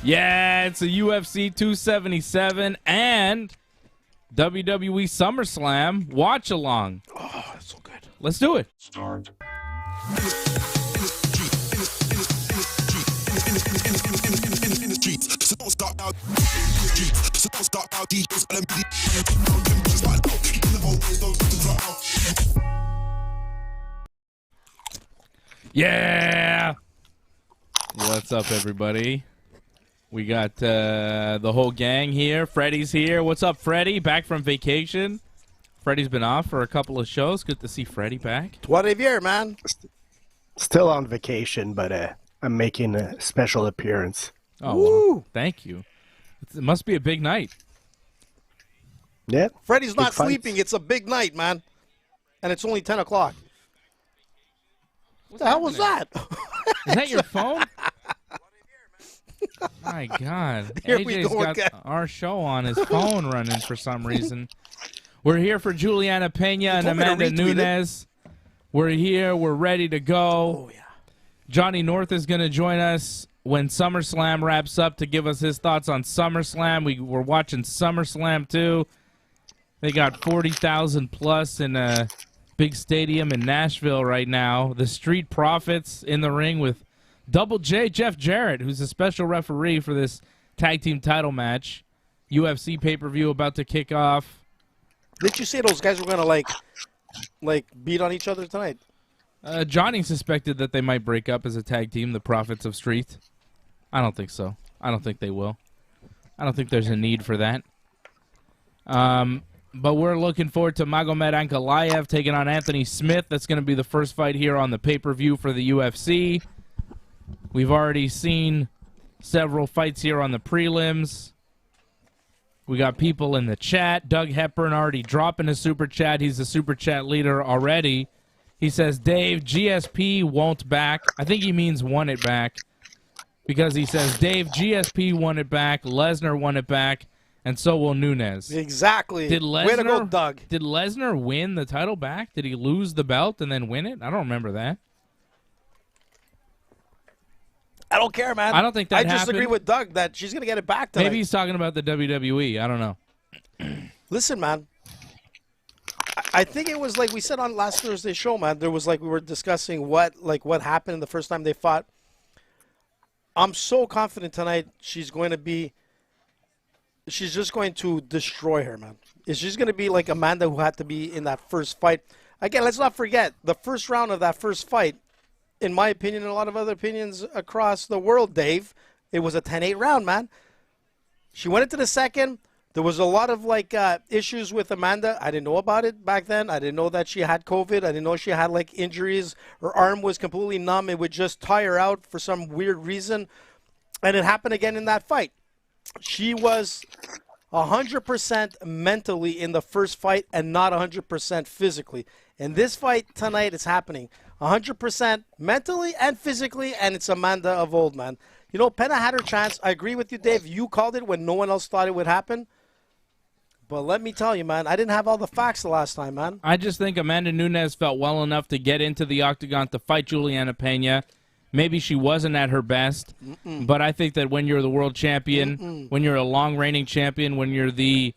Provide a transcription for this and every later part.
Yeah, it's a UFC 277 and WWE Summerslam watch along. Oh, that's so good. Let's do it. Start. Yeah. What's up, everybody? We got the whole gang here. Freddie's here. What's up, Freddie? Back from vacation. Freddie's been off for a couple of shows. Good to see Freddie back. What a year, man. Still on vacation, but I'm making a special appearance. Oh, well, thank you. It must be a big night. Yeah. Freddie's not fights. sleeping. It's a big night, man. And it's only 10 o'clock. What the hell was that? Is that your phone? My God. Here we AJ's go got again. our show on his phone running for some reason. We're here for Juliana Peña and told me to Amanda retweet it. Nunes. We're here. We're ready to go. Oh, yeah. Johnny North is going to join us when SummerSlam wraps up to give us his thoughts on SummerSlam. We're watching SummerSlam, too. They got 40,000 plus in a big stadium in Nashville right now. The Street Profits in the ring with Double J Jeff Jarrett, who's a special referee for this tag team title match. UFC pay-per-view about to kick off. Did you say those guys were going to, like beat on each other tonight? Johnny suspected that they might break up as a tag team, the Prophets of Street. I don't think so. I don't think they will. I don't think there's a need for that. But we're looking forward to Magomed Ankalaev taking on Anthony Smith. That's going to be the first fight here on the pay-per-view for the UFC. We've already seen several fights here on the prelims. We got people in the chat. Doug Hepburn already dropping a super chat. He's a super chat leader already. He says, Dave, GSP won't back. I think he means won it back. Because he says, Dave, GSP won it back. Lesnar won it back. And so will Nunes. Exactly. Did Lesnar, Way to go, Doug. Did Lesnar win the title back? Did he lose the belt and then win it? I don't remember that. I don't care, man. I don't think that I just happened. agree with Doug that she's going to get it back tonight. Maybe he's talking about the WWE. I don't know. Listen, man. I think it was like we said on last Thursday's show, man. There was we were discussing what happened the first time they fought. I'm so confident tonight she's just going to destroy her, man. She's going to be like Amanda, who had to be in that first fight. Again, let's not forget the first round of that first fight. In my opinion, and a lot of other opinions across the world, Dave, it was a 10-8 round, man. She went into the second. There was a lot of issues with Amanda. I didn't know about it back then. I didn't know that she had COVID. I didn't know she had injuries. Her arm was completely numb. It would just tire her out for some weird reason. And it happened again in that fight. She was 100% mentally in the first fight and not 100% physically. And this fight tonight is happening 100% mentally and physically, and it's Amanda of old, man. You know, Peña had her chance. I agree with you, Dave. You called it when no one else thought it would happen. But let me tell you, man, I didn't have all the facts the last time, man. I just think Amanda Nunes felt well enough to get into the octagon to fight Juliana Peña. Maybe she wasn't at her best, but I think that when you're the world champion, when you're a long-reigning champion, when you're the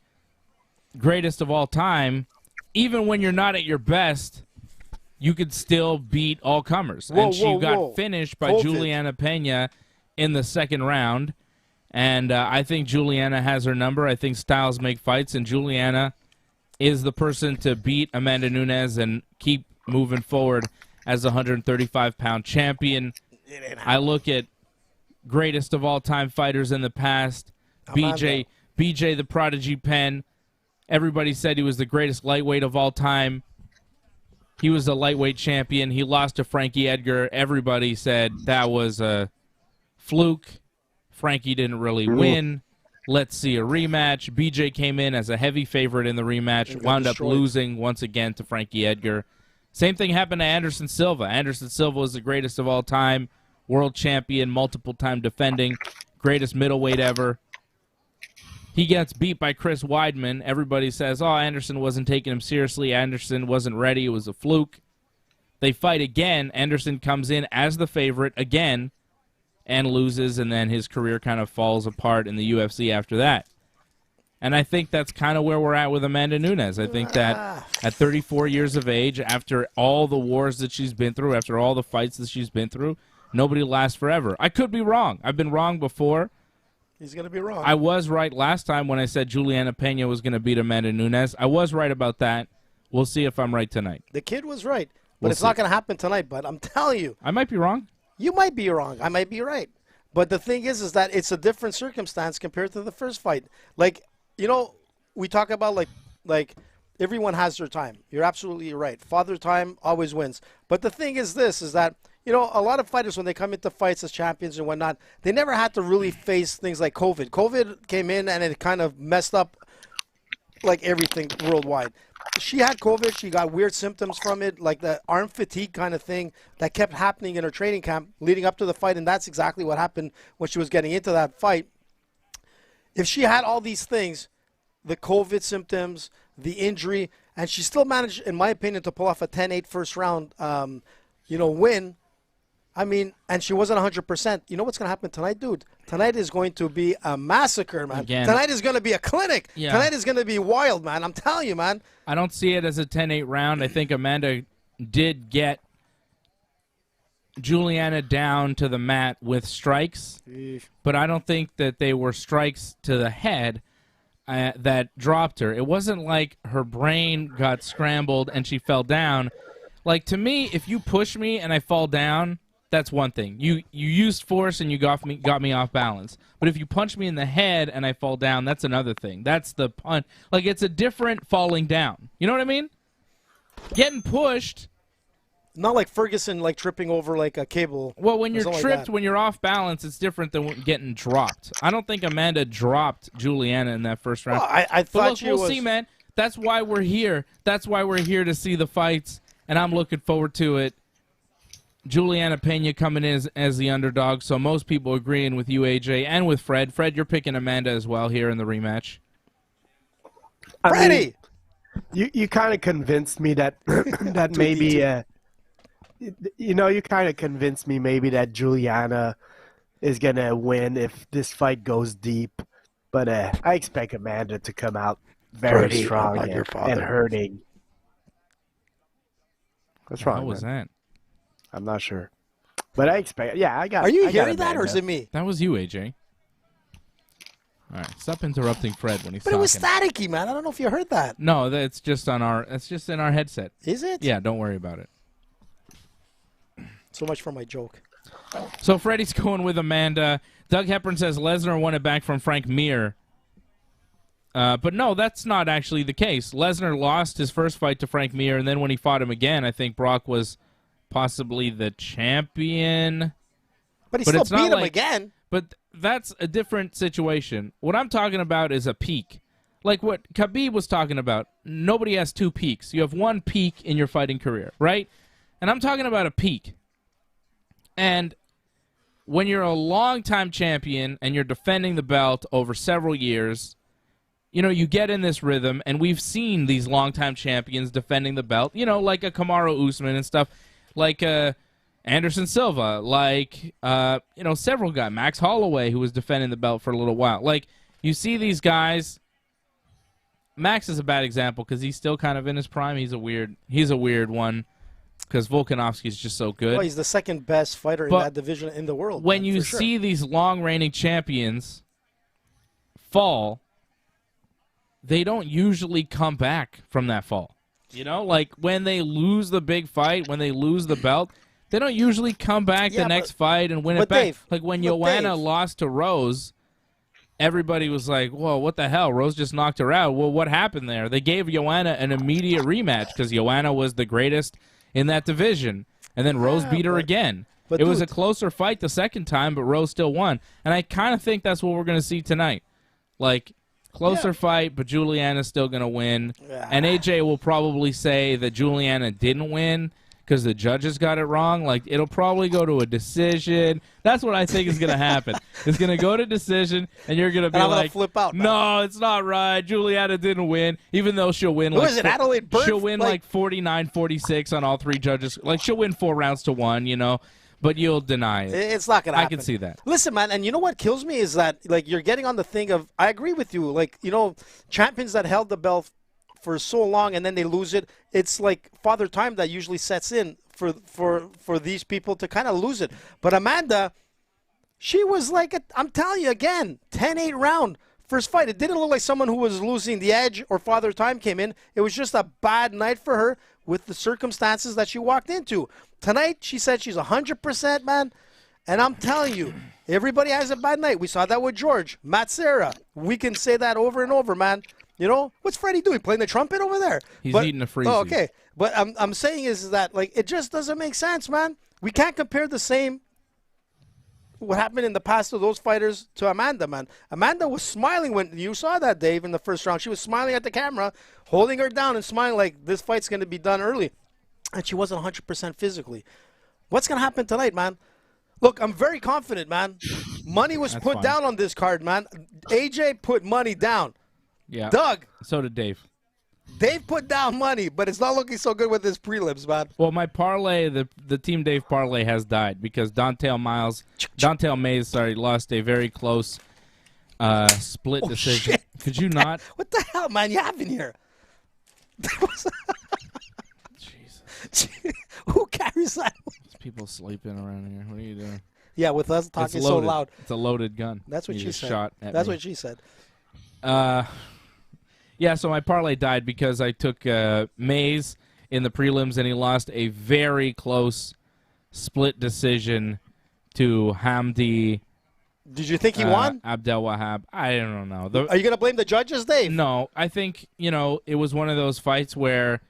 greatest of all time, even when you're not at your best, you could still beat all comers. And she got finished by Juliana Peña in the second round. And I think Juliana has her number. I think styles make fights, and Juliana is the person to beat Amanda Nunes and keep moving forward as a 135-pound champion. I look at greatest of all-time fighters in the past, BJ the Prodigy Penn. Everybody said he was the greatest lightweight of all time. He was a lightweight champion. He lost to Frankie Edgar. Everybody said that was a fluke. Frankie didn't really win. Let's see a rematch. BJ came in as a heavy favorite in the rematch, wound up losing once again to Frankie Edgar. Same thing happened to Anderson Silva. Anderson Silva was the greatest of all time, world champion, multiple-time defending, greatest middleweight ever. He gets beat by Chris Weidman. Everybody says, oh, Anderson wasn't taking him seriously. Anderson wasn't ready. It was a fluke. They fight again. Anderson comes in as the favorite again and loses, and then his career kind of falls apart in the UFC after that. And I think that's kind of where we're at with Amanda Nunes. I think that at 34 years of age, after all the wars that she's been through, after all the fights that she's been through, nobody lasts forever. I could be wrong. I've been wrong before. He's going to be wrong. I was right last time when I said Juliana Peña was going to beat Amanda Nunes. I was right about that. We'll see if I'm right tonight. The kid was right, but it's not going to happen tonight. But I'm telling you. I might be wrong. You might be wrong. I might be right. But the thing is that it's a different circumstance compared to the first fight. Like, we talk about like everyone has their time. You're absolutely right. Father time always wins. But the thing is this, is that, a lot of fighters, when they come into fights as champions and whatnot, they never had to really face things like COVID. COVID came in and it kind of messed up like everything worldwide. She had COVID. She got weird symptoms from it, like the arm fatigue kind of thing that kept happening in her training camp leading up to the fight, and that's exactly what happened when she was getting into that fight. If she had all these things, the COVID symptoms, the injury, and she still managed, in my opinion, to pull off a 10-8 first round, win. I mean, and she wasn't 100%. You know what's going to happen tonight, dude? Tonight is going to be a massacre, man. Again. Tonight is going to be a clinic. Yeah. Tonight is going to be wild, man. I'm telling you, man. I don't see it as a 10-8 round. I think Amanda did get Juliana down to the mat with strikes, but I don't think that they were strikes to the head that dropped her. It wasn't like her brain got scrambled and she fell down. Like, to me, if you push me and I fall down, that's one thing. You used force and you got me off balance. But if you punch me in the head and I fall down, that's another thing. That's the punch. Like, it's a different falling down. You know what I mean? Getting pushed. Not like Ferguson, like tripping over like a cable. Well, when you're tripped, like when you're off balance, it's different than getting dropped. I don't think Amanda dropped Juliana in that first round. Well, I thought we'll see, man. That's why we're here. That's why we're here to see the fights, and I'm looking forward to it. Juliana Peña coming in as the underdog, so most people agreeing with you, AJ, and with Fred. Fred, you're picking Amanda as well here in the rematch. Freddie! You kind of convinced me that that maybe you kind of convinced me maybe that Juliana is gonna win if this fight goes deep, but I expect Amanda to come out very strong and hurting. What's wrong? What was that? I'm not sure, but I expect. Yeah, I got. Are you I got hearing that, or is it me? That was you, AJ. All right, stop interrupting Fred when he's talking. But it was staticky, man. I don't know if you heard that. No, it's just in our headset. Is it? Yeah, don't worry about it. So much for my joke. So Freddie's going with Amanda. Doug Hepburn says Lesnar won it back from Frank Mir. But no, that's not actually the case. Lesnar lost his first fight to Frank Mir, and then when he fought him again, I think Brock was possibly the champion. But he still beat him again. But that's a different situation. What I'm talking about is a peak. Like what Khabib was talking about. Nobody has two peaks. You have one peak in your fighting career, right? And I'm talking about a peak. And when you're a long-time champion and you're defending the belt over several years, you get in this rhythm, and we've seen these long-time champions defending the belt, like a Kamaru Usman and stuff, like Anderson Silva, like, several guys, Max Holloway, who was defending the belt for a little while. Like, you see these guys. Max is a bad example because he's still kind of in his prime. He's a weird one. Because Volkanovski's just so good. Well, he's the second best fighter in that division in the world. When you see these long-reigning champions fall, they don't usually come back from that fall. Like when they lose the big fight, when they lose the belt, they don't usually come back the next fight and win it back. Dave, like when Joanna lost to Rose, everybody was like, whoa, what the hell? Rose just knocked her out. Well, what happened there? They gave Joanna an immediate rematch because Joanna was the greatest in that division, and then Rose beat her again. It was a closer fight the second time, but Rose still won. And I kind of think that's what we're going to see tonight. Like, closer fight, but Juliana's still going to win. And AJ will probably say that Juliana didn't win because the judges got it wrong. Like, it'll probably go to a decision. That's what I think is going to happen. It's going to go to decision, and you're going to be like, flip out, man. No, it's not right. Juliana didn't win, even though she'll win. Who is it, Adelaide Burke? She'll win like 49-46 on all three judges. Like, she'll win 4 rounds to 1, but you'll deny it. It's not going to happen. I can see that. Listen, man, and you know what kills me is that, like, you're getting on the thing of, I agree with you, like, you know, champions that held the belt for so long and then they lose it, it's like Father Time that usually sets in for these people to kind of lose it. But Amanda, she was like, I'm telling you again, 10-8 round. First fight, it didn't look like someone who was losing the edge or Father Time came in. It was just a bad night for her with the circumstances that she walked into. Tonight, she said she's 100%, man. And I'm telling you, everybody has a bad night. We saw that with George, Matt Serra. We can say that over and over, man. You know, what's Freddie doing? Playing the trumpet over there? He's eating a freezy. Oh, okay. But I'm saying is that, like, it just doesn't make sense, man. We can't compare the same what happened in the past to those fighters to Amanda, man. Amanda was smiling when you saw that, Dave, in the first round. She was smiling at the camera, holding her down and smiling like this fight's going to be done early. And she wasn't 100% physically. What's going to happen tonight, man? Look, I'm very confident, man. Money was put down on this card, man. AJ put money down. Yeah. Doug. So did Dave. Dave put down money, but it's not looking so good with his prelims, man. Well, my parlay, the Team Dave parlay has died because Dontel Mays, lost a very close split decision. Shit. Could you not? What the hell, man, you have in here? Jesus. Who carries that? There's people sleeping around here. What are you doing? Yeah, with us talking so loud. It's a loaded gun. That's what you she just said. Shot at That's me. what she said. Yeah, so my parlay died because I took Mays in the prelims, and he lost a very close split decision to Hamdi. Did you think he won? Abdel Wahab. I don't know. Are you going to blame the judges, Dave? No, I think, it was one of those fights where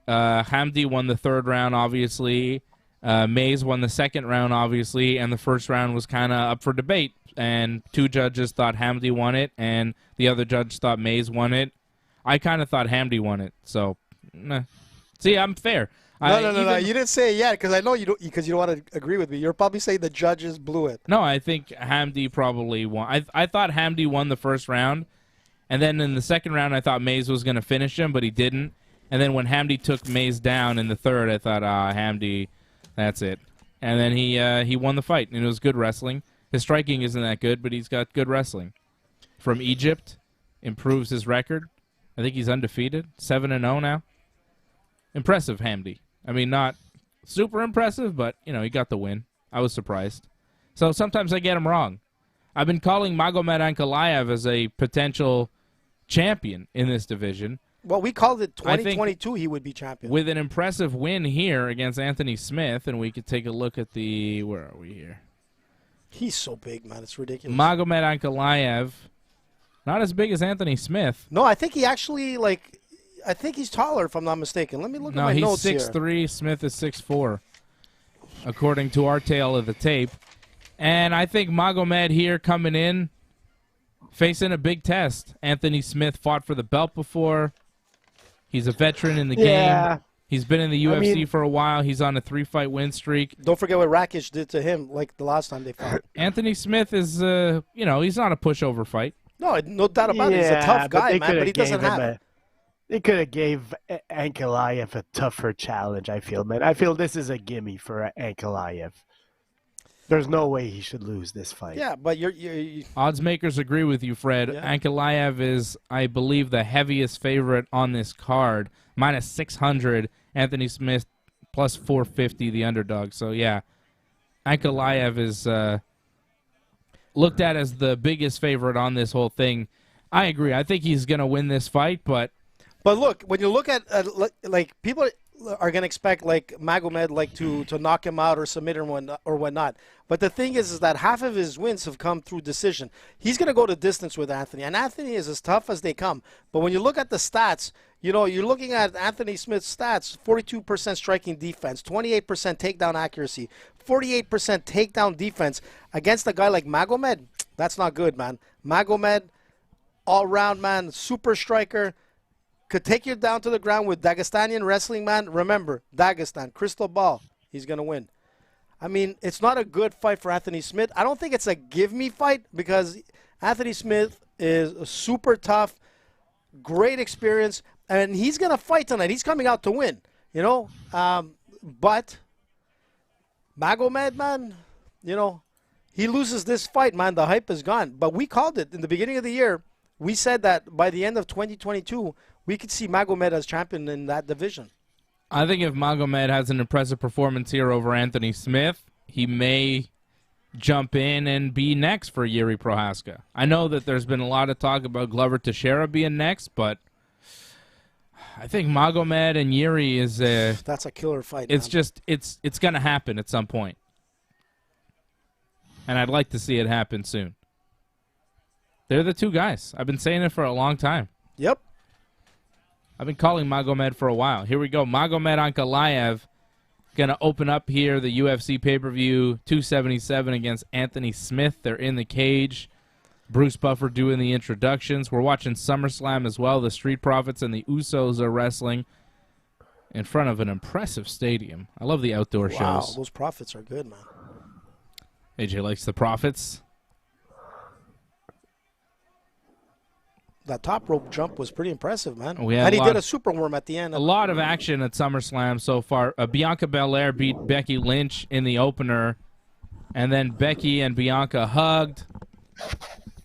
Hamdi won the third round, obviously. Mays won the second round, obviously, and the first round was kind of up for debate. And two judges thought Hamdi won it, and the other judge thought Mays won it. I kind of thought Hamdi won it, so see, I'm fair. No. You didn't say it yet because I know you don't, because you don't want to agree with me. You're probably saying the judges blew it. No, I think Hamdi probably won. I thought Hamdi won the first round, and then in the second round, I thought Mays was going to finish him, but he didn't. And then when Hamdi took Mays down in the third, I thought, Hamdi, that's it. And then he won the fight, and it was good wrestling. His striking isn't that good, but he's got good wrestling. From Egypt, improves his record. I think he's undefeated, 7-0 now. Impressive, Hamdi. I mean, not super impressive, but, he got the win. I was surprised. So sometimes I get him wrong. I've been calling Magomed Ankalaev as a potential champion in this division. Well, we called it 2022 he would be champion. With an impressive win here against Anthony Smith, and we could take a look at where are we here? He's so big, man. It's ridiculous. Magomed Ankalaev, not as big as Anthony Smith. No, I think he actually, I think he's taller, if I'm not mistaken. Let me look at my notes here. No, he's 6'3", Smith is 6'4", according to our tale of the tape. And I think Magomed here coming in, facing a big test. Anthony Smith fought for the belt before. He's a veteran in the game. He's been in the UFC for a while. He's on a 3-fight win streak. Don't forget what Rakic did to him, like the last time they fought. Anthony Smith is, he's not a pushover fight. No, no doubt about it. He's a tough guy, man, but he doesn't have it. They could have gave Ankalaev a tougher challenge, I feel, man. I feel this is a gimme for Ankalaev. There's no way he should lose this fight. Yeah, but you're odds makers agree with you, Fred. Yeah. Ankalaev is, I believe, the heaviest favorite on this card. Minus 600. Anthony Smith plus 450, the underdog. So, yeah, Ankalaev is looked at as the biggest favorite on this whole thing. I agree. I think he's going to win this fight, but look, when you look at people are going to expect Magomed to knock him out or submit him or whatnot. But the thing is that half of his wins have come through decision. He's going to go to distance with Anthony, and Anthony is as tough as they come. But when you look at the stats, you're looking at Anthony Smith's stats: 42% striking defense, 28% takedown accuracy, 48% takedown defense against a guy like Magomed. That's not good, man. Magomed, all-round man, super striker. Could take you down to the ground with Dagestanian wrestling, man. Remember, Dagestan, crystal ball, he's going to win. I mean, it's not a good fight for Anthony Smith. I don't think it's a give-me fight because Anthony Smith is super tough, great experience, and he's going to fight tonight. He's coming out to win, But Magomed, man, you know, he loses this fight, man, the hype is gone. But we called it in the beginning of the year. We said that by the end of 2022, we could see Magomed as champion in that division. I think if Magomed has an impressive performance here over Anthony Smith, he may jump in and be next for Yuri Prohaska. I know that there's been a lot of talk about Glover Teixeira being next, but I think Magomed and Yuri is that's a killer fight. It's man. just it's going to happen at some point. And I'd like to see it happen soon. They're the two guys. I've been saying it for a long time. Yep. I've been calling Magomed for a while. Here we go. Magomed Ankalaev going to open up here the UFC pay-per-view 277 against Anthony Smith. They're in the cage. Bruce Buffer doing the introductions. We're watching SummerSlam as well. The Street Profits and the Usos are wrestling in front of an impressive stadium. I love the outdoor shows. Wow, those Profits are good, man. AJ likes the Profits. That top rope jump was pretty impressive, man. We had and he did a super worm at the end. A lot of action at SummerSlam so far. Bianca Belair beat Becky Lynch in the opener, and then Becky and Bianca hugged.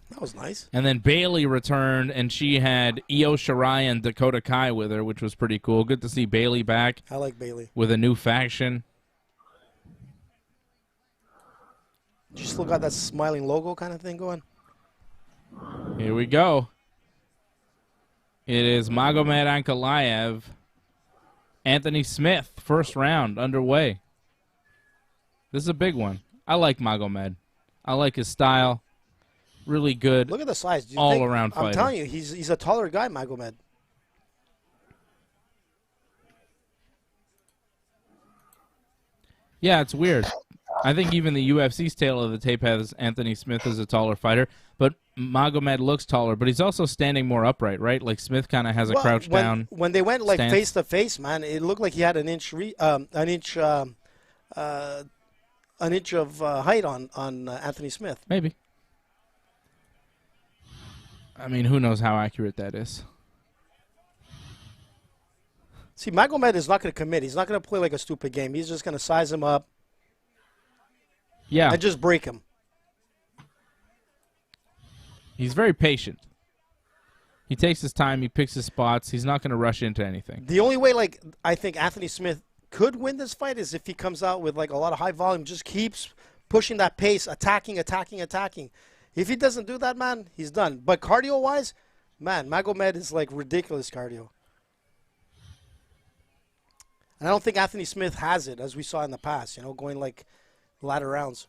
That was nice. And then Bayley returned, and she had Io Shirai and Dakota Kai with her, which was pretty cool. Good to see Bayley back. I like Bayley. With a new faction. You still got that smiling logo kind of thing going? Here we go. It is Magomed Ankalaev, Anthony Smith, first round underway. This is a big one. I like Magomed. I like his style. Really good. Look at the size. All-around fighter. I'm telling you, he's a taller guy, Magomed. Yeah, it's weird. I think even the UFC's tail of the tape has Anthony Smith as a taller fighter, but Magomed looks taller, but he's also standing more upright, right? Like Smith kind of has a crouch down. When they went like stance. face to face, man, it looked like he had an inch of height on Anthony Smith. Maybe. I mean, who knows how accurate that is? See, Magomed is not going to commit. He's not going to play like a stupid game. He's just going to size him up. Yeah. And just break him. He's very patient. He takes his time. He picks his spots. He's not going to rush into anything. The only way, like, I think Anthony Smith could win this fight is if he comes out with, like, a lot of high volume, just keeps pushing that pace, attacking. If he doesn't do that, man, he's done. But cardio-wise, man, Magomed is, like, ridiculous cardio. And I don't think Anthony Smith has it, as we saw in the past, you know, going, like, latter rounds.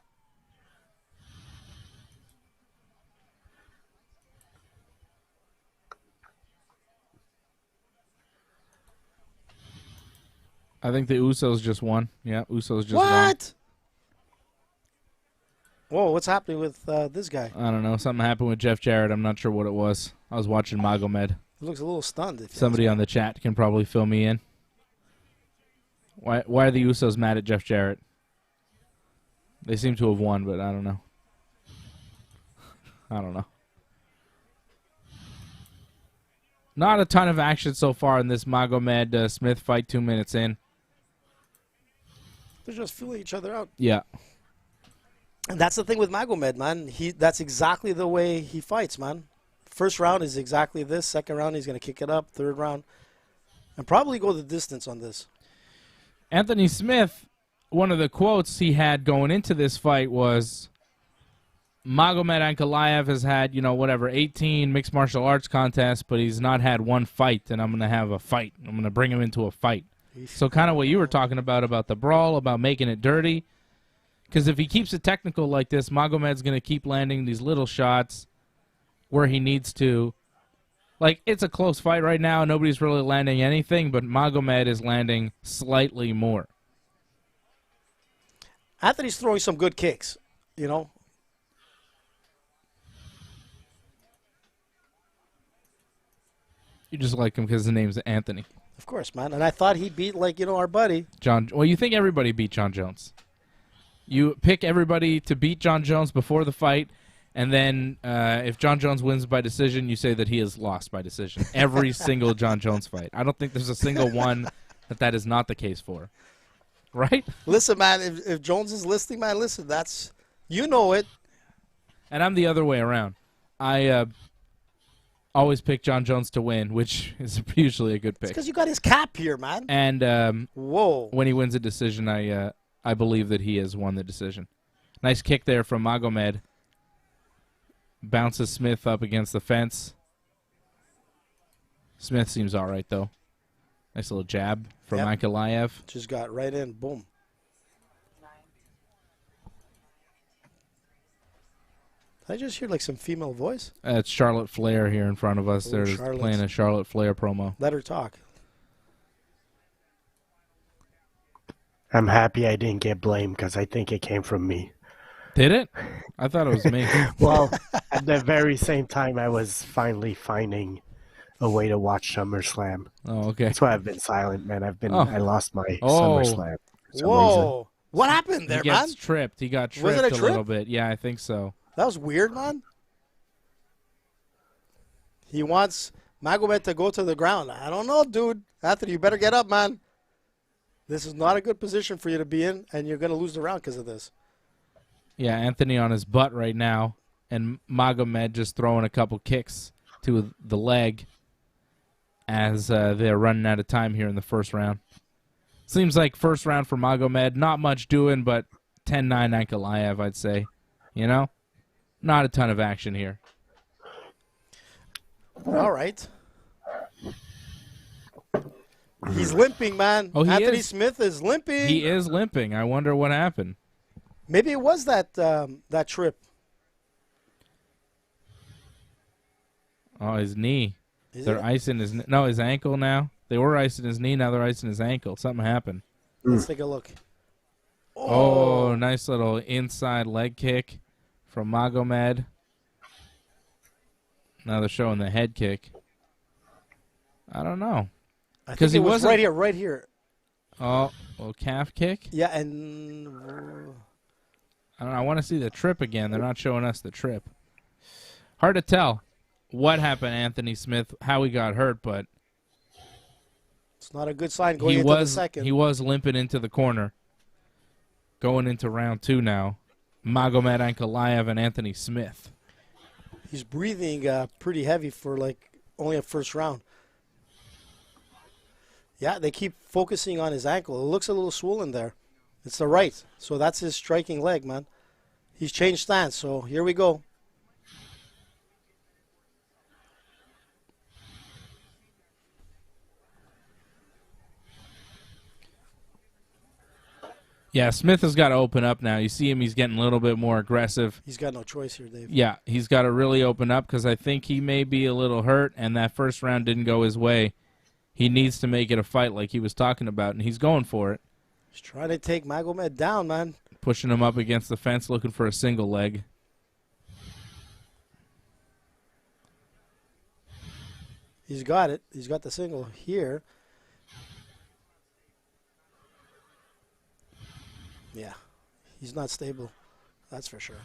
I think the Usos just won. Yeah, Usos just won. What? Whoa, what's happening with this guy? I don't know. Something happened with Jeff Jarrett. I'm not sure what it was. I was watching Magomed. He looks a little stunned. If Somebody on the chat can probably fill me in. Why are the Usos mad at Jeff Jarrett? They seem to have won, but I don't know. I don't know. Not a ton of action so far in this Magomed Smith fight, 2 minutes in. They're just feeling each other out. Yeah. And that's the thing with Magomed, man. That's exactly the way he fights, man. First round is exactly this. Second round, he's going to kick it up. Third round. And probably go the distance on this. Anthony Smith, one of the quotes he had going into this fight was, Magomed Ankalaev has had, 18 mixed martial arts contests, but he's not had one fight, and I'm going to have a fight. I'm going to bring him into a fight. So kind of what you were talking about the brawl, about making it dirty. Because if he keeps it technical like this, Magomed's going to keep landing these little shots where he needs to. Like, it's a close fight right now. Nobody's really landing anything, but Magomed is landing slightly more. Anthony's throwing some good kicks, You just like him because his name's Anthony. Of course, man. And I thought he beat, our buddy. Well, you think everybody beat John Jones. You pick everybody to beat John Jones before the fight, and then if John Jones wins by decision, you say that he has lost by decision. Every single John Jones fight. I don't think there's a single one that is not the case for. right? Listen, man, if Jones is listening, man, listen, that's, you know it. And I'm the other way around. I always pick John Jones to win, which is usually a good pick. Because you got his cap here, man. And whoa, when he wins a decision, I believe that he has won the decision. Nice kick there from Magomed. Bounces Smith up against the fence. Smith seems all right, though. Nice little jab from Ankalaev. Just got right in. Boom. Did I just hear like some female voice? It's Charlotte Flair here in front of us. They're Charlotte's playing a Charlotte Flair promo. Let her talk. I'm happy I didn't get blamed because I think it came from me. Did it? I thought it was me. Well, at the very same time, I was finally finding a way to watch SummerSlam. Oh, okay. That's why I've been silent, man. I lost my SummerSlam. For some Whoa. reason. What happened there, He man? gets tripped. He got Was it tripped a a trip? little bit. Yeah, I think so. That was weird, man. He wants Magomed to go to the ground. I don't know, dude. Anthony, you better get up, man. This is not a good position for you to be in, and you're going to lose the round because of this. Yeah, Anthony on his butt right now, and Magomed just throwing a couple kicks to the leg as they're running out of time here in the first round. Seems like first round for Magomed, not much doing, but 10-9 Ankalaev, I'd say. You know? Not a ton of action here. All right. He's limping, man. Oh, he Anthony is. Smith is limping. He is limping. I wonder what happened. Maybe it was that trip. Oh, his knee. Is They're it? icing his his ankle now. They were icing his knee, now they're icing his ankle. Something happened. Let's take a look. Oh, nice little inside leg kick from Magomed. Now they're showing the head kick. I don't know. I 'Cause think he it was wasn't- right here. Oh, well, calf kick? Yeah, and I don't know. I want to see the trip again. They're not showing us the trip. Hard to tell what happened, Anthony Smith, how he got hurt, but it's not a good sign going he into the was second. he was limping into the corner. Going into round 2 now. Magomed Ankalaev and Anthony Smith. He's breathing pretty heavy for like only a first round. Yeah, they keep focusing on his ankle. It looks a little swollen there. It's the right. So that's his striking leg, man. He's changed stance. So here we go. Yeah, Smith has got to open up now. You see him, he's getting a little bit more aggressive. He's got no choice here, Dave. Yeah, he's got to really open up because I think he may be a little hurt, and that first round didn't go his way. He needs to make it a fight like he was talking about, and he's going for it. He's trying to take Magomed down, man. Pushing him up against the fence, looking for a single leg. He's got it. He's got the single here. Yeah, he's not stable. That's for sure.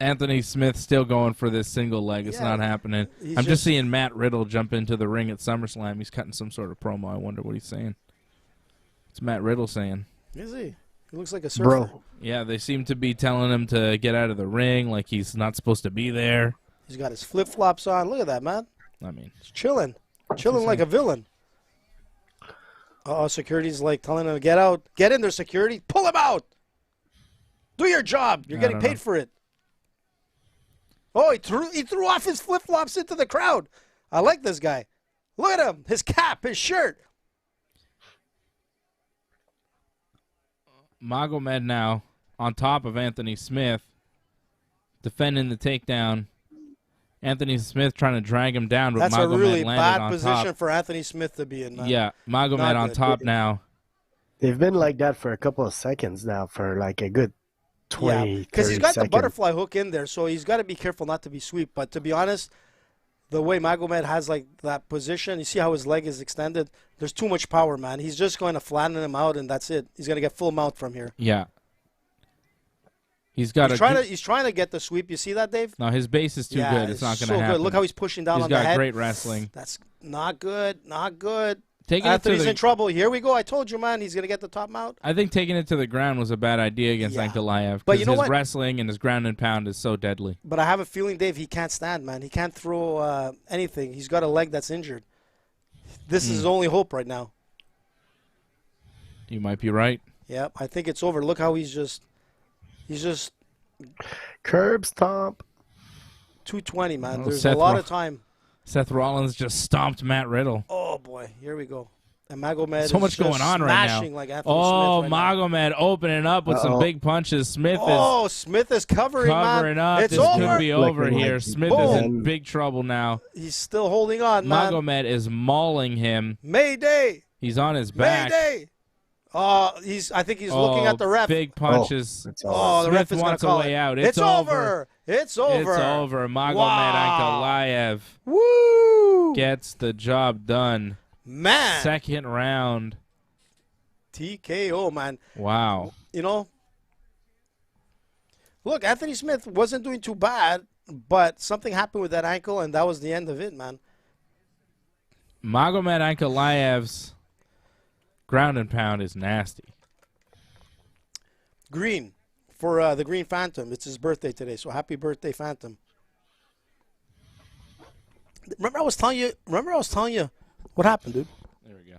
Anthony Smith still going for this single leg. It's not happening. he's I'm just just- seeing Matt Riddle jump into the ring at SummerSlam. He's cutting some sort of promo. I wonder what he's saying. What's Matt Riddle saying? Is he? He looks like a surfer. Bro, Yeah, they seem to be telling him to get out of the ring, like he's not supposed to be there. He's got his flip-flops on. Look at that, man. I mean, He's chilling. Chilling like a villain. Security's like telling him to get out. Get in there, security. Pull him out. Do your job. You're I getting don't paid know. for it. Oh, he threw off his flip-flops into the crowd. I like this guy. Look at him. His cap, his shirt. Magomed now on top of Anthony Smith, defending the takedown. Anthony Smith trying to drag him down, but That's a Magomed really landed bad on position top. for Anthony Smith to be in, man. Yeah, Magomed Not on good. top now. they've been like that for a couple of seconds now, for like a good 20, because he's 30 got seconds. the butterfly hook in there, so he's got to be careful not to be sweep. But to be honest, the way Magomed has like that position, you see how his leg is extended? There's too much power, man. He's just going to flatten him out, and that's it. He's going to get full mount from here. Yeah. He's got He's trying to get the sweep. You see that, Dave? No, his base is too good. It's not going to happen. Good. Look how he's pushing down on the head. He's got great wrestling. That's not good. Not good. Anthony's in trouble. Here we go. I told you, man. He's going to get the top mount. I think taking it to the ground was a bad idea against Ankalaev. But you know his what? wrestling and his ground and pound is so deadly. But I have a feeling, Dave, he can't stand, man. He can't throw anything. He's got a leg that's injured. This is his only hope right now. You might be right. Yep, I think it's over. Look how he's just curb stomp. 220, man. There's a lot of time. Seth Rollins just stomped Matt Riddle. Oh boy, here we go. And Magomed so much going on right now. Like Anthony Smith Magomed opening up with some big punches. Smith is covering up. It's this over. Could be over here. Smith is in big trouble now. He's still holding on, man. Magomed is mauling him. Mayday. He's on his back. Mayday. I think he's looking at the ref. Big punches. The ref is going to call a way it. out. It's over. It's over. It's over. Magomed Ankalaev gets the job done. Man. Second round. TKO, man. Wow. You know, look, Anthony Smith wasn't doing too bad, but something happened with that ankle, and that was the end of it, man. Magomed Ankalaev's ground and pound is nasty. Green for the Green Phantom. It's his birthday today, so happy birthday, Phantom. Remember I was telling you what happened, dude? There we go.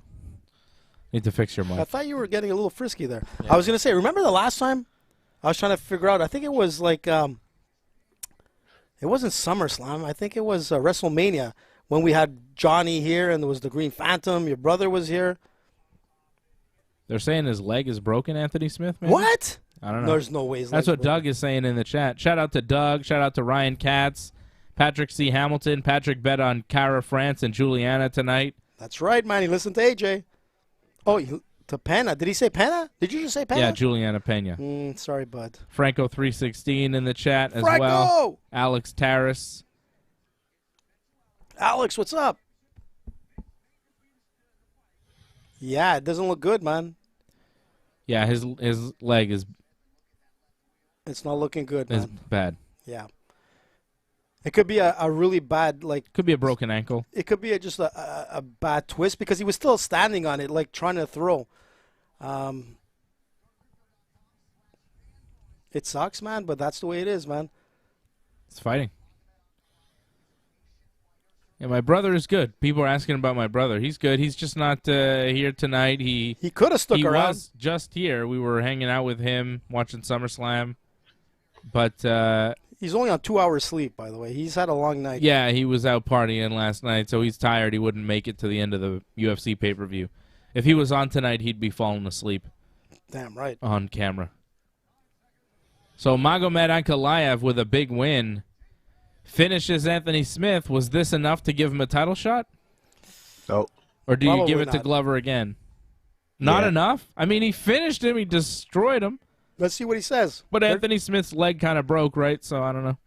Need to fix your mic. I thought you were getting a little frisky there. Yeah. I was going to say, remember the last time I was trying to figure out, I think it was like, it wasn't SummerSlam. I think it was WrestleMania when we had Johnny here and there was the Green Phantom. Your brother was here. They're saying his leg is broken, Anthony Smith, maybe? What? I don't know. There's no way his That's what Doug is saying in the chat. Shout out to Doug. Shout out to Ryan Katz. Patrick C. Hamilton. Patrick bet on Cara France and Juliana tonight. That's right, man. He listened to AJ. Oh, to Peña. Did he say Peña? Did you just say Peña? Yeah, Juliana Peña. Sorry, bud. Franco316 in the chat as Franco! well. Alex Taris. Alex, what's up? Yeah, it doesn't look good, man. Yeah, his leg is... It's not looking good, man. It's bad. Yeah. It could be a really bad, like... Could be a broken ankle. It could be just a bad twist because he was still standing on it, like trying to throw. It sucks, man, but that's the way it is, man. It's fighting. Yeah, my brother is good. People are asking about my brother. He's good. He's just not here tonight. He could have stuck around. He was just here. We were hanging out with him, watching SummerSlam. But... he's only on 2 hours sleep, by the way. He's had a long night. Yeah, he was out partying last night, so he's tired. He wouldn't make it to the end of the UFC pay-per-view. If he was on tonight, he'd be falling asleep. Damn right. On camera. So Magomed Ankalaev with a big win finishes Anthony Smith. Was this enough to give him a title shot? No. Or do you give it to Glover again? Not enough? I mean, he finished him. He destroyed him. Let's see what he says. But Anthony Smith's leg kind of broke, right? So I don't know.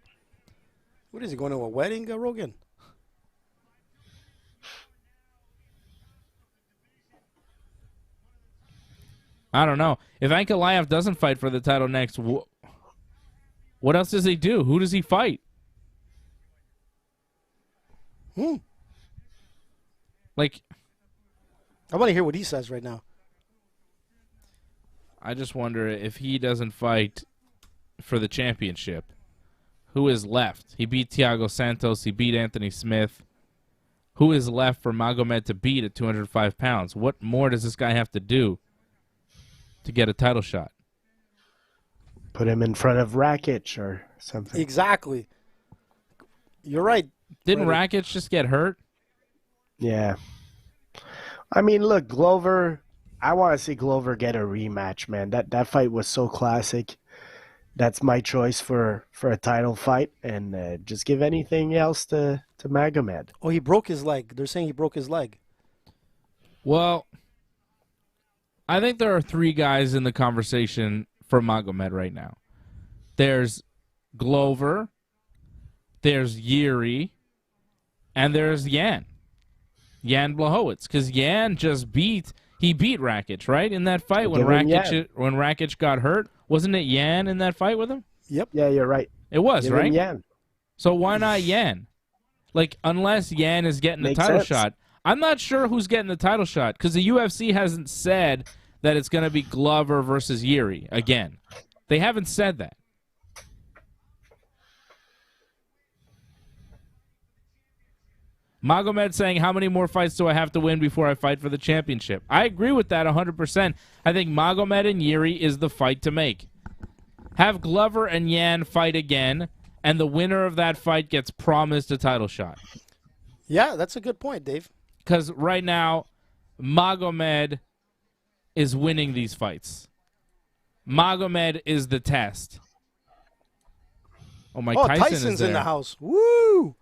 What is he, going to a wedding, Rogan? I don't know. If Ankalaev doesn't fight for the title next, what else does he do? Who does he fight? Like, I want to hear what he says right now. I just wonder if he doesn't fight for the championship, who is left? He beat Thiago Santos. He beat Anthony Smith. Who is left for Magomed to beat at 205 pounds? What more does this guy have to do to get a title shot? Put him in front of Rakic or something. Exactly. You're right. Didn't Rakic just get hurt? Yeah. I mean, look, Glover... I want to see Glover get a rematch, man. That fight was so classic. That's my choice for a title fight, and just give anything else to Magomed. Oh, he broke his leg. They're saying he broke his leg. Well, I think there are three guys in the conversation for Magomed right now. There's Glover, there's Yuri, and there's Jan Blachowicz, because Jan just beat Rakic, right, in that fight when Rakic got hurt. Wasn't it Jan in that fight with him? Yep. Yeah, you're right. It was, Give him right? Yan. So why not Yan? Like, unless Yan is getting the Makes title sense. shot. I'm not sure who's getting the title shot because the UFC hasn't said that it's going to be Glover versus Yuri again. They haven't said that. Magomed saying, how many more fights do I have to win before I fight for the championship? I agree with that 100%. I think Magomed and Yuri is the fight to make. Have Glover and Yan fight again, and the winner of that fight gets promised a title shot. Yeah, that's a good point, Dave. Because right now, Magomed is winning these fights. Magomed is the test. Oh, Mike Tyson Tyson's is there. in the house. Woo!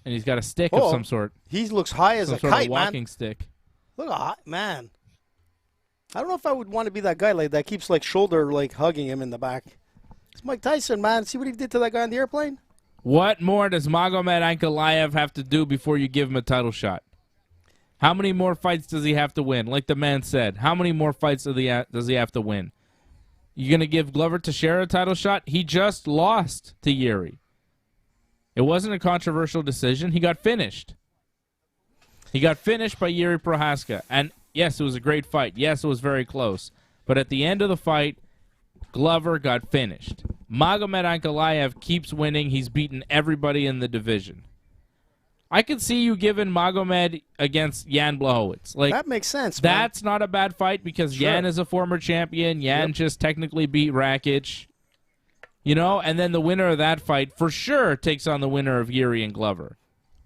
And he's got a stick of some sort. He looks high as Some a sort kite, of walking man. stick. Look hot, man. I don't know if I would want to be that guy like that keeps like shoulder like hugging him in the back. It's Mike Tyson, man. See what he did to that guy on the airplane? What more does Magomed Ankalaev have to do before you give him a title shot? How many more fights does he have to win? Like the man said, how many more fights does he have to win? You going to give Glover Teixeira a title shot? He just lost to Yuri. It wasn't a controversial decision. He got finished. He got finished by Yuri Prohaska. And yes, it was a great fight. Yes, it was very close. But at the end of the fight, Glover got finished. Magomed Ankalaev keeps winning. He's beaten everybody in the division. I could see you giving Magomed against Jan Blachowicz. Like, that makes sense, man. That's not a bad fight because Jan is a former champion. Jan just technically beat Rakic. You know, and then the winner of that fight for sure takes on the winner of Yuri and Glover.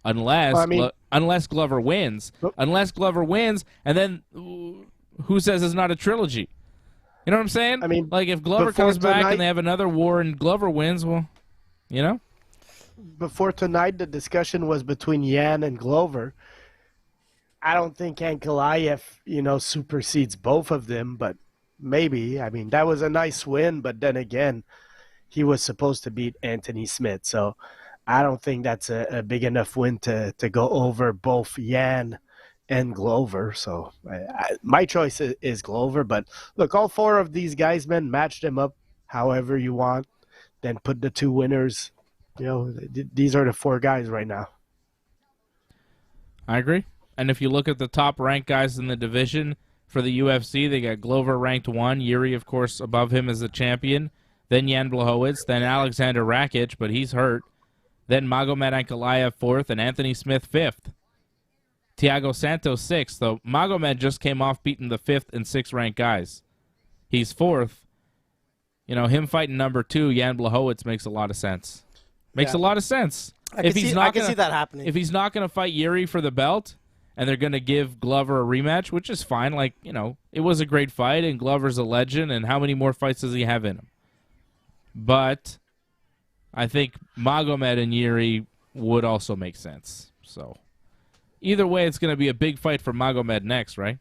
Unless Glover wins. Unless Glover wins, and then who says it's not a trilogy? You know what I'm saying? I mean, like if Glover comes back and they have another war and Glover wins, well, you know? Before tonight, the discussion was between Yan and Glover. I don't think Ankalaev, supersedes both of them, but maybe. I mean, that was a nice win, but then again, he was supposed to beat Anthony Smith, so I don't think that's a big enough win to go over both Yan and Glover. So my choice is Glover, but look, all four of these guys, man, match them up however you want, then put the two winners. These are the four guys right now. I agree. And if you look at the top ranked guys in the division for the UFC, they got Glover ranked 1, Yuri, of course, above him as the champion, then Jan Blachowicz, then Alexander Rakic, but he's hurt, then Magomed Ankalaev 4th, and Anthony Smith 5th. Thiago Santos 6th, though Magomed just came off beating the 5th and 6th ranked guys. He's 4th. Him fighting number 2, Jan Blachowicz, makes a lot of sense. Makes a lot of sense. I can see that happening. If he's not going to fight Yuri for the belt, and they're going to give Glover a rematch, which is fine. Like, it was a great fight, and Glover's a legend, and how many more fights does he have in him? But I think Magomed and Yuri would also make sense. So either way, it's going to be a big fight for Magomed next, right?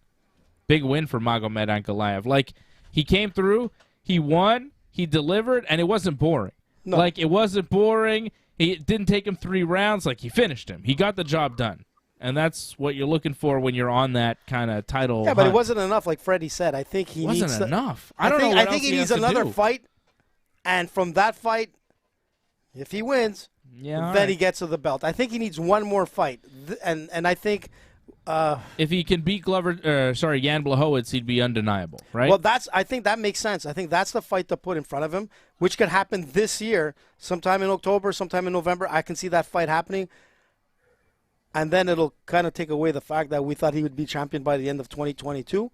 Big win for Magomed Ankalaev. Like, he came through, he won, he delivered, and it wasn't boring. No. Like, it wasn't boring. It didn't take him 3 rounds. Like, he finished him. He got the job done. And that's what you're looking for when you're on that kind of title. Yeah, but it wasn't enough, like Freddie said. I think he needs enough. I think he needs another fight, and from that fight, if he wins, then he gets to the belt. I think he needs one more fight, and I think if he can beat Jan Blachowicz, he'd be undeniable, right? Well, I think that makes sense. I think that's the fight to put in front of him, which could happen this year, sometime in October, sometime in November. I can see that fight happening. And then it'll kind of take away the fact that we thought he would be champion by the end of 2022.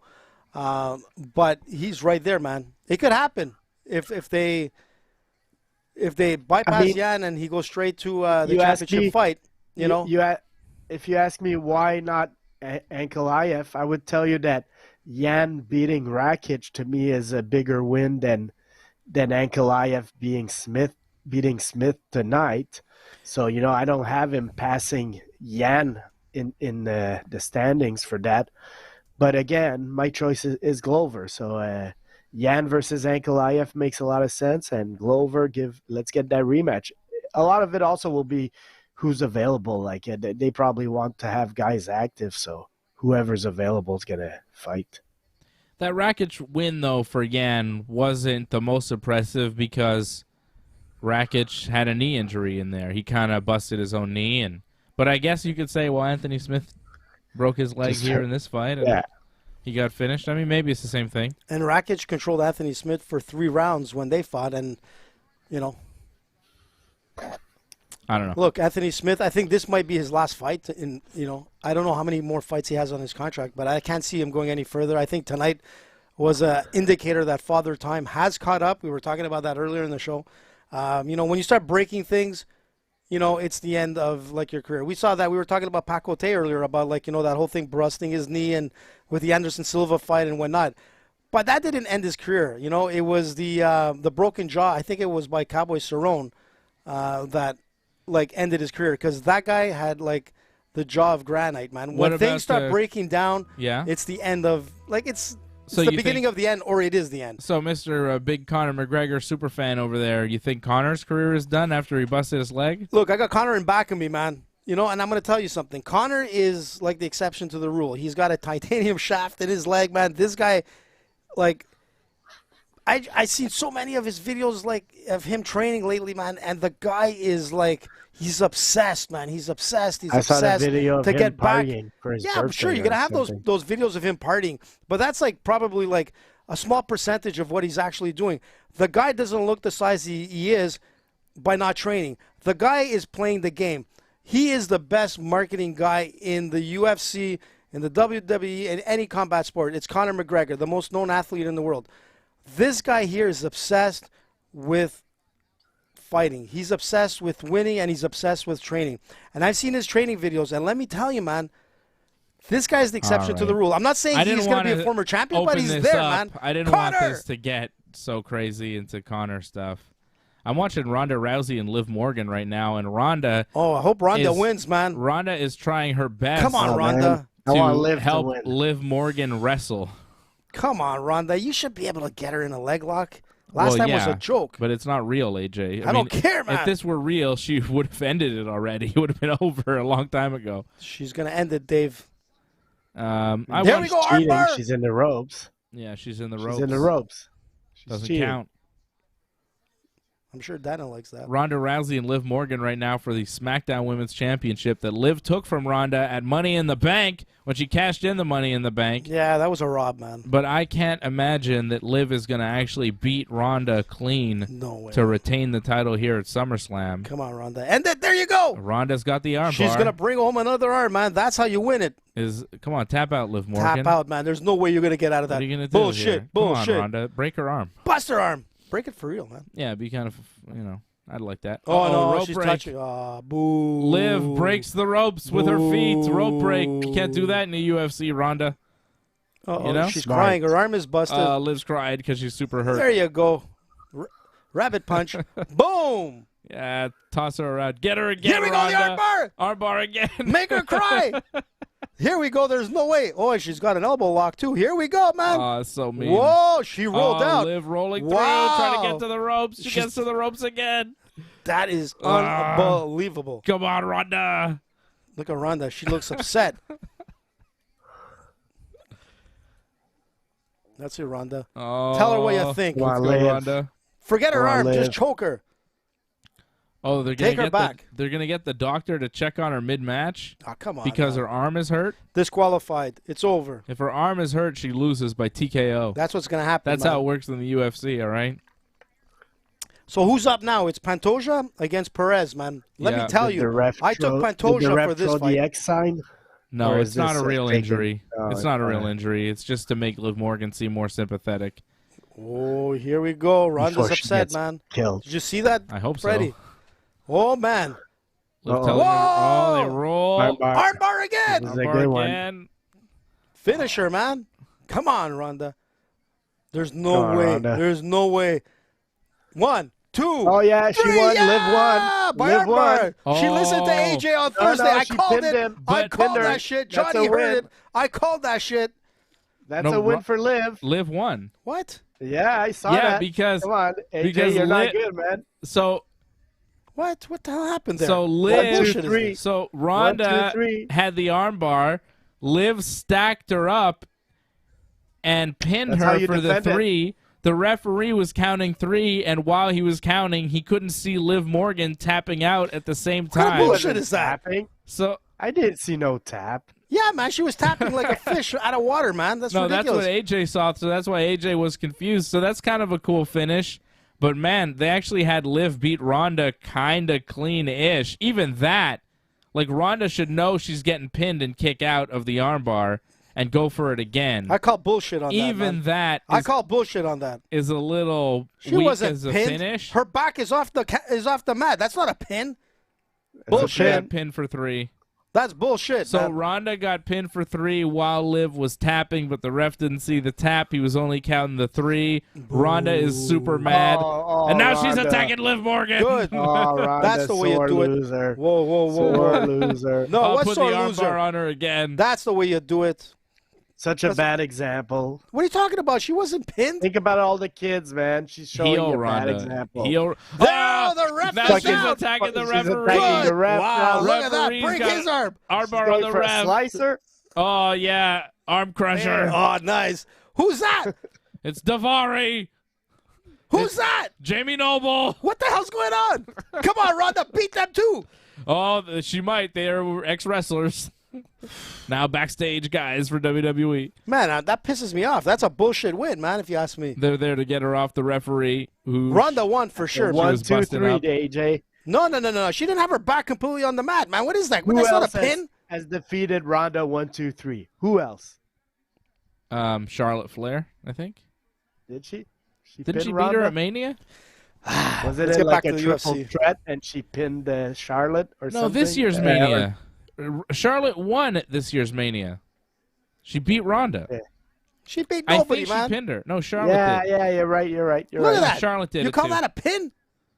But he's right there, man. It could happen if they bypass Yan and he goes straight to the championship fight. If you ask me why not Ankalaev, I would tell you that Yan beating Rakic to me is a bigger win than Ankalaev beating Smith tonight. So, I don't have him passing Yan in the standings for that. But again, my choice is Glover. So Yan versus Ankalaev makes a lot of sense, and Glover, let's get that rematch. A lot of it also will be who's available. Like, they probably want to have guys active, so whoever's available is going to fight. That Rakic win, though, for Yan wasn't the most impressive because Rakic had a knee injury in there. He kind of busted his own knee. But I guess you could say, well, Anthony Smith broke his leg here in this fight. And he got finished. I mean, maybe it's the same thing. And Rakic controlled Anthony Smith for 3 rounds when they fought. And, you know. I don't know. Look, Anthony Smith, I think this might be his last fight. I don't know how many more fights he has on his contract, but I can't see him going any further. I think tonight was an indicator that Father Time has caught up. We were talking about that earlier in the show. When you start breaking things, it's the end of, like, your career. We saw that. We were talking about Pacote earlier about, like, that whole thing, busting his knee and with the Anderson Silva fight and whatnot. But that didn't end his career. It was the broken jaw. I think it was by Cowboy Cerrone that, like, ended his career, because that guy had, like, the jaw of granite, man. When things start breaking down, it's the end of, like, it's the beginning of the end, or it is the end. So, Mr. Big Conor McGregor superfan over there, you think Conor's career is done after he busted his leg? Look, I got Conor in back of me, man. And I'm going to tell you something. Conor is, like, the exception to the rule. He's got a titanium shaft in his leg, man. This guy, like, I've seen so many of his videos, like, of him training lately, man, and the guy is, like, he's obsessed, man. He's obsessed. He's obsessed. I saw that video of to him get back. partying for his I'm sure you're going to have those videos of him partying, but that's, like, probably, like, a small percentage of what he's actually doing. The guy doesn't look the size he is by not training. The guy is playing the game. He is the best marketing guy in the UFC, in the WWE, in any combat sport. It's Conor McGregor, the most known athlete in the world. This guy here is obsessed with fighting. He's obsessed with winning, and he's obsessed with training. And I've seen his training videos, and let me tell you, man, this guy's the exception to the rule. I'm not saying he's going to be a former champion, but he's there, man. I didn't want this to get so crazy into Conor stuff. I'm watching Ronda Rousey and Liv Morgan right now, and Ronda... Oh, I hope Ronda wins, man. Ronda is trying her best Come on, Ronda. to help Liv Morgan wrestle. Come on, Ronda. You should be able to get her in a leg lock. Last time was a joke. But it's not real, AJ. I don't care, man. If this were real, she would have ended it already. It would have been over a long time ago. She's going to end it, Dave. There we go, armbar. She's in the ropes. Yeah, she's in the ropes. She's in the ropes. Doesn't count. I'm sure Dana likes that. Ronda Rousey and Liv Morgan right now for the SmackDown Women's Championship that Liv took from Ronda at Money in the Bank when she cashed in the Money in the Bank. Yeah, that was a rob, man. But I can't imagine that Liv is going to actually beat Ronda clean to retain the title here at SummerSlam. Come on, Ronda. And there you go. Ronda's got the arm She's going to bring home another arm, man. That's how you win it. Come on, tap out, Liv Morgan. Tap out, man. There's no way you're going to get out of that. What are you going to do Bullshit. here? Bullshit. Come on, Ronda. Break her arm. Bust her arm. Break it for real, man. Yeah, be kind of, I'd like that. Oh, no, rope she's break. touching. Oh, boo. Liv breaks the ropes with her feet. Rope break. You can't do that in the UFC, Ronda. She's crying. Her arm is busted. Liv's cried because she's super hurt. There you go. Rabbit punch. Boom. Yeah, toss her around. Get her again, Here we Ronda. go, the armbar. Armbar again. Make her cry. Here we go. There's no way. Oh, she's got an elbow lock, too. Here we go, man. Oh, so mean. Whoa, she rolled out. Liv rolling through, trying to get to the ropes. She gets to the ropes again. That is unbelievable. Come on, Ronda. Look at Ronda. She looks upset. That's it, Ronda. Oh, tell her what you think. Let's go, Ronda. Forget her arm. Just choke her. Oh, they're gonna get back. They're gonna get the doctor to check on her mid-match. Oh, come on. Because her arm is hurt. Disqualified. It's over. If her arm is hurt, she loses by TKO. That's what's gonna happen. That's how it works in the UFC. All right. So who's up now? It's Pantoja against Perez, man. Let me tell you, I took Pantoja for this fight. The X sign? No, it's not a real injury. It's not a real injury. It's just to make Liv Morgan seem more sympathetic. Oh, here we go. Ronda's upset, man. Killed. Did you see that? I hope Freddie? so. Oh, man. Whoa! They roll. Armbar again. This is a good one. Finish her, man. Come on, Ronda. There's no way. Ronda. There's no way. 1, 2. Oh, yeah, she won. Yeah! Liv won. She listened to AJ on Thursday. I called it. Him. I called that shit. Johnny heard it. I called that shit. That's a win for Liv. Liv won. What? Yeah, I saw that. Yeah, because come on, AJ, you're not good, man. So what the hell happened there? So Liv, 1, 2, 3. So Ronda 1, 2, 3. had the armbar. Liv stacked her up, and pinned That's how her you for the defend it. 3. The referee was counting 3, and while he was counting, he couldn't see Liv Morgan tapping out at the same kind of time. bullshit is that? Tapping? So I didn't see no tap. Yeah, man, she was tapping like a fish out of water, man. That's no, ridiculous. that's what AJ saw, so that's why AJ was confused. So that's kind of a cool finish. But, man, they actually had Liv beat Ronda kind of clean-ish. Even that, like, Ronda should know she's getting pinned and kick out of the armbar and go for it again. I call bullshit on that. Even Man. that I is, call bullshit on that. is a little She weak wasn't as a pinned. finish. Her back is off the mat. That's not a pin. She Bullshit. got pinned for 3. That's bullshit. So man. Ronda got pinned for 3 while Liv was tapping, but the ref didn't see the tap. He was only counting the 3. Ronda is super mad. And now she's Ronda. attacking Liv Morgan. Good. Oh, Ronda, That's the way you sore do it. loser. Whoa, whoa, whoa, Sore whoa. loser. No, I'll what's put the sore armbar loser? on her again. That's the way you do it. Such a bad example. What are you talking about? She wasn't pinned. Think about all the kids, man. She's showing Heel you a Ronda. bad example. Heel. Oh, the ref now is she's out. attacking the She's referee. attacking the ref. Wow, now. look at that. Referee's Break got his arm. Armbar on Going the for a ref. slicer. Oh, yeah. Arm crusher. Oh, nice. Who's that? It's Davari. Who's that? Jamie Noble. What the hell's going on? Come on, Ronda, beat them too. Oh, she might. They are ex-wrestlers. Now backstage guys for WWE. Man, that pisses me off. That's a bullshit win, man, if you ask me. They're there to get her off the referee. Who Ronda won for sure. She One, was two, busting three, up. AJ. No. She didn't have her back completely on the mat, man. What is that? Who That's not a else pin. has defeated Ronda 1, 2, 3? Who else? Charlotte Flair, I think. Did she? Didn't she pinned beat her Ronda? at Mania? Was it Let's in get like back a to the triple UFC. threat and she pinned Charlotte or No, something? this year's Mania. Charlotte won at this year's Mania. She beat Ronda. Yeah. She beat I nobody, think man. she pinned her. No, Charlotte Yeah, did. yeah, you're right. You're right. Look right. at that. Charlotte did You it call too. that a pin?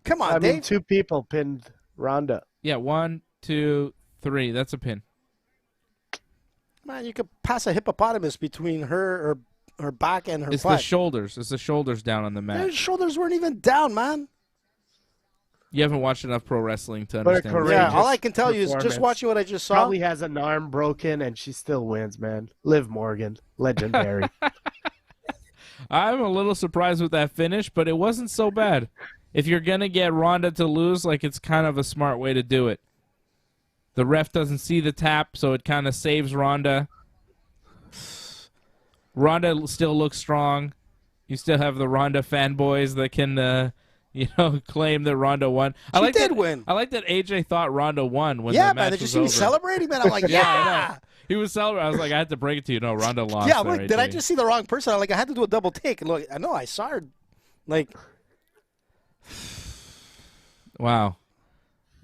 Come on, I mean, Dave. 2 people pinned Ronda. Yeah, 1, 2, 3. That's a pin. Man, you could pass a hippopotamus between her back and her It's butt. the shoulders. It's the shoulders down on the Their mat. shoulders weren't even down, man. You haven't watched enough pro wrestling to But a understand. courageous Yeah, all I can tell you is just performance. watching what I just saw. Probably has an arm broken and she still wins, man. Liv Morgan, legendary. I'm a little surprised with that finish, but it wasn't so bad. If you're going to get Ronda to lose, like, it's kind of a smart way to do it. The ref doesn't see the tap, so it kind of saves Ronda. Ronda still looks strong. You still have the Ronda fanboys that can, claim that Ronda won. She did win. I like that AJ thought Ronda won when Yeah, the match man. Did you was see me over. celebrating, man? I'm like, I yeah. know. He was celebrating. I was like, I had to break it to you. No, Ronda lost. Yeah, there, look, did I AJ. just see the wrong person? I had to do a double take. And look, I know I saw her. Like, Wow.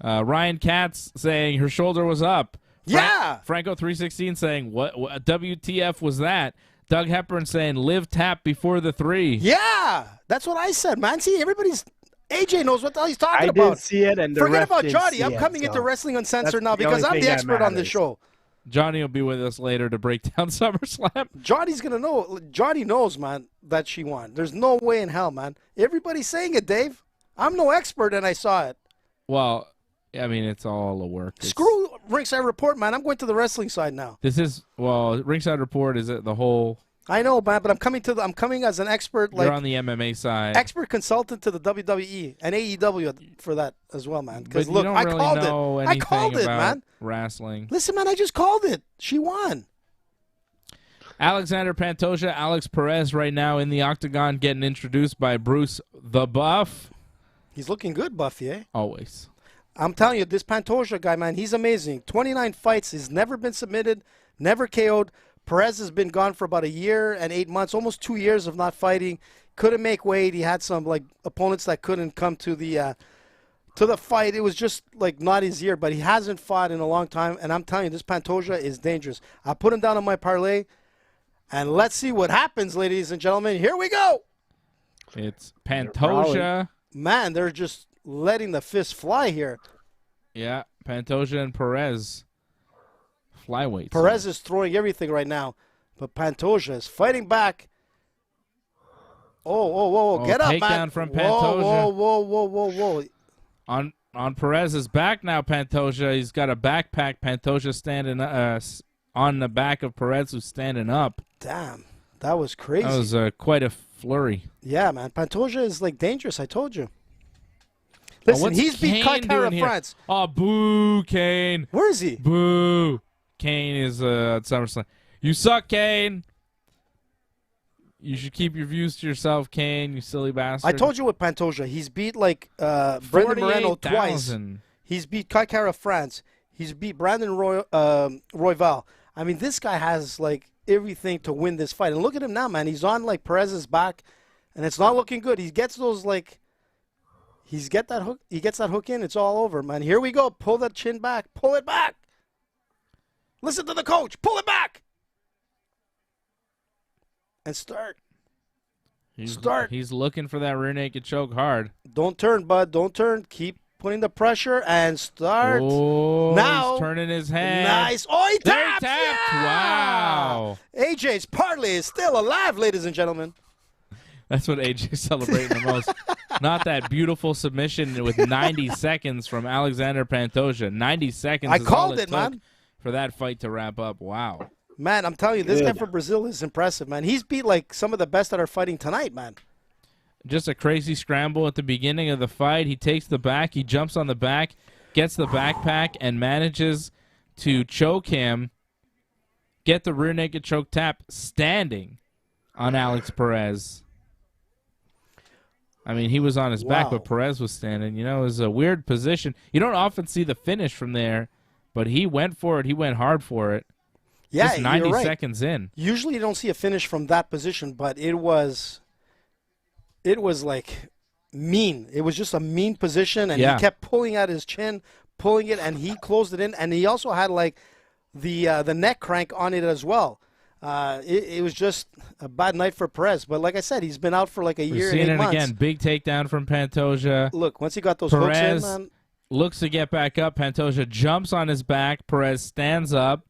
Ryan Katz saying her shoulder was up. yeah. Franco 316 saying, what WTF was that? Doug Hepburn saying, live tap before the 3. Yeah. That's what I said, man. See, AJ knows what the hell he's talking I about. didn't see it, and the Forget ref about didn't Johnny. see I'm it, coming into so Wrestling Uncensored that's now the because only I'm thing the that expert on this matters. show. Johnny will be with us later to break down SummerSlam. Johnny's going to know. Johnny knows, man, that she won. There's no way in hell, man. Everybody's saying it, Dave. I'm no expert, and I saw it. Well, I mean, it's all a work. Screw Ringside Report, man. I'm going to the wrestling side now. Ringside Report is the whole. I know, man, but I'm coming as an expert, You're on the MMA side. expert consultant to the WWE and AEW for that as well, man. Because But look, you don't I really called know it. I called anything it, about man. wrestling. Listen, man, I just called it. She won. Alexander Pantoja, Alex Perez right now in the octagon getting introduced by Bruce the Buff. He's looking good, Buffy, eh? Always. I'm telling you, this Pantoja guy, man, he's amazing. 29 fights. He's never been submitted, never KO'd. Perez has been gone for about 1 year and 8 months, almost 2 years of not fighting. Couldn't make weight. He had some opponents that couldn't come to the fight. It was just not his year, but he hasn't fought in a long time. And I'm telling you, this Pantoja is dangerous. I put him down on my parlay, and let's see what happens, ladies and gentlemen. Here we go. It's Pantoja. Man, they're just letting the fist fly here. Yeah, Pantoja and Perez. Flyweights. Perez is throwing everything right now, but Pantoja is fighting back. Whoa. Get up, man. Takedown from Pantoja. Whoa. On Perez's back now, Pantoja. He's got a backpack. Pantoja standing on the back of Perez, who's standing up. Damn. That was crazy. That was quite a flurry. Yeah, man. Pantoja is like dangerous. I told you. Listen, he's beat Kaikara France. Oh, boo, Kane. Where is he? Boo. Kane is at SummerSlam. You suck, Kane. You should keep your views to yourself, Kane, you silly bastard. I told you with Pantoja. He's beat like Brendan Moreno twice. He's beat Kaikara France. He's beat Brandon Royval. I mean, this guy has like everything to win this fight. And look at him now, man. He's on like Perez's back, and it's not looking good. He gets those like, he gets that hook in. It's all over, man. Here we go. Pull that chin back. Pull it back. Listen to the coach. Pull it back. And start. He's looking for that rear naked choke hard. Don't turn, bud. Don't turn. Keep putting the pressure and start. Oh, now he's turning his head. Nice. Oh, he tapped. Yeah! Wow. AJ's parlay is still alive, ladies and gentlemen. That's what AJ's celebrating the most. Not that beautiful submission with 90 seconds from Alexander Pantoja. 90 seconds. I is called all it, man. For that fight to wrap up. Wow. Man, I'm telling you, this guy from Brazil is impressive, man. He's beat like some of the best that are fighting tonight, man. Just a crazy scramble at the beginning of the fight. He takes the back. He jumps on the back, gets the backpack, and manages to choke him, get the rear naked choke tap standing on Alex Perez. I mean, he was on his back, but Perez was standing. You know, it was a weird position. You don't often see the finish from there, but he went for it. He went hard for it. Yeah, just 90 you're right. seconds in. Usually you don't see a finish from that position, but it was like mean. It was just a mean position, and he kept pulling at his chin, pulling it, and he closed it in. And he also had like the neck crank on it as well. It was just a bad night for Perez. But like I said, he's been out for like a year and 8 months. Again, big takedown from Pantoja. Look, once he got those Perez hooks in, man. Looks to get back up. Pantoja jumps on his back. Perez stands up.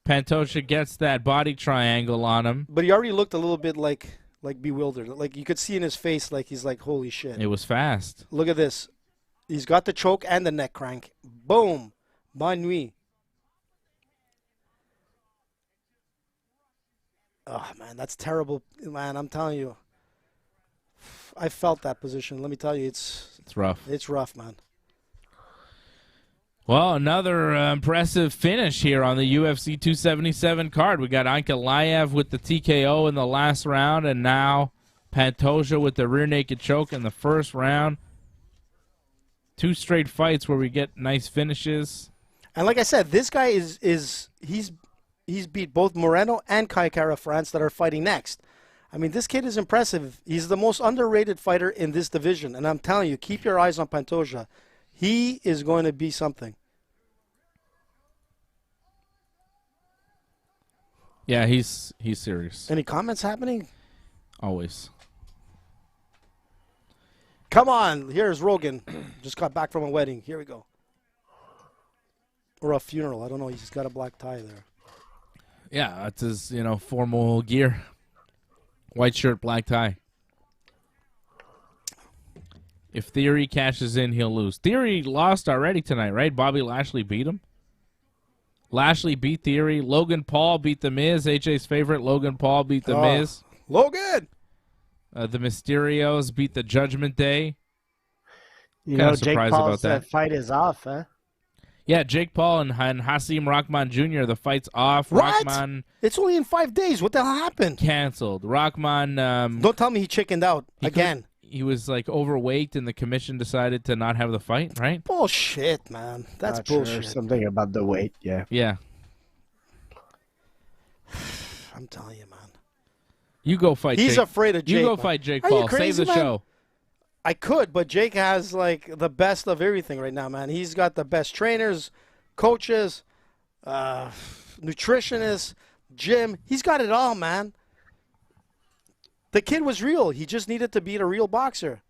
Pantoja gets that body triangle on him. But he already looked a little bit like bewildered. Like you could see in his face like he's like, holy shit. It was fast. Look at this. He's got the choke and the neck crank. Boom. Bonne nuit. Oh, man, that's terrible. Man, I'm telling you. I felt that position. Let me tell you, it's rough. It's rough, man. Well, another impressive finish here on the UFC 277 card. We got Ankalaev with the TKO in the last round, and now Pantoja with the rear naked choke in the first round. 2 straight fights where we get nice finishes. And like I said, this guy he's beat both Moreno and Kaikara France that are fighting next. I mean, this kid is impressive. He's the most underrated fighter in this division, and I'm telling you, keep your eyes on Pantoja. He is going to be something. Yeah, he's serious. Any comments happening? Always. Come on. Here's Rogan. Just got back from a wedding. Here we go. Or a funeral. I don't know. He's got a black tie there. Yeah, that's his, formal gear. White shirt, black tie. If Theory cashes in, he'll lose. Theory lost already tonight, right? Bobby Lashley beat him. Lashley beat Theory. Logan Paul beat The Miz. AJ's favorite, Logan Paul beat The Miz. Logan! The Mysterios beat the Judgment Day. Jake Paul's fight is off, huh? Yeah, Jake Paul and Hasim Rahman Jr., the fight's off. What? Rahman it's only in 5 days. What the hell happened? Canceled. Rahman... don't tell me he chickened out again. He was overweight, and the commission decided to not have the fight, right? Bullshit, man. That's bullshit. Sure. Something about the weight, yeah. Yeah. I'm telling you, man. You go fight He's Jake. afraid of Jake. You go fight Jake Paul. Are you crazy, Save the show. I could, but Jake has the best of everything right now, man. He's got the best trainers, coaches, nutritionists, gym. He's got it all, man. The kid was real. He just needed to beat a real boxer.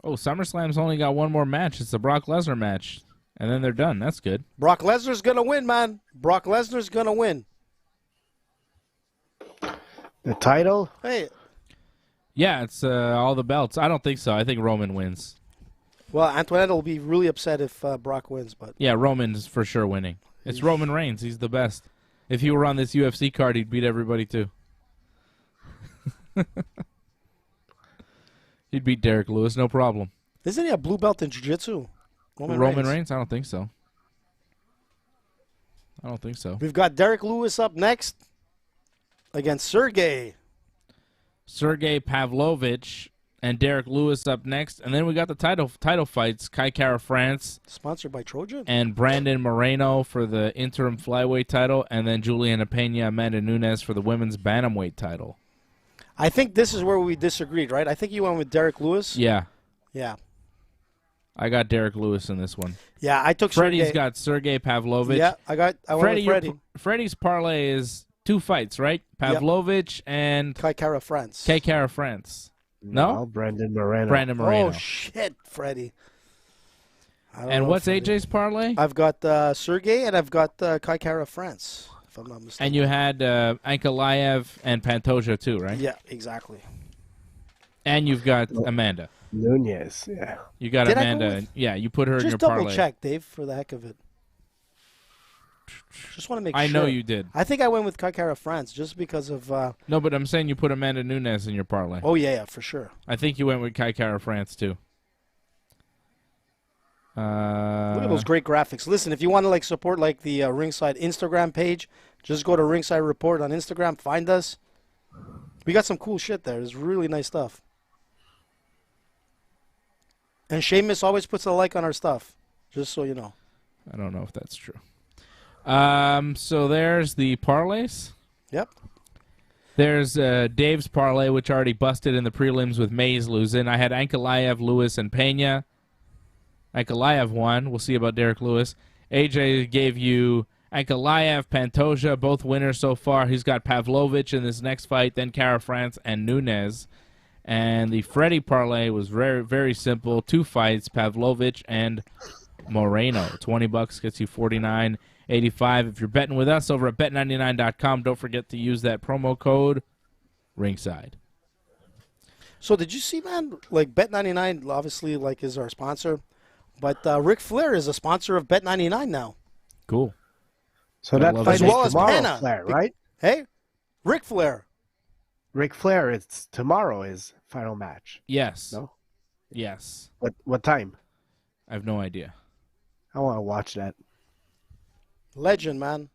Oh, SummerSlam's only got one more match. It's the Brock Lesnar match. And then they're done. That's good. Brock Lesnar's going to win, man. Brock Lesnar's going to win. The title? Hey. Yeah, it's all the belts. I don't think so. I think Roman wins. Well, Antoinette will be really upset if Brock wins. But yeah, Roman's for sure winning. It's Roman Reigns. He's the best. If he were on this UFC card, he'd beat everybody too. He'd beat Derek Lewis, no problem. Isn't he a blue belt in jiu-jitsu? Roman Reigns? I don't think so. I don't think so. We've got Derek Lewis up next against Sergey Pavlovich and Derek Lewis up next. And then we got the title fights. Kai Kara France. Sponsored by Trojan. And Brandon Moreno for the interim flyweight title. And then Juliana Peña, Amanda Nunes for the women's bantamweight title. I think this is where we disagreed, right? I think you went with Derek Lewis. Yeah. Yeah. I got Derek Lewis in this one. Yeah, I took Freddie's got Sergey Pavlovich. Yeah, I went with Freddie. Freddie's parlay is 2 fights, right? Pavlovich and Kai Kara France. Kai Kara France. No? Brandon Moreno. Brandon Moreno. Oh, shit, Freddie. And what's AJ's parlay? I've got Sergey and I've got Kai Kara France, if I'm not mistaken. And you had Ankalaev and Pantoja too, right? Yeah, exactly. And you've got Amanda. Nunes, yeah. You got Amanda. Yeah, you put her in your parlay. Just double check, Dave, for the heck of it. Just want to make sure. I know you did. I think I went with Kai Kara France just because of... No, but I'm saying you put Amanda Nunes in your parlay. Oh, yeah, for sure. I think you went with Kai Kara France too. Look at those great graphics. Listen, if you want to support the Ringside Instagram page, just go to Ringside Report on Instagram. Find us. We got some cool shit there. It's really nice stuff. And Seamus always puts a like on our stuff, just so you know. I don't know if that's true. So there's the parlays. Yep. There's Dave's parlay, which already busted in the prelims with Mays losing. I had Ankalaev, Lewis, and Peña. Ankalaev won. We'll see about Derek Lewis. AJ gave you Ankalaev, Pantoja, both winners so far. He's got Pavlovich in this next fight, then Kara France and Nunes. And the Freddie parlay was very, very simple. 2 fights, Pavlovich and Moreno. $20 gets you $49.85. If you're betting with us over at bet99.com, don't forget to use that promo code Ringside. So did you see, man, Bet99 obviously is our sponsor, but Ric Flair is a sponsor of Bet99 now. Cool. So that fight is tomorrow, Flair, right? Hey, Ric Flair. Ric Flair, it's tomorrow his final match. Yes. No? Yes. What time? I have no idea. I want to watch that. Legend, man.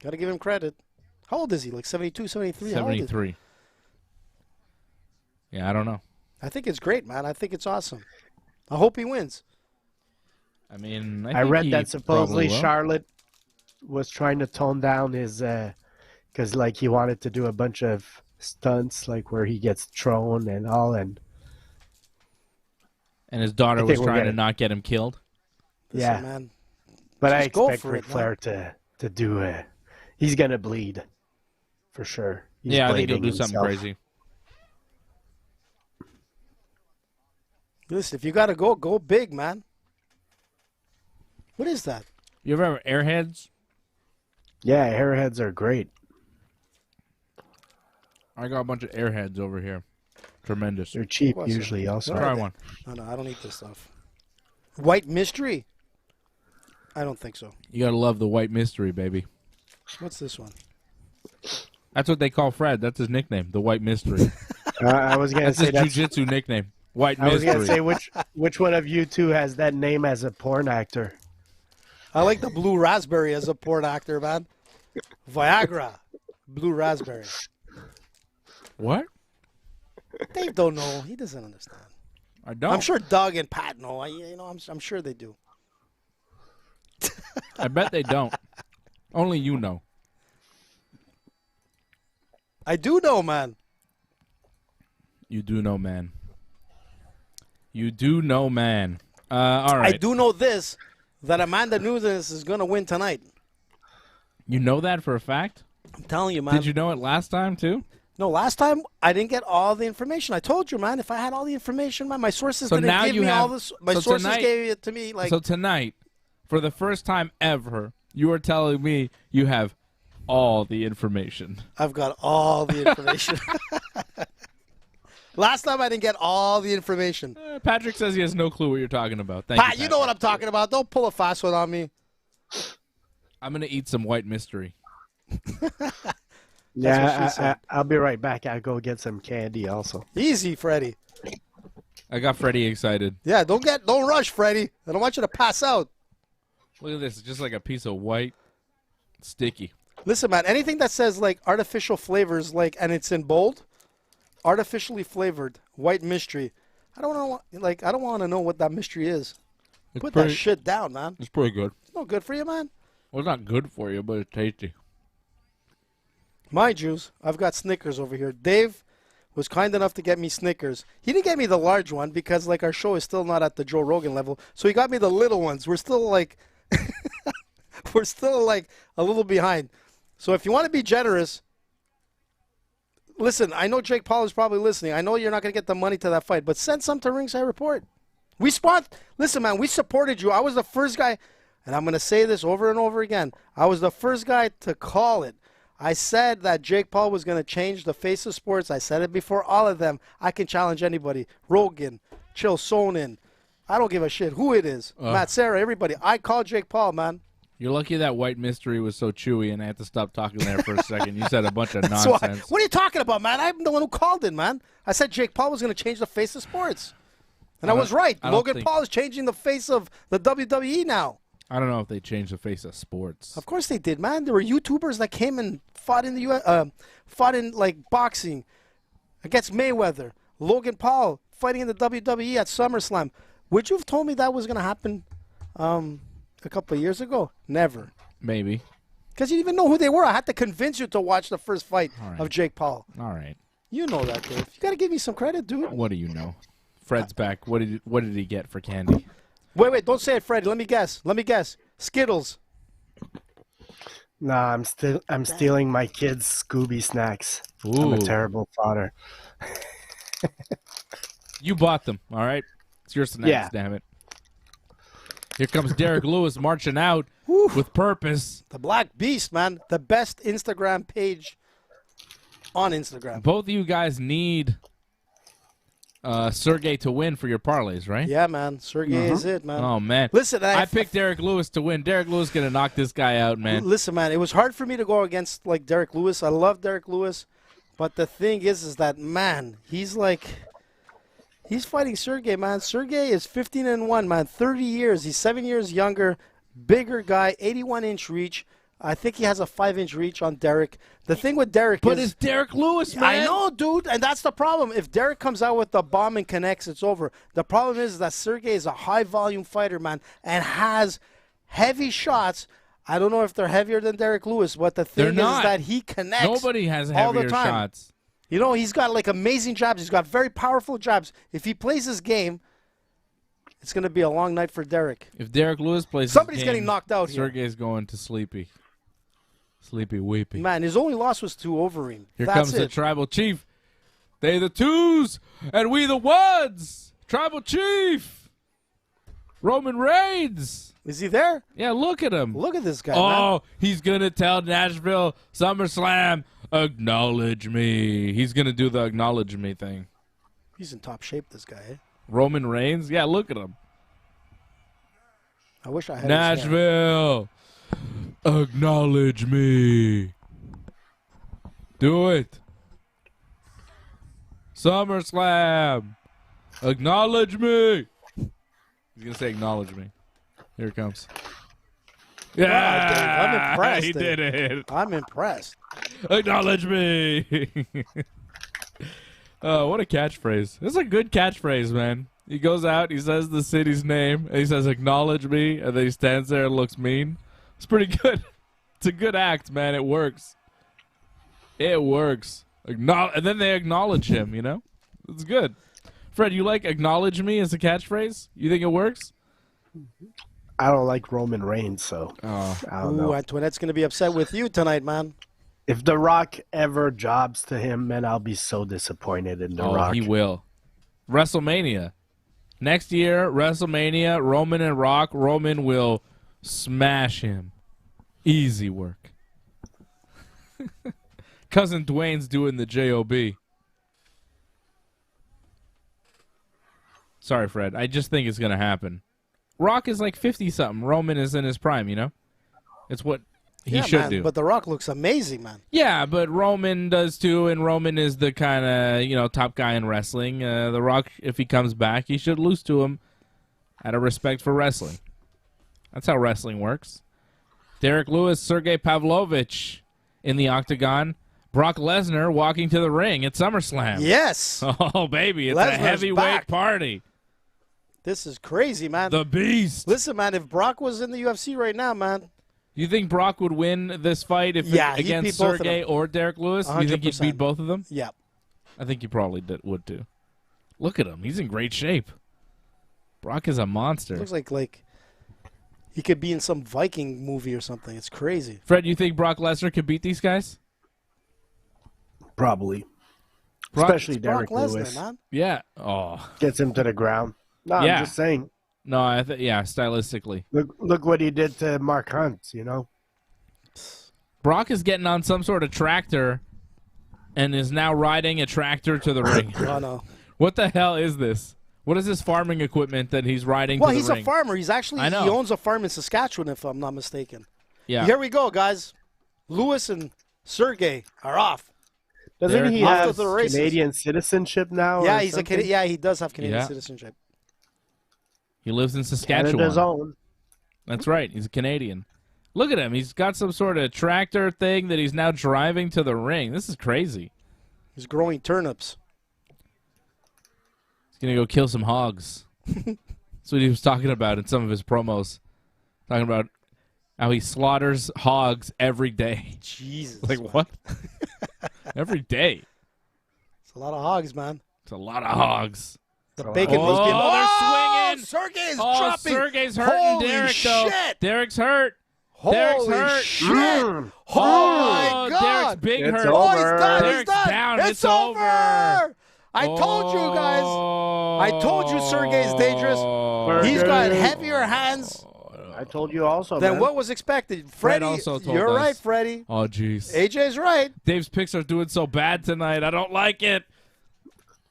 Got to give him credit. How old is he? 72, 73? 73. Yeah, I don't know. I think it's great, man. I think it's awesome. I hope he wins. I mean, I read that supposedly Charlotte was trying to tone down his, because he wanted to do a bunch of stunts, where he gets thrown and all, and his daughter was trying to not get him killed. Listen, man. But I expect Ric Flair to do he's gonna bleed for sure. He's I think he'll do something crazy. Listen, if you gotta go big, man. What is that? You ever have Airheads? Yeah, Airheads are great. I got a bunch of Airheads over here. Tremendous. They're cheap usually also. Try one. No, I don't eat this stuff. White Mystery? I don't think so. You gotta love the White Mystery, baby. What's this one? That's what they call Fred. That's his nickname, the White Mystery. I was gonna say that's his jiu-jitsu nickname. White Mystery. I was gonna say which one of you two has that name as a porn actor? I like the Blue Raspberry as a porn actor, man. Viagra, Blue Raspberry. What? Dave don't know. He doesn't understand. I don't. I'm sure Doug and Pat know. I'm sure they do. I bet they don't. Only you know. I do know, man. You do know, man. You do know, man. All right. I do know this, that Amanda Nunes is going to win tonight. You know that for a fact? I'm telling you, man. Did you know it last time, too? No, last time I didn't get all the information. I told you, man, if I had all the information, man, my sources didn't give me all this. My sources gave it to me. So tonight, for the first time ever, you are telling me you have all the information. I've got all the information. Last time I didn't get all the information. Patrick says he has no clue what you're talking about. Thank Pat, you know what I'm talking about. Don't pull a fast one on me. I'm going to eat some White Mystery. Yeah, I'll be right back. I'll go get some candy also. Easy, Freddie. I got Freddie excited. Yeah, don't rush, Freddie. I don't want you to pass out. Look at this. It's just like a piece of white sticky. Listen, man, anything that says like artificial flavors, like, and it's in bold, artificially flavored white mystery. I don't want to know what that mystery is. Put that shit down, man. It's pretty good. It's no good for you, man. Well, it's not good for you, but it's tasty. My Jews, I've got Snickers over here. Dave was kind enough to get me Snickers. He didn't get me the large one because, like, our show is still not at the Joe Rogan level. So he got me the little ones. We're still like, a little behind. So if you want to be generous, listen. I know Jake Paul is probably listening. I know you're not going to get the money to that fight, but send some to Ringside Report. Listen, man, we supported you. I was the first guy, and I'm going to say this over and over again. I was the first guy to call it. I said that Jake Paul was going to change the face of sports. I said it before all of them. I can challenge anybody. Rogan, Chael Sonnen. I don't give a shit who it is. Matt Serra, everybody. I called Jake Paul, man. You're lucky that white mystery was so chewy, and I had to stop talking there for a second. You said a bunch of nonsense. What are you talking about, man? I'm the one who called it, man. I said Jake Paul was going to change the face of sports. And I was right. Logan Paul is changing the face of the WWE now. I don't know if they changed the face of sports. Of course they did, man. There were YouTubers that came and fought in like boxing against Mayweather. Logan Paul fighting in the WWE at SummerSlam. Would you have told me that was going to happen a couple of years ago? Never. Maybe. Because you didn't even know who they were. I had to convince you to watch the first fight of Jake Paul. All right. You know that, Dave. You got to give me some credit, dude. What do you know? Fred's back. What did he get for candy? Wait, don't say it, Freddie. Let me guess. Skittles. Nah, I'm stealing my kids' Scooby snacks. Ooh. I'm a terrible father. You bought them, all right? It's your snacks, damn it. Here comes Derek Lewis marching out with purpose. The Black Beast, man. The best Instagram page on Instagram. Both of you guys need Sergey to win for your parlays, right? Yeah, man. Sergey is it, man. Oh, man. Listen, I picked Derek Lewis to win. Derek Lewis going to knock this guy out, man. Listen, man, it was hard for me to go against, like, Derek Lewis. I love Derek Lewis. But the thing is that, man, he's fighting Sergey, man. Sergey is 15-1, man. 30 years. He's 7 years younger, bigger guy, 81-inch reach. I think he has a 5-inch reach on Derek. The thing with Derek But it's Derek Lewis, man. I know, dude, and that's the problem. If Derek comes out with the bomb and connects, it's over. The problem is that Sergey is a high-volume fighter, man, and has heavy shots. I don't know if they're heavier than Derek Lewis, but the thing is that he connects Nobody has all the heavier time. shots. You know, he's got, like, amazing jabs. He's got very powerful jabs. If he plays his game, it's going to be a long night for Derek. If Derek Lewis plays Somebody's his game, getting knocked out here. Sergey's going to sleepy. Sleepy weepy. Man, his only loss was to Overeem. Here comes the tribal chief. They the twos, and we the ones. Tribal chief. Roman Reigns. Is he there? Yeah, look at him. Look at this guy, man. He's going to tell Nashville Summerslam, acknowledge me. He's going to do the acknowledge me thing. He's in top shape, this guy, eh? Roman Reigns? Yeah, look at him. I wish I had Nashville, acknowledge me. Do it. SummerSlam, acknowledge me. He's going to say acknowledge me. Here it comes. Yeah, wow, Dave, I'm impressed. He did it. I'm impressed. Acknowledge me. What a catchphrase. This is a good catchphrase, man. He goes out, he says the city's name, and he says, acknowledge me, and then he stands there and looks mean. It's pretty good. It's a good act, man. It works. It works. And then they acknowledge him, you know? It's good. Fred, you like acknowledge me as a catchphrase? You think it works? I don't like Roman Reigns, so I don't know. Antoinette's going to be upset with you tonight, man. If The Rock ever jobs to him, man, I'll be so disappointed in The Rock. Oh, he will. WrestleMania. Next year, WrestleMania, Roman and Rock. Roman will smash him. Easy work. Cousin Dwayne's doing the J.O.B. Sorry, Fred. I just think it's going to happen. Rock is like 50-something. Roman is in his prime, you know? It's what He should man, do. But The Rock looks amazing, man. Yeah, but Roman does too, and Roman is the kind of, top guy in wrestling. The Rock, if he comes back, he should lose to him out of respect for wrestling. That's how wrestling works. Derek Lewis, Sergey Pavlovich in the octagon. Brock Lesnar walking to the ring at SummerSlam. Yes. Oh, baby, it's Lesnar's a heavyweight back. party. This is crazy, man. The Beast. Listen, man, if Brock was in the UFC right now, man. You think Brock would win this fight He'd against beat both of Sergey them. or Derek Lewis? You think he'd 100%. beat both of them? Yeah. I think he probably would too. Look at him. He's in great shape. Brock is a monster. Looks like he could be in some Viking movie or something. It's crazy. Fred, you think Brock Lesnar could beat these guys? Probably. Brock- Especially Derek Brock Lesnar, Lewis. man. Yeah. Oh. Gets him to the ground. No, Yeah. I'm just saying. No, stylistically. Look what he did to Mark Hunt, Brock is getting on some sort of tractor and is now riding a tractor to the ring. Oh, no. What the hell is this? What is this farming equipment that he's riding Well, to the he's ring? a farmer. He I know. owns a farm in Saskatchewan, if I'm not mistaken. Yeah. Here we go, guys. Lewis and Sergey are off. Doesn't he Off to have the races. Canadian citizenship now? Yeah, or he's something? Yeah, he does have Canadian Yeah. citizenship. He lives in Saskatchewan. Canada's own. That's right. He's a Canadian. Look at him. He's got some sort of tractor thing that he's now driving to the ring. This is crazy. He's growing turnips. He's going to go kill some hogs. That's what he was talking about in some of his promos. Talking about how he slaughters hogs every day. Jesus. Like, what? Every day. It's a lot of hogs, man. It's a lot of hogs. The bacon was getting... Oh, they're swinging. Sergey's Oh, dropping. Sergey's hurting Holy Derek, shit. though. Derek's hurt. Derek's Holy hurt. shit. Mm. Oh, my Oh, God. Derek's big It's hurt. over. Oh, he's done. Derek's He's done. down. It's It's over. I told you guys. I told you Sergey's dangerous. He's got heavier hands I told you also, than man. what was expected. Fred Freddie, also told you're us. right, Freddie. Oh, jeez. AJ's right. Dave's picks are doing so bad tonight. I don't like it.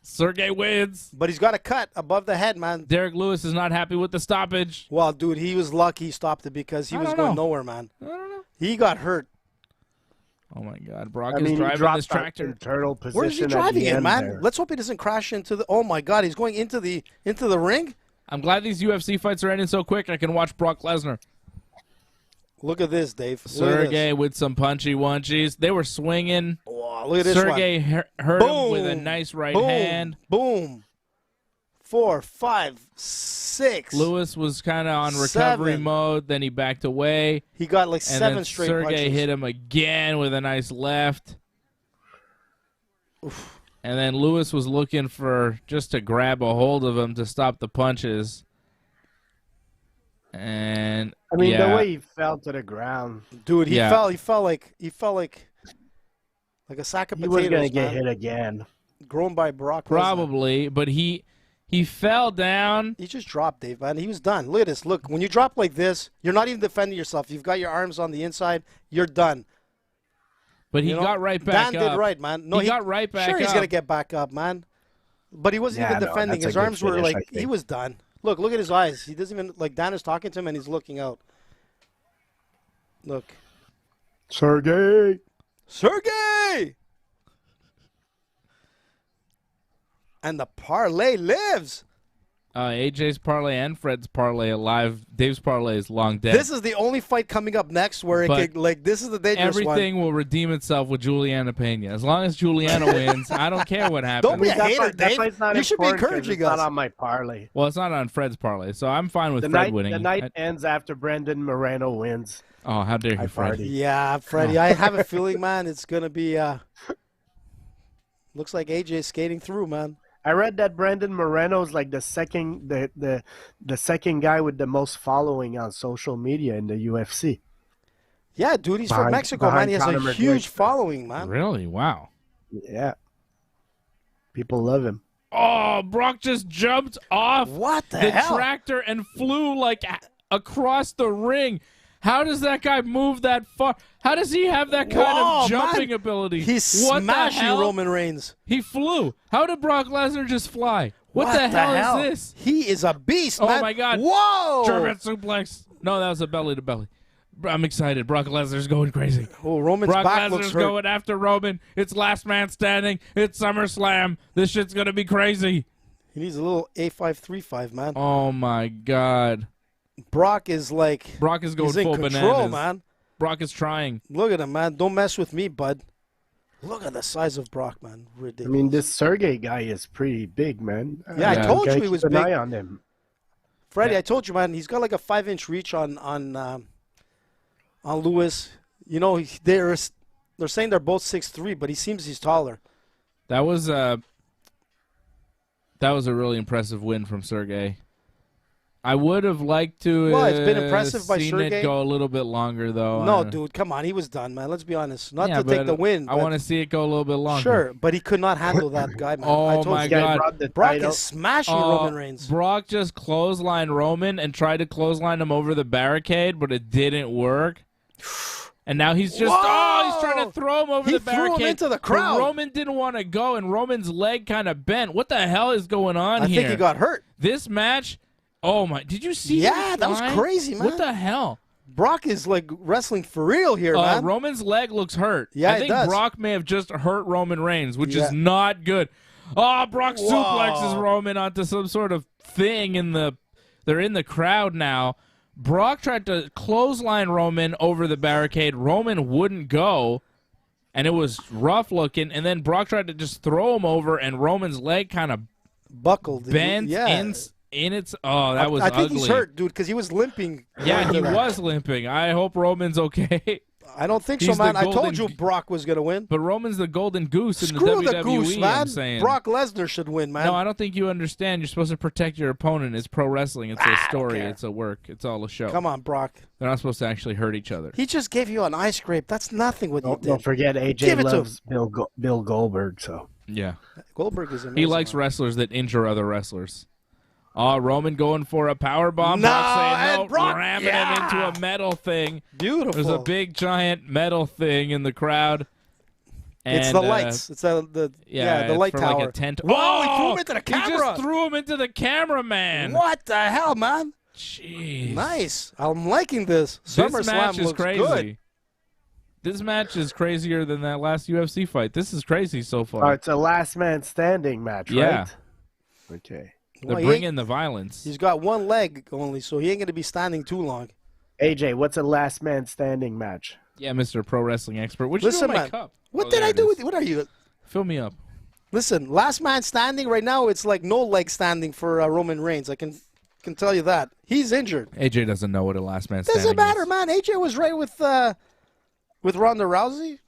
Sergey wins. But he's got a cut above the head, man. Derek Lewis is not happy with the stoppage. Well, dude, he was lucky he stopped it because he I was don't going know. nowhere, man. I don't know. He got hurt. Oh, my God. Brock I is mean, he driving dropped this that tractor. internal position Where is he at driving the it, end man? there. Let's hope he doesn't crash into the... Oh, my God, he's going into the ring? I'm glad these UFC fights are ending so quick. I can watch Brock Lesnar. Look at this, Dave. Look at Sergey this. with some punchy onchies. They were swinging. Oh, look at this Sergey hurt him with a Boom. nice right Boom. hand. Boom. 4, 5, 6. Lewis was kind of on recovery 7. mode. Then he backed away. He got like And 7 then straight Sergey punches. hit him again with a nice left. And then Lewis was looking for just to grab a hold of him to stop the punches. And I mean, yeah, the way he fell to the ground, Dude, he Yeah. fell like a sack of he potatoes, was going to get man. hit again. Grown by Brock Lesnar. probably, but he fell down. He just dropped, Dave, man. He was done. Look at this. Look, when you drop like this, you're not even defending yourself. You've got your arms on the inside. You're done. But he You know? got right back Dan up. did right, man. No, He got right back Sure, he's up. going to get back up, man. But he wasn't Yeah, even no, defending. that's a His good arms were finish, I like, he think. was done. Look at his eyes. He doesn't even, like, Dan is talking to him and he's looking out. Look. Sergey! Sergey! And the parlay lives. AJ's parlay and Fred's parlay alive. Dave's parlay is long dead. This is the only fight coming up next where it But could, like, this is the dangerous Everything one. will redeem itself with Juliana Peña. As long as Juliana wins, I don't care what happens. Don't be a hater, that Dave. fight's not You should be important 'cause encouraging it's us. not on my parlay. Well, it's not on Fred's parlay, so I'm fine with The Fred night, winning. the night ends after Brendan Moreno wins. Oh, how dare you, I Fred? party. Yeah, Freddie, I have a feeling, man, it's going to be, looks like AJ's skating through, man. I read that Brendan Moreno's like the second guy with the most following on social media in the UFC. Yeah, dude, he's from Behind- Mexico, man. behind He has Conor a McGregor. huge following, man. Really? Wow. Yeah. People love him. Oh, Brock just jumped off What the the hell? tractor and flew like across the ring. How does that guy move that far? How does he have that kind Whoa, of jumping man. ability? He's What the smashing hell? Roman Reigns. He flew. How did Brock Lesnar just fly? What the hell is this? He is a beast, Oh, man. my God. Whoa! German suplex. No, that was a belly to belly. I'm excited. Brock Lesnar's going crazy. Oh, Roman's Brock back looks Lesnar's hurt. going after Roman. It's last man standing. It's SummerSlam. This shit's going to be crazy. He needs a little A535, man. Oh, my God. Brock is like... Brock is going he's in full control, bananas. man. Brock is trying. Look at him, man. Don't mess with me, bud. Look at the size of Brock, man. Ridiculous. I mean, this Sergey guy is pretty big, man. Yeah, I told you he was keep big. an eye on him. Freddie, I told you, man. He's got like a 5-inch reach on Lewis. You know, they're saying they're both 6'3", but he seems he's taller. That was a really impressive win from Sergey. I would have liked to Well, it's been impressive by seen Sergey. it go a little bit longer, though. No, dude, come on. He was done, man. Let's be honest. Not Yeah, to take but the win. I want to see it go a little bit longer. Sure, but he could not handle that guy, man. Oh, I told my you. God. Brock is smashing Roman Reigns. Brock just clotheslined Roman and tried to clothesline him over the barricade, but it didn't work. And now he's just he's trying to throw him over the barricade. He threw him into the crowd. But Roman didn't want to go, and Roman's leg kind of bent. What the hell is going on I here? think he got hurt. This match, oh my! Did you see? Yeah, that was crazy, man. What the hell? Brock is like wrestling for real here, man. Roman's leg looks hurt. Yeah, I think it does. Brock may have just hurt Roman Reigns, which is not good. Oh, Brock suplexes Roman onto some sort of thing they're in the crowd now. Brock tried to clothesline Roman over the barricade. Roman wouldn't go, and it was rough looking. And then Brock tried to just throw him over, and Roman's leg kind of buckled, bent in its. Oh, that was I ugly. think he's hurt, dude, because he was limping. Yeah, he was limping. I hope Roman's okay. I don't think so, He's man. the I told golden- you Brock was gonna win. But Roman's the golden goose in Screw the WWE. the goose, man. I'm saying. Brock Lesnar should win, man. No, I don't think you understand. You're supposed to protect your opponent. It's pro wrestling. It's a story. It's a work. It's all a show. Come on, Brock. They're not supposed to actually hurt each other. He just gave you an eye scrape. That's nothing what you did. Don't forget, AJ loves Bill Goldberg, so. Yeah. Goldberg is amazing. He likes wrestlers that injure other wrestlers. Oh, Roman going for a power bomb. No, Brock saying no, and Brock, ramming him into a metal thing. Beautiful. There's a big giant metal thing in the crowd. And, it's the lights. It's the light for tower. Like a tent. Whoa, he threw him into the camera. He just threw him into the camera, man. What the hell, man? Jeez. Nice. I'm liking this. This SummerSlam match is looks crazy. good. This match is crazier than that last UFC fight. This is crazy so far. Oh, it's a last man standing match, right? Yeah. Okay. They're bringing the violence. He's got one leg only, so he ain't going to be standing too long. AJ, what's a last man standing match? Yeah, Mr. Pro Wrestling Expert. What'd you do Listen, with my man. cup? What Oh, did there I it do is. with you? What are you? Fill me up. Listen, last man standing right now, it's like no leg standing for Roman Reigns. I can tell you that. He's injured. AJ doesn't know what a last man standing Doesn't matter, is. man. AJ was right with Ronda Rousey.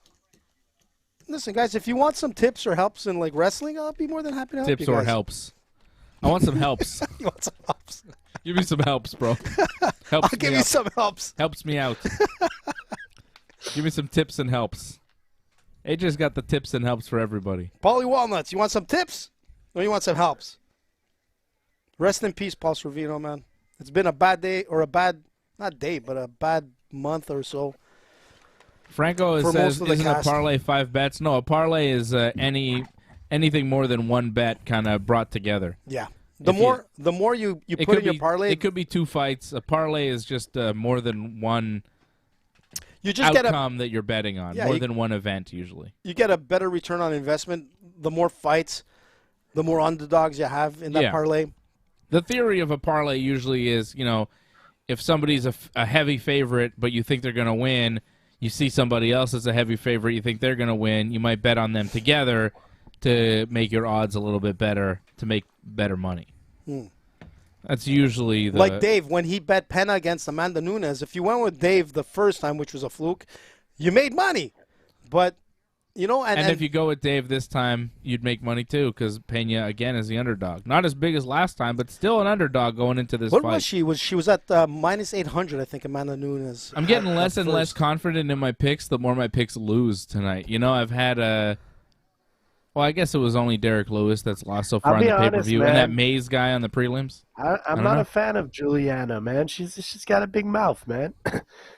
Listen, guys, if you want some tips or helps in like wrestling, I'll be more than happy to help Tips you guys. or helps. I want some helps. You want some helps? Give me some helps, bro. Helps I'll give me you out. some helps. Helps me out. Give me some tips and helps. AJ's got the tips and helps for everybody. Paulie Walnuts, you want some tips or you want some helps? Rest in peace, Paul Sorvino, man. It's been a bad day, or not day, but a bad month or so. Franco For says, most of the isn't cast. a parlay 5 bets? No, a parlay is anything more than one bet kind of brought together. Yeah. If The more you It put could in your be- parlay, It could be 2 fights. A parlay is just more than one you just get outcome that you're betting on. Yeah, More you- than one event, usually. you get a better return on investment. The more fights, the more underdogs you have in that Yeah. parlay. The theory of a parlay usually is, if somebody's a heavy favorite, but you think they're going to win, you see somebody else as a heavy favorite, you think they're going to win, you might bet on them together to make your odds a little bit better, to make better money. That's usually the... Like Dave, when he bet Peña against Amanda Nunes, if you went with Dave the first time, which was a fluke, you made money. But, And if you go with Dave this time, you'd make money too, because Peña, again, is the underdog. Not as big as last time, but still an underdog going into this what fight. was she? She was at minus 800, I think, Amanda Nunes. I'm getting at less and less first. confident in my picks the more my picks lose tonight. I've had a... Well, I guess it was only Derek Lewis that's lost so far I'll on be the honest, pay-per-view, and that man. Mays guy on the prelims. I'm don't not know. a fan of Juliana, man. She's got a big mouth, man.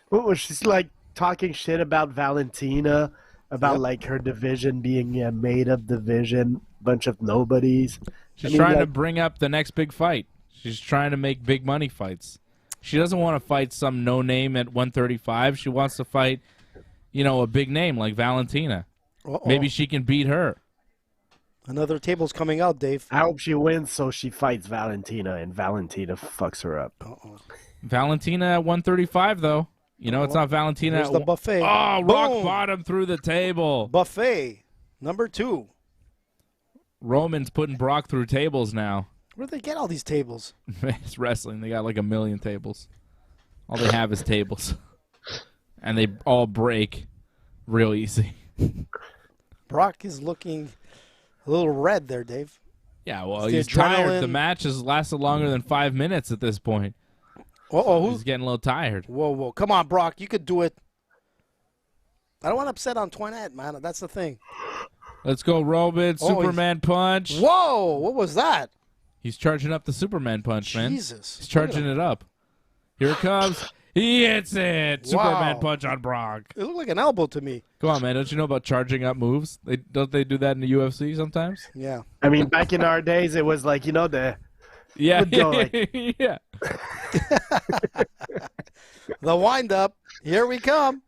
What was she's like talking shit about Valentina, about like her division being a made-up division, bunch of nobodies. She's trying to bring up the next big fight. She's trying to make big money fights. She doesn't want to fight some no-name at 135. She wants to fight, a big name like Valentina. Maybe she can beat her. Another table's coming out, Dave. I hope she wins so she fights Valentina and Valentina fucks her up. Valentina at 135, though. It's not Valentina. There's the buffet. Oh, Boom. rock bottom through the table. Buffet number 2. Roman's putting Brock through tables now. Where do they get all these tables? It's wrestling. They got like 1 million tables. All they have is tables. And they all break real easy. Brock is looking a little red there, Dave. Yeah, well, he's tired. The match has lasted longer than 5 minutes at this point. He's getting a little tired. Whoa. Come on, Brock. You could do it. I don't want to upset Antoinette, man. That's the thing. Let's go, Roman. Superman punch. Whoa, what was that? He's charging up the Superman punch, man. Jesus. He's charging it up. Here it comes. He hits it. Superman punch on Brock. It looked like an elbow to me. Come on, man. Don't you know about charging up moves? Don't they do that in the UFC sometimes? Yeah. I mean, back in our days, it was like, the... Yeah. Yeah. The wind-up. Here we come.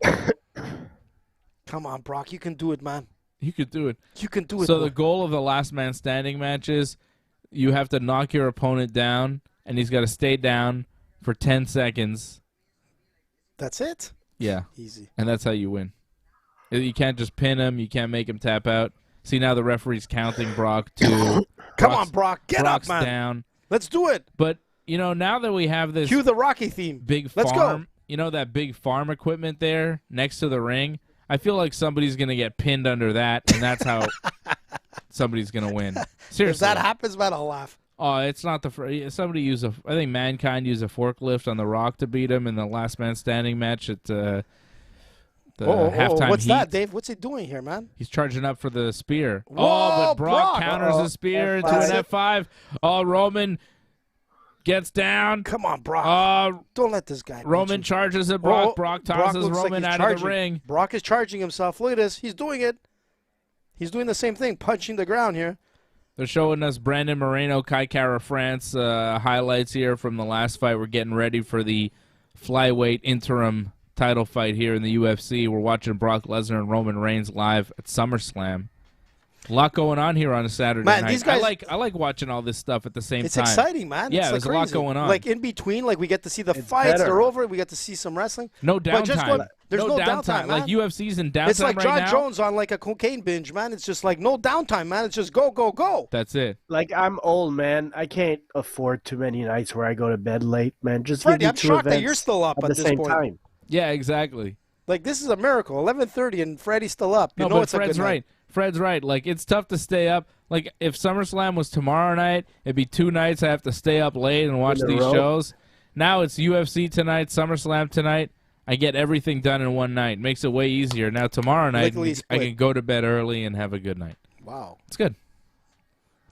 Come on, Brock. You can do it, man. You could do it. You can do it. So the goal of the last man standing match is you have to knock your opponent down, and he's got to stay down for 10 seconds. That's it? Yeah. Easy. And that's how you win. You can't just pin him. You can't make him tap out. See, now the referee's counting Brock to... Come on, Brock. Get Brock's up, man. Down. Let's do it. But, now that we have this... Cue the Rocky theme. Big farm. Let's go. That big farm equipment there next to the ring? I feel like somebody's going to get pinned under that, and that's how somebody's going to win. Seriously. If that happens, man, I'll laugh. Oh, it's not somebody I think Mankind used a forklift on The Rock to beat him in the last man standing match at the halftime what's heat. that, Dave? What's he doing here, man? He's charging up for the spear. Whoa, but Brock counters the spear into an F5. Oh, Roman gets down. Come on, Brock. Don't let this guy. Roman charges at Brock. Brock tosses Roman out of the ring. Brock is charging himself. Look at this. He's doing it. He's doing the same thing, punching the ground here. They're showing us Brandon Moreno, Kai Kara France highlights here from the last fight. We're getting ready for the flyweight interim title fight here in the UFC. We're watching Brock Lesnar and Roman Reigns live at SummerSlam. A lot going on here on a Saturday night. These guys, I like watching all this stuff at the same time. It's exciting, man. Yeah, there's a lot going on. Like in between, like we get to see the fights. They're over. We get to see some wrestling. No downtime. There's no downtime, man. Like UFC's in downtime. It's like right John now. Jones on like a cocaine binge, man. It's just like no downtime, man. It's just go, go, go. That's it. Like, I'm old, man. I can't afford too many nights where I go to bed late, man. Just Freddie, give me I'm two shocked that events you're still up at at the this same point. time. Yeah, exactly. Like, this is a miracle. 11:30 and Freddie's still up. You know but it's Fred's a good right. night. Fred's right. Like, it's tough to stay up. Like, if SummerSlam was tomorrow night, it'd be 2 nights I have to stay up late and watch these shows. Now it's UFC tonight, SummerSlam tonight. I get everything done in one night. Makes it way easier. Now tomorrow night, I can go to bed early and have a good night. Wow. It's good.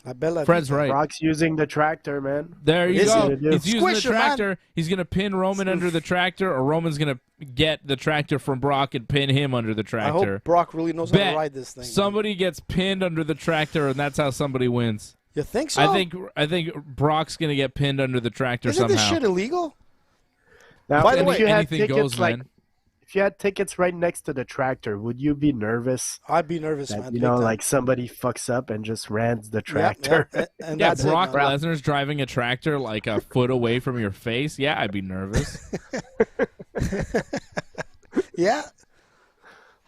I bet Fred's right. Brock's using the tractor, man. There you go. He's using Squish the him, tractor. man. He's going to pin Roman under the tractor, or Roman's going to get the tractor from Brock and pin him under the tractor. I hope Brock really knows how to ride this thing. Somebody gets pinned under the tractor, and that's how somebody wins. You think so? I think Brock's going to get pinned under the tractor somehow. somehow. Isn't this shit illegal? Now, by the way, if you had anything tickets, goes, man. If you had tickets right next to the tractor, would you be nervous? I'd be nervous, that, man. like somebody fucks up and just rans the tractor. And yeah, that's Brock Lesnar's driving a tractor like a foot away from your face. Yeah, I'd be nervous. Yeah.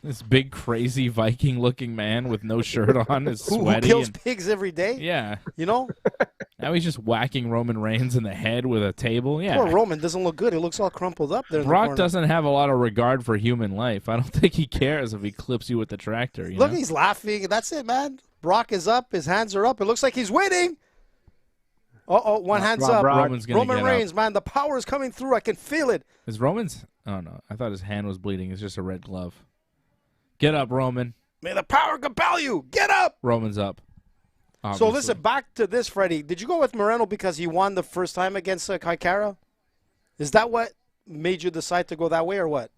This big, crazy Viking-looking man with no shirt on is sweaty. Who kills pigs every day? Yeah. You know? Now he's just whacking Roman Reigns in the head with a table. Yeah. Poor Roman doesn't look good. He looks all crumpled up there. Brock doesn't have a lot of regard for human life. I don't think he cares if he clips you with the tractor. Look, he's laughing. That's it, man. Brock is up. His hands are up. It looks like he's winning. One hand's up. Roman Reigns, man. The power is coming through. I can feel it. Is Roman's? Oh, no. I thought his hand was bleeding. It's just a red glove. Get up, Roman. May the power compel you. Get up. Roman's up. Obviously. So listen, back to this, Freddie. Did you go with Moreno because he won the first time against Kai Kara? Is that what made you decide to go that way or what?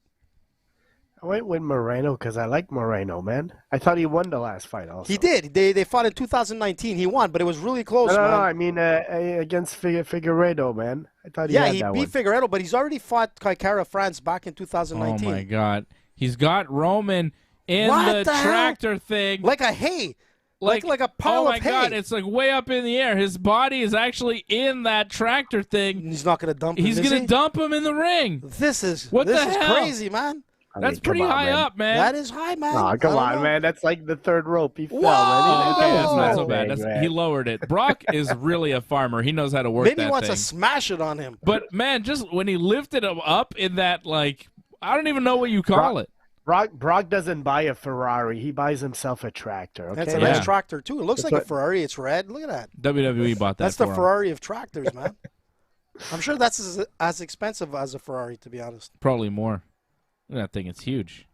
I went with Moreno because I like Moreno, man. I thought he won the last fight also. He did. They fought in 2019. He won, but it was really close, No, man. I mean against Figueiredo, man. I thought he had he that beat Figueiredo, but he's already fought Kaikara France back in 2019. Oh, my God. He's got Roman in What the the hell? tractor thing. Like a hay. Like a pile of hay. Oh, my God. It's like way up in the air. His body is actually in that tractor thing. He's not going to dump him, He's going to dump him in the ring. This is What the is hell? crazy, man. That's pretty high up, man. That is high, man. Oh, come I on, don't know. man. That's like the third rope. He fell, Whoa! man. Okay, that's not Oh, so bad. man. He lowered it. Brock is really a farmer. He knows how to work Maybe that he wants thing. to smash it on him. But, man, just when he lifted him up in that, like, I don't even know what you call it. Brock doesn't buy a Ferrari. He buys himself a tractor. Okay? That's a Yeah. nice tractor, too. It looks That's like a what- Ferrari. It's red. Look at that. WWE bought that That's for the him. Ferrari of tractors, man. I'm sure that's as expensive as a Ferrari, to be honest. Probably more. Look at that thing. It's huge.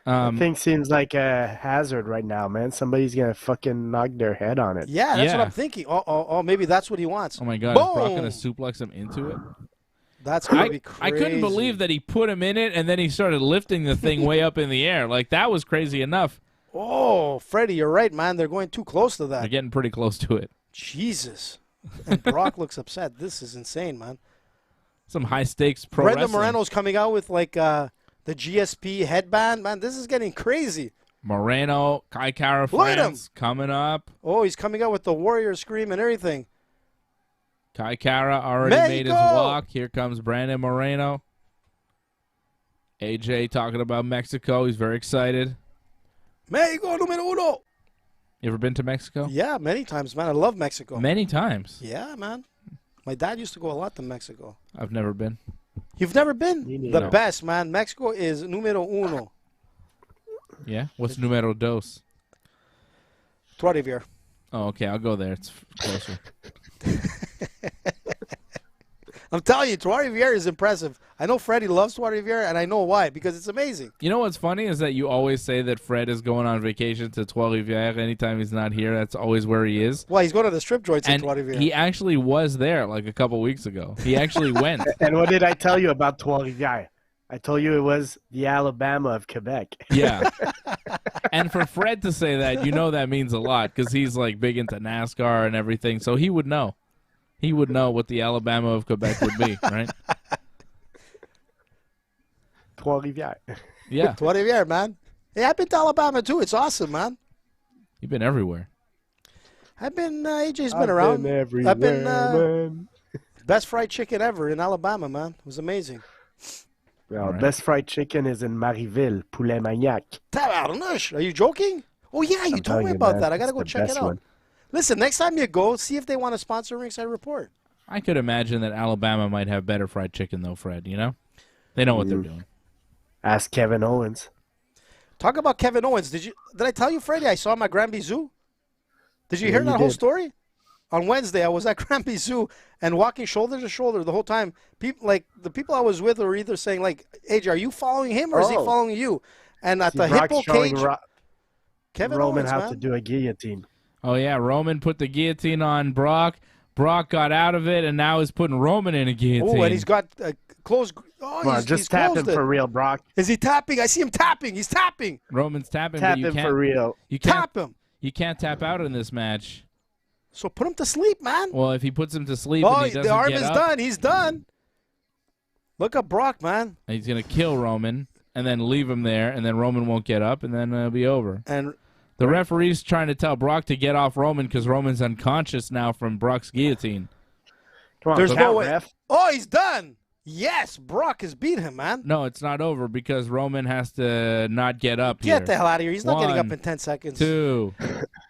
That thing seems like a hazard right now, man. Somebody's going to fucking knock their head on it. Yeah, that's what Yeah. I'm thinking. Oh, maybe that's what he wants. Oh, my God. Is Brock Boom! going to suplex him into it? That's going to be I crazy. couldn't believe that he put him in it, and then he started lifting the thing way up in the air. Like, that was crazy enough. Oh, Freddie, you're right, man. They're going too close to They're that. getting pretty close to it. Jesus. And Brock looks upset. This is insane, man. Some high-stakes pro Brenda wrestling. Moreno's coming out with, like, the GSP headband. Man, this is getting crazy. Moreno, Kaikara Look at France coming up. Oh, he's coming out with the Warrior Scream and everything. Kaikara already made his Mexico! walk. Here comes Brandon Moreno. AJ talking about Mexico. He's very excited. Mexico numero uno. You ever been to Mexico? Yeah, many times, man. I love Mexico. Many times. Yeah, man. My dad used to go a lot to Mexico. I've never been. You've never been? Me neither. The best, man. Mexico is numero uno. Yeah? What's numero dos? Trois Rivières. Oh, okay. I'll go there. It's closer. I'm telling you, Trois Rivières is impressive. I know Freddie loves Trois Rivières, and I know why, because it's amazing. You know what's funny is that you always say that Fred is going on vacation to Trois Rivières anytime he's not here. That's always where he is. Well, he's going to the strip joints in And Trois Rivières. he actually was there like a couple weeks ago. He actually went. And what did I tell you about Trois-Rivières? I told you it was the Alabama of Quebec. Yeah. And for Fred to say that, you know that means a lot because he's like big into NASCAR and everything. So he would know. He would know what the Alabama of Quebec would be, right? Trois-Rivières. Yeah. Trois Rivières, man. Hey, I've been to Alabama, too. It's awesome, man. You've been everywhere. I've been, AJ's been I've around. Been everywhere, I've been, man. best fried chicken ever in Alabama, man. It was amazing. Well, All right. best fried chicken is in Marieville, Poulet Magnac. Tabarnouche. Are you joking? Oh, yeah, you I'm told telling me you, about man, that. I got to it's go the check it best out. one. Listen, next time you go, see if they want to sponsor Ringside Report. I could imagine that Alabama might have better fried chicken, though, Fred, you know? They know what they're doing. Ask Kevin Owens. Talk about Kevin Owens. Did I tell you, Freddie, I saw him at Granby Zoo? Did you hear that you whole did. story? On Wednesday, I was at Granby Zoo and walking shoulder to shoulder the whole time. People, like the people I was with were either saying, like, AJ, are you following him or is he Oh. following you? And at See, the Brock's hippo showing cage, Kevin Roman Owens, how man. to do a guillotine. Oh, yeah, Roman put the guillotine on Brock. Brock got out of it, and now he's putting Roman in a guillotine. Oh, and he's got closed. Oh, Come on, he's just tap closed him it. for real, Brock. Is he tapping? I see him tapping. He's tapping. Roman's tapping, Tap but you him can't, for real. you can't, Tap him. you can't tap out in this match. So put him to sleep, man. Well, if he puts him to sleep Oh, and he doesn't the arm get is up, done. He's done. Look at Brock, man. he's going to kill Roman and then leave him there, and then Roman won't get up, and then it'll be over. And The referee's trying to tell Brock to get off Roman because Roman's unconscious now from Brock's guillotine. Come on, there's count, no way. ref. Oh, he's done. Yes, Brock has beat him, man. No, it's not over because Roman has to not get up Get here. the hell out of here. He's not getting up 1, in 10 seconds. 2.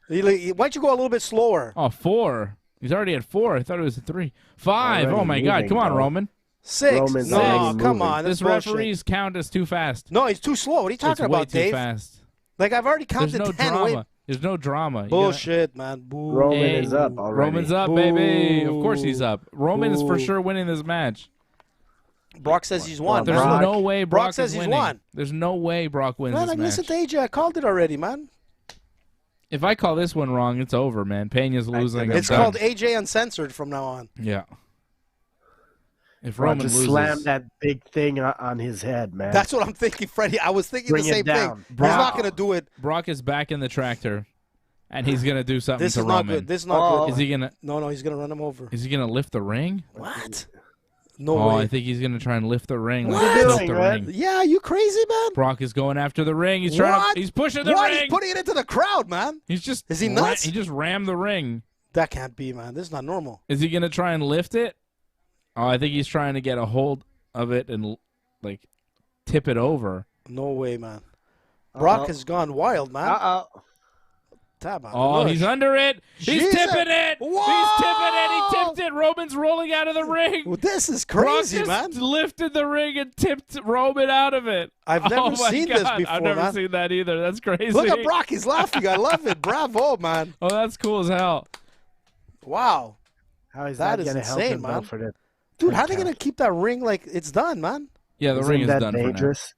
Why don't you go a little bit slower? Oh, 4. He's already at 4. I thought it was at 3. 5. Already Oh, my God. moving, Come on, bro. Roman. 6. Roman's No, already come moving. on. That's This bullshit. referee's count is too fast. No, he's too slow. What are you It's talking way about, too Dave? fast. Like, I've already There's counted no 10. drama. Wait. There's no drama. Bullshit, man. Boo. Roman Hey, is up already. Roman's up, baby. Of course he's up. Roman is for Boo. sure winning this match. Brock says he's won. There's man. no way Brock, Brock says is he's winning. won. There's no way Brock wins Man, this like, match. listen to AJ. I called it already, man. If I call this one wrong, it's over, man. Peña's losing. think I'm It's done. called AJ Uncensored from now on. Yeah. If Bro, Roman just loses, slam that big thing on his head, man. That's what I'm thinking, Freddie. I was thinking Bring the it same down. thing. Bro. He's not going to do it. Brock is back in the tractor, and he's gonna do something This to is Roman. not good. This is not good. Is he gonna? No, he's going to run him over. Is he gonna lift the ring? What? No Oh, way. I think he's gonna try and lift the ring. What? Like tilt Doing, the man? ring. Yeah, you crazy, man? Brock is going after the ring. He's trying. What? He's pushing the What? ring. He's putting it into the crowd, man. He's just. Is he nuts? He just rammed the ring. That can't be, man. This is not normal. Is he gonna try and lift it? Oh, I think he's trying to get a hold of it and like tip it over. No way, man. Brock has gone wild, man. Tab on Oh, the he's nush. under it. He's Jesus. tipping it. Whoa! He's tipping it. He tipped it. Roman's rolling out of the ring. Well, this is Brock crazy, just man. lifted the ring and tipped Roman out of it. I've never Oh my seen this God. before, I've never man. seen that either. That's crazy. Look at Brock. He's laughing. I love it. Bravo, man. Oh, that's cool as hell. Wow. How is That that, is going to help insane, him man. though, for the Dude, how are they going to keep that ring like it's done, man? Yeah, the Isn't ring is that done dangerous?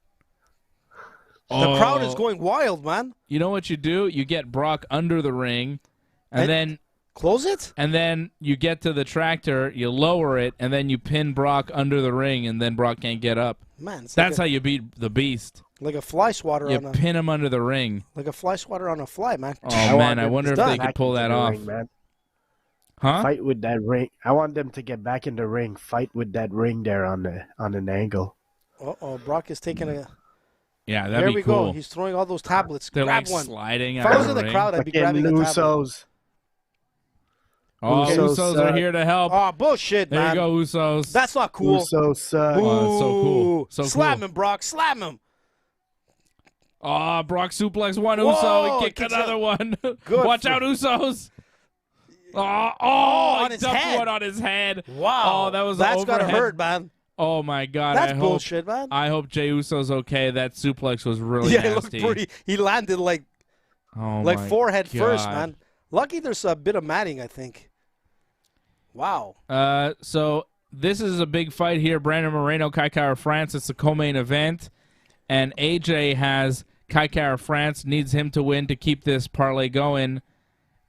for now. The crowd is Oh. going wild, man. You know what you do? You get Brock under the ring, and then Close it? you get to the tractor, you lower it, and then you pin Brock under the ring, and then Brock can't get up. Man, it's That's like how you beat the Beast. like a fly swatter You on a pin him under the ring. like a fly swatter on a fly, man. Oh man, I wonder if they Back could pull into that the off. ring, man. Huh? Fight with that ring. I want them to get back in the ring. Fight with that ring there on an angle. Uh-oh, Brock is taking a... Yeah, There that'd we be cool. go. He's throwing all those tablets. They're Grab like one. sliding If out I was of in the the ring. crowd, I'd be Fucking grabbing a tablet. Usos. Oh, Usos Usos are suck. here to help. Oh, bullshit, There man. you go, Usos. That's not cool. Usos suck. Oh, that's so cool. Ooh. So Slam cool. him, Brock. Slam him. Oh, Brock suplex one Whoa, Uso. He kicked kicks another out. one. Good Watch for- out, Usos. Oh, on he his dumped head. one on his head. Wow. Oh, that was That's gotta overhead. hurt, man. Oh my God! That's I bullshit, man. I hope Jey Uso's okay. That suplex was really Yeah, it looked nasty. pretty. He landed like Oh my forehead first, God. man. Lucky there's a bit of matting, I think. Wow. So this is a big fight here. Brandon Moreno, Kai Kara France. It's the co-main event, and AJ has Kai Kara France, needs him to win to keep this parlay going,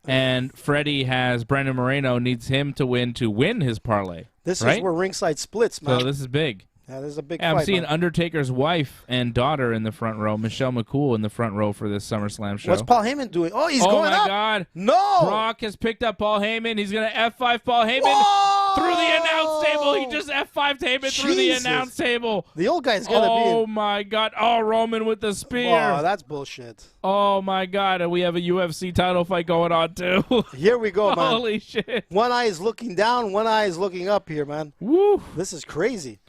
and Freddie has Brandon Moreno, needs him to win his parlay. This right? is where ringside splits, man. So this is big. Yeah, this is a big Yeah, I'm fight, seeing man. Undertaker's wife and daughter in the front row. Michelle McCool in the front row for this SummerSlam show. What's Paul Heyman doing? Oh, he's oh going my up. God! No. Brock has picked up Paul Heyman. He's going to F5 Paul Heyman Whoa! through the announce table. He just F5'd Heyman through the Jesus. announce table. The old guy's going to be Oh in. my God! Oh, Roman with the spear. Oh, that's bullshit. Oh my God! And we have a UFC title fight going on too. Here we go, man. Holy shit! One eye is looking down, one eye is looking up here, man. Woo! This is crazy.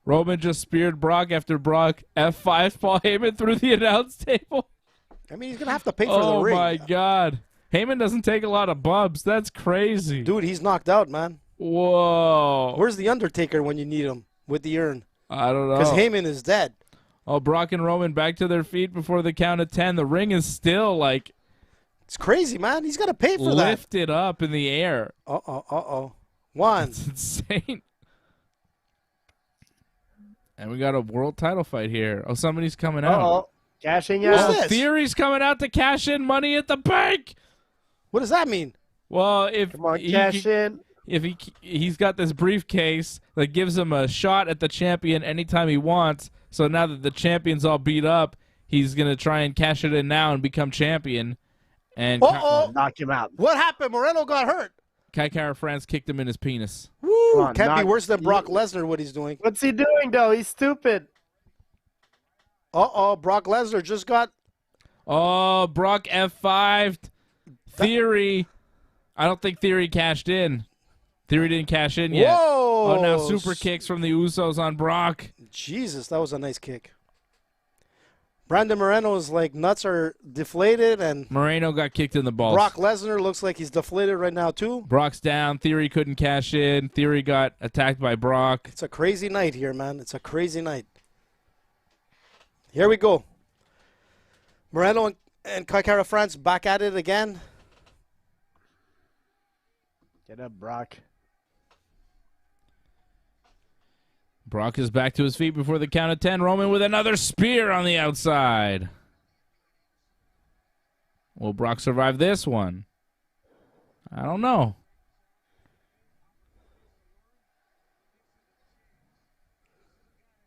Roman just speared Brock after Brock F5 Paul Heyman through the announce table. I mean, he's going to have to pay for the Oh ring. my God! Heyman doesn't take a lot of bumps. That's crazy. Dude, he's knocked out, man. Whoa! Where's the Undertaker when you need him with the urn? I don't know. Because Heyman is dead. Oh, Brock and Roman back to their feet before the count of 10. The ring is still like It's crazy, man. He's got to pay for lifted up in the air. that. Uh-oh. One. It's insane. And we got a world title fight here. Oh, somebody's coming out. Uh-oh. Cashing Who's out. this? Theory's coming out to cash in Money at the Bank. What does that mean? Well, if Come on, he- cash in. if he's got this briefcase that gives him a shot at the champion anytime he wants. So now that the champion's all beat up, he's gonna try and cash it in now and become champion. And Uh-oh. Knock him out. What happened? Moreno got hurt. Kai Kara France kicked him in his penis. Woo! Come on, Can't be knock- worse than Brock Lesnar, what he's doing. What's he doing, though? He's stupid. Uh-oh. Brock Lesnar just got... Oh, Brock F5'd Theory. I don't think Theory cashed in. Theory didn't cash in yet. Whoa! Oh, now super kicks from the Usos on Brock. Jesus, that was a nice kick. Brandon Moreno's like nuts are deflated, and Moreno got kicked in the balls. Brock Lesnar looks like he's deflated right now too. Brock's down. Theory couldn't cash in. Theory got attacked by Brock. It's a crazy night here, man. It's a crazy night. Here we go. Moreno and Kai Kara France back at it again. Get up, Brock. Brock is back to his feet before the count of 10. Roman with another spear on the outside. Will Brock survive this one? I don't know.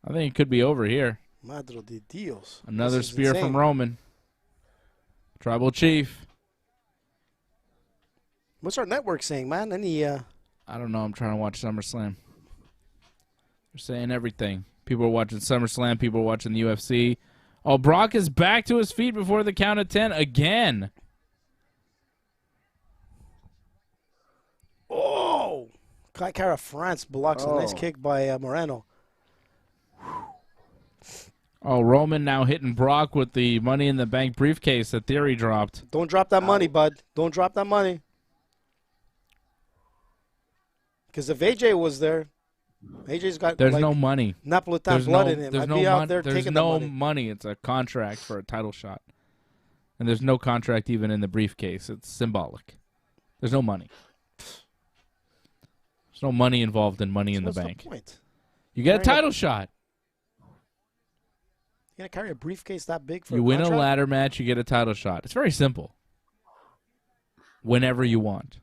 I think it could be over here. Madre de Dios. Another spear from Roman. Tribal Chief. What's our network saying, man? Any? I don't know. I'm trying to watch SummerSlam. They're saying everything. People are watching SummerSlam. People are watching the UFC. Oh, Brock is back to his feet before the count of 10 again. Oh! Kai Kara France blocks a nice kick by Moreno. Oh, Roman now hitting Brock with the Money in the Bank briefcase that Theory dropped. Don't drop that money, bud. Don't drop that money. Because if AJ was there, AJ's got There's no money. Napolitan blood in him. There's I'd no be out there There's taking no the money. money. It's a contract for a title shot. And there's no contract even in the briefcase. It's symbolic. There's no money. There's no money involved in Money in the Bank. The point? You get a title shot. You gonna carry a briefcase that big for You a win contract? a ladder match, you get a title shot. It's very simple. Whenever you want.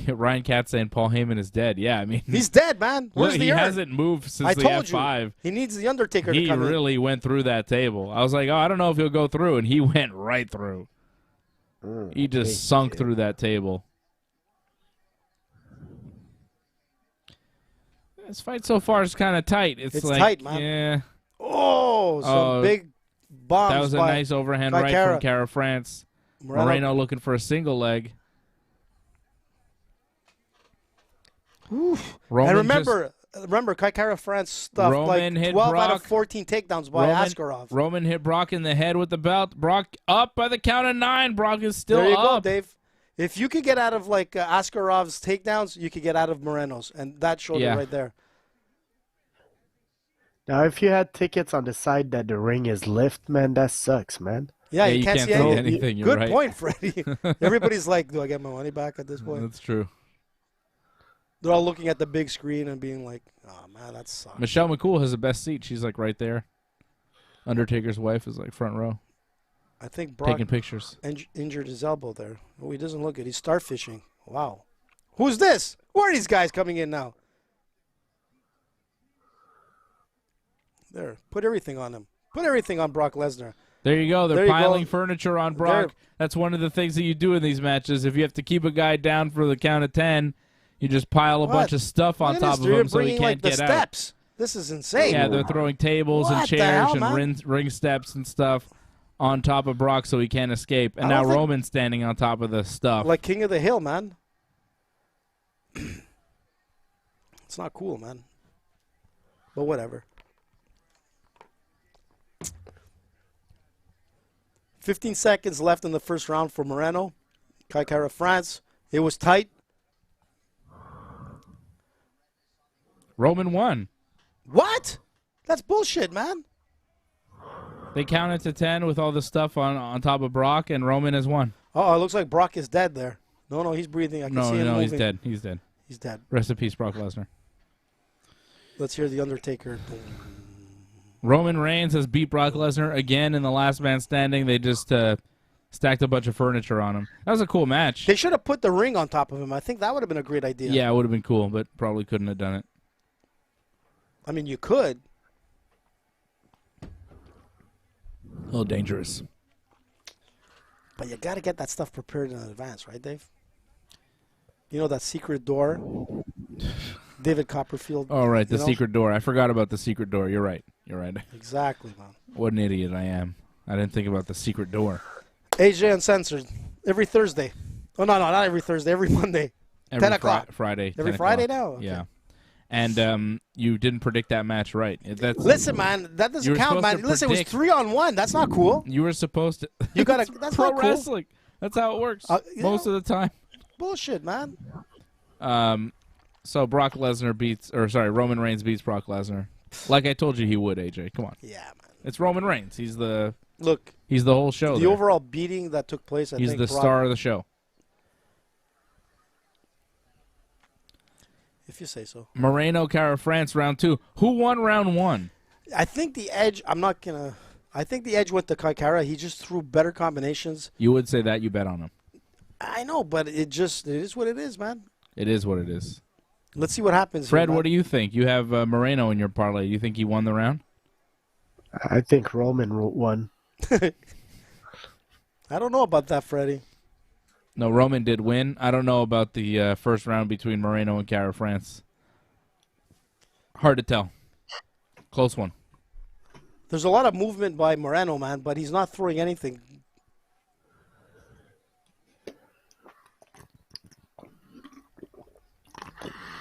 Ryan Katz saying Paul Heyman is dead. Yeah, I mean he's dead, man. Where's the he urn? hasn't moved since I the told F5. you. He needs the Undertaker to He come in. really went through that table. I was like, oh, I don't know if he'll go through, and he went right through. He just sunk through that table. This fight so far is kind of tight. It's like, tight, man. Yeah. Oh, some big bombs. That was a nice overhand right from Cara France. Moreno looking for a single leg. Oof. And remember, Kai Kara France stuffed Roman like hit 12 Brock. out of 14 takedowns by Askarov. Roman hit Brock in the head with the belt. Brock up by the count of 9. Brock is still up. There you go, Dave. If you could get out of like Askarov's takedowns, you could get out of Moreno's, and that showed it right there. Now, if you had tickets on the side that the ring is lift, man, that sucks, man. Yeah, you can't see anything. You're Good right. point, Freddie. Everybody's like, do I get my money back at this point? That's true. They're all looking at the big screen and being like, oh, man, that sucks. Michelle McCool has the best seat. She's like right there. Undertaker's wife is like front row. I think Brock taking pictures. Injured his elbow there. Oh, he doesn't look good. He's starfishing. Wow. Who's this? Who are these guys coming in now? There. Put everything on him. Put everything on Brock Lesnar. There you go. They're piling furniture on Brock. That's one of the things that you do in these matches. If you have to keep a guy down for the count of 10, you just pile a bunch of stuff on top of him so he can't get out. Steps. This is insane. Yeah, they're throwing tables and chairs and ring steps and stuff on top of Brock so he can't escape. And now Roman's standing on top of the stuff. Like King of the Hill, man. It's not cool, man. But whatever. 15 seconds left in the first round for Moreno. Kai Kara France. It was tight. Roman won. What? That's bullshit, man. They counted to 10 with all the stuff on top of Brock, and Roman has won. Oh, it looks like Brock is dead there. No, he's breathing. I can see him moving. He's dead. He's dead. He's dead. Rest in peace, Brock Lesnar. Let's hear the Undertaker. Roman Reigns has beat Brock Lesnar again in the last man standing. They just stacked a bunch of furniture on him. That was a cool match. They should have put the ring on top of him. I think that would have been a great idea. Yeah, it would have been cool, but probably couldn't have done it. I mean, you could. A little dangerous. But you got to get that stuff prepared in advance, right, Dave? You know that secret door? David Copperfield. Oh, right, the secret door. I forgot about the secret door. You're right. You're right. Exactly, man. What an idiot I am. I didn't think about the secret door. AJ Uncensored. Every Thursday. Oh, no, not every Thursday. Every Monday. 10 o'clock. Friday. Every Friday now? Okay. Yeah. And you didn't predict that match right. Listen, man, that doesn't count, man. Listen, it was 3-on-1. That's not cool. You were supposed to. You gotta. That's pro not cool. wrestling. That's how it works most of the time. Bullshit, man. So Roman Reigns beats Brock Lesnar. Like I told you he would, AJ. Come on. Yeah, man. It's Roman Reigns. He's the whole show. The overall beating that took place, he's the star of the show. If you say so. Moreno, Cara France, round 2. Who won round 1? I think the edge. I think the edge went to Kai Kara. He just threw better combinations. You would say that. You bet on him. I know, but it is what it is, man. It is what it is. Let's see what happens. Fred, here, what do you think? You have Moreno in your parlay. You think he won the round? I think Roman won. I don't know about that, Freddie. No, Roman did win. I don't know about the first round between Moreno and Cara France. Hard to tell. Close one. There's a lot of movement by Moreno, man, but he's not throwing anything.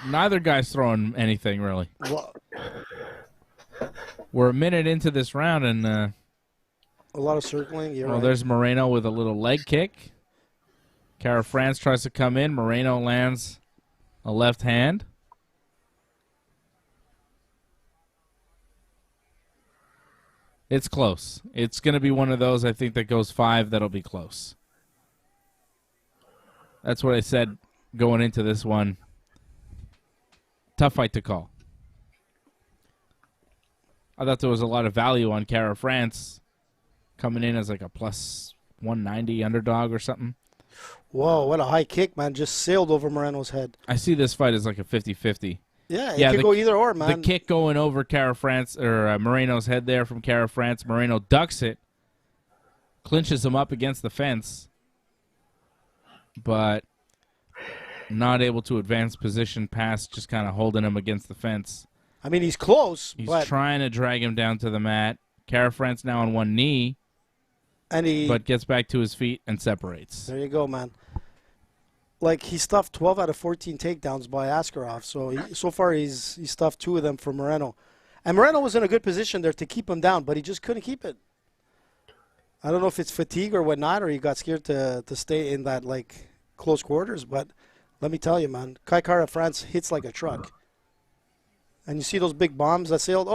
Neither guy's throwing anything, really. Well, We're a minute into this round, and a lot of circling. You're right. there's Moreno with a little leg kick. Cara France tries to come in. Moreno lands a left hand. It's close. It's going to be one of those, I think, that goes 5 that'll be close. That's what I said going into this one. Tough fight to call. I thought there was a lot of value on Cara France coming in as like a plus 190 underdog or something. Whoa, what a high kick, man. Just sailed over Moreno's head. I see this fight as like a 50-50. Yeah, it could go either or, man. The kick going over Cara France or Moreno's head there from Cara France. Moreno ducks it, clinches him up against the fence, but not able to advance position past, just kind of holding him against the fence. I mean, he's close. He's but trying to drag him down to the mat. Cara France now on one knee, but gets back to his feet and separates. There you go, man. Like, he stuffed 12 out of 14 takedowns by Ankalaev. So far, he's stuffed 2 of them for Moreno. And Moreno was in a good position there to keep him down, but he just couldn't keep it. I don't know if it's fatigue or whatnot, or he got scared to stay in that, like, close quarters. But let me tell you, man, Cara France hits like a truck. And you see those big bombs that sailed?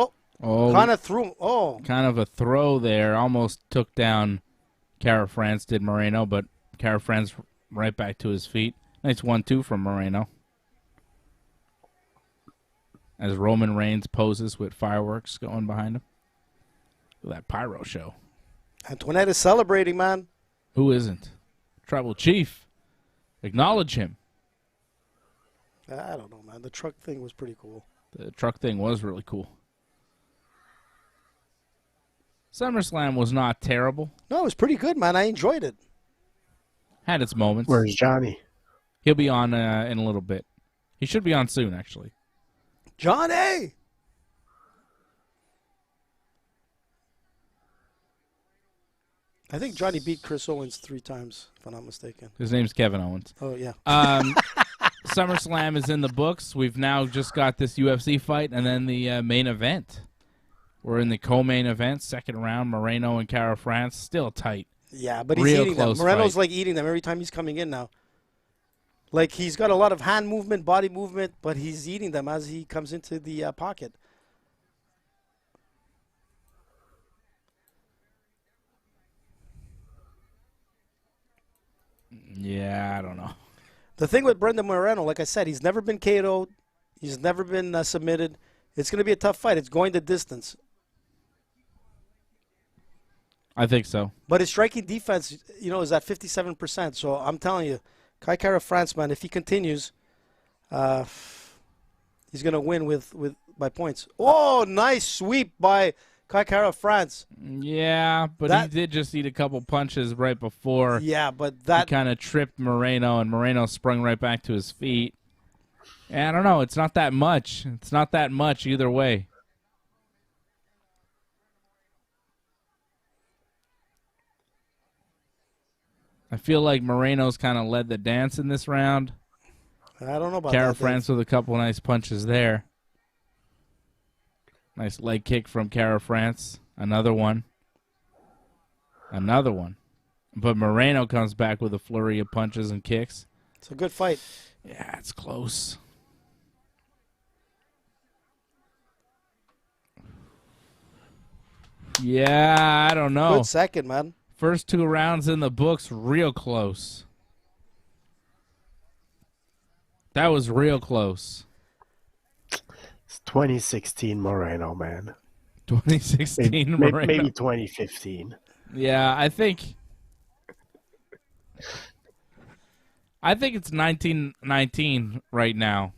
Kind of threw him. Kind of a throw there. Almost took down Cara France, did Moreno, but Cara France right back to his feet. Nice 1-2 from Moreno. As Roman Reigns poses with fireworks going behind him. Look at that pyro show. Antoinette is celebrating, man. Who isn't? Tribal Chief. Acknowledge him. I don't know, man. The truck thing was pretty cool. The truck thing was really cool. SummerSlam was not terrible. No, it was pretty good, man. I enjoyed it. Had its moments. Where's Johnny? He'll be on in a little bit. He should be on soon, actually. Johnny! I think Johnny beat Chris Owens 3 times, if I'm not mistaken. His name's Kevin Owens. Oh, yeah. SummerSlam is in the books. We've now just got this UFC fight and then the main event. We're in the co-main event, second round, Moreno and Cara France. Still tight. Yeah, but he's Real eating them. close Moreno's fight. like eating them every time he's coming in now. Like, he's got a lot of hand movement, body movement, but he's eating them as he comes into the pocket. Yeah, I don't know. The thing with Brendan Moreno, like I said, he's never been KO'd. He's never been submitted. It's going to be a tough fight. It's going the distance. I think so. But his striking defense, is at 57%. So I'm telling you, Cara France, man, if he continues, he's going to win by points. Oh, nice sweep by Cara France. Yeah, but he did just eat a couple punches right before. Yeah, but he kind of tripped Moreno, and Moreno sprung right back to his feet. And I don't know. It's not that much. It's not that much either way. I feel like Moreno's kind of led the dance in this round. I don't know about Cara that. France with a couple nice punches there. Nice leg kick from Cara France. Another one. Another one. But Moreno comes back with a flurry of punches and kicks. It's a good fight. Yeah, it's close. Yeah, I don't know. Good second, man. First 2 rounds in the books, real close. That was real close. It's 2016 Moreno, man. 2016 Moreno. Maybe 2015. Yeah, I think it's 1919 right now.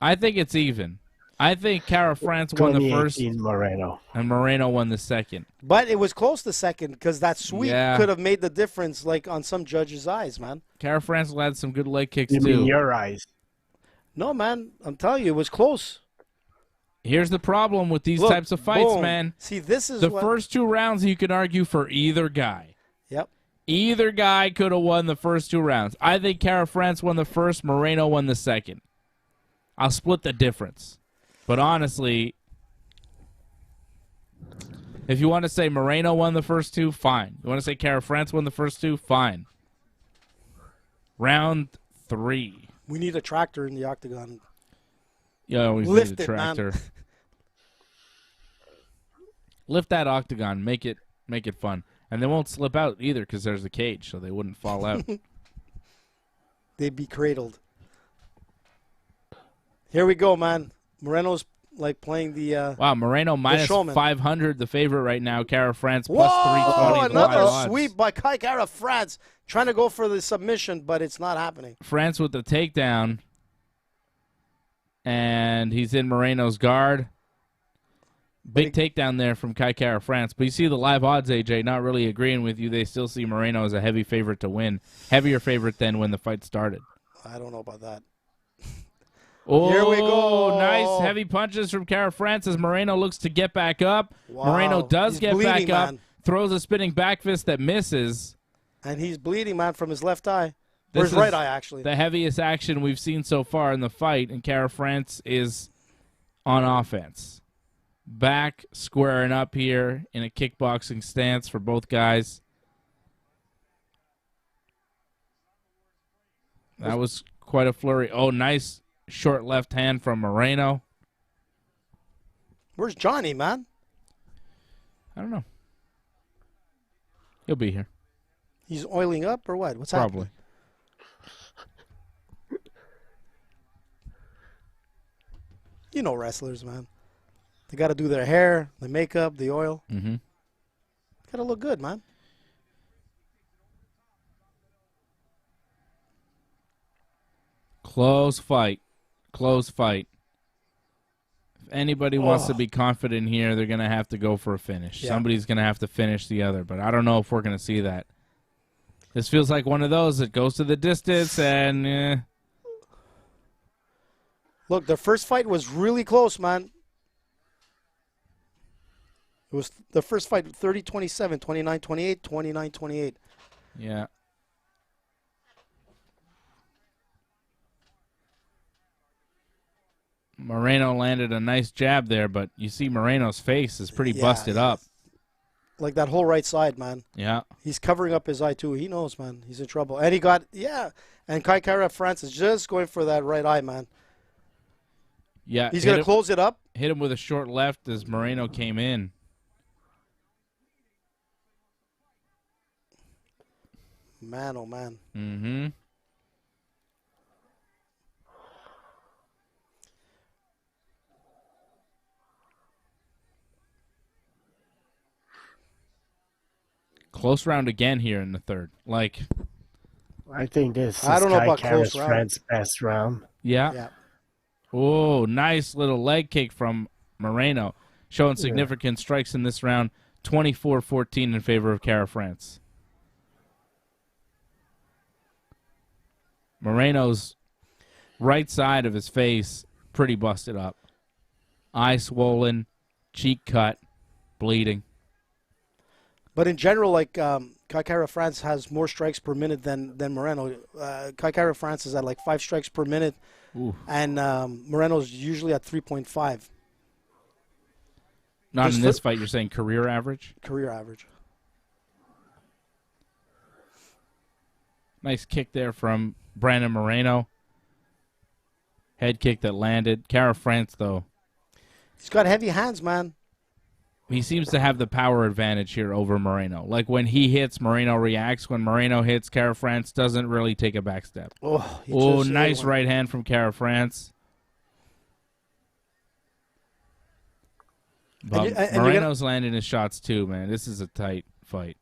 I think it's even. I think Cara France won the first, 2018 Moreno. and Moreno won the second. But it was close the second because that sweep Yeah. could have made the difference, like on some judges' eyes, man. Cara France had some good leg kicks You too. mean your eyes? No, man, I'm telling you, it was close. Here's the problem with these Look, types of fights, boom. man. See, this is The what... first 2 rounds you could argue for either guy. Yep. Either guy could have won the first 2 rounds. I think Cara France won the first, Moreno won the second. I'll split the difference. But honestly, if you want to say Moreno won the first 2, fine. You want to say Cara France won the first 2, fine. Round 3. We need a tractor in the octagon. You always Lift need a it, man. tractor. Lift that octagon. Make it fun. And they won't slip out either because there's a cage, so they wouldn't fall out. They'd be cradled. Here we go, man. Moreno's like playing the... Wow, Moreno minus showman. 500, the favorite right now. Cara France plus Whoa! 320. the live Another odds. sweep by Cara France. Trying to go for the submission, but it's not happening. France with the takedown. And he's in Moreno's guard. Big takedown there from Cara France. But you see the live odds, AJ, not really agreeing with you. They still see Moreno as a heavy favorite to win. Heavier favorite than when the fight started. I don't know about that. Oh, Here we go. Nice heavy punches from Cara France as Moreno looks to get back up. Wow. Moreno does He's get bleeding, back up. man. Throws a spinning back fist that misses. And he's bleeding, man, from his left eye. This Or his is right eye, actually. The heaviest action we've seen so far in the fight, and Cara France is on offense. Back, squaring up here in a kickboxing stance for both guys. That was quite a flurry. Oh, nice short left hand from Moreno. Where's Johnny, man? I don't know. He'll be here. He's oiling up or what? What's Probably. happening? You know wrestlers, man. They got to do their hair, the makeup, the oil. Mm-hmm. Got to look good, man. Close fight. Close fight. If anybody wants to be confident here, they're going to have to go for a finish. Yeah. Somebody's going to have to finish the other, but I don't know if we're going to see that. This feels like one of those that goes to the distance and Look, the first fight was really close, man. It was the first fight 30-27, 29-28, 29-28. yeah. Moreno landed a nice jab there, but you see Moreno's face is pretty Yeah, busted up. Like that whole right side, man. Yeah. He's covering up his eye, too. He knows, man. He's in trouble. And he got, and Cara France is just going for that right eye, man. Yeah. He's going to close it up. Hit him with a short left as Moreno came in. Man, oh, man. Mm-hmm. Close round again here in the third. Like, I think this is I don't know about Cara's close round. France's best round. yeah. Yeah. Oh, nice little leg kick from Moreno. Showing significant strikes in this round. 24-14 in favor of Cara France. Moreno's right side of his face pretty busted up. Eye swollen, cheek cut, bleeding. But in general, like, Cara France has more strikes per minute than Moreno. Cara France is at like 5 strikes per minute. Ooh. And Moreno's usually at 3.5 Not Just in this fight, you're saying career average? career average. Nice kick there from Brandon Moreno. Head kick that landed. Cara France, though, He's got heavy hands, man. he seems to have the power advantage here over Moreno. Like when he hits, Moreno reacts. When Moreno hits, Cara France doesn't really take a back step. Oh, Nice right hand from Cara France. But and you're Moreno's landing his shots too, man. This is a tight fight.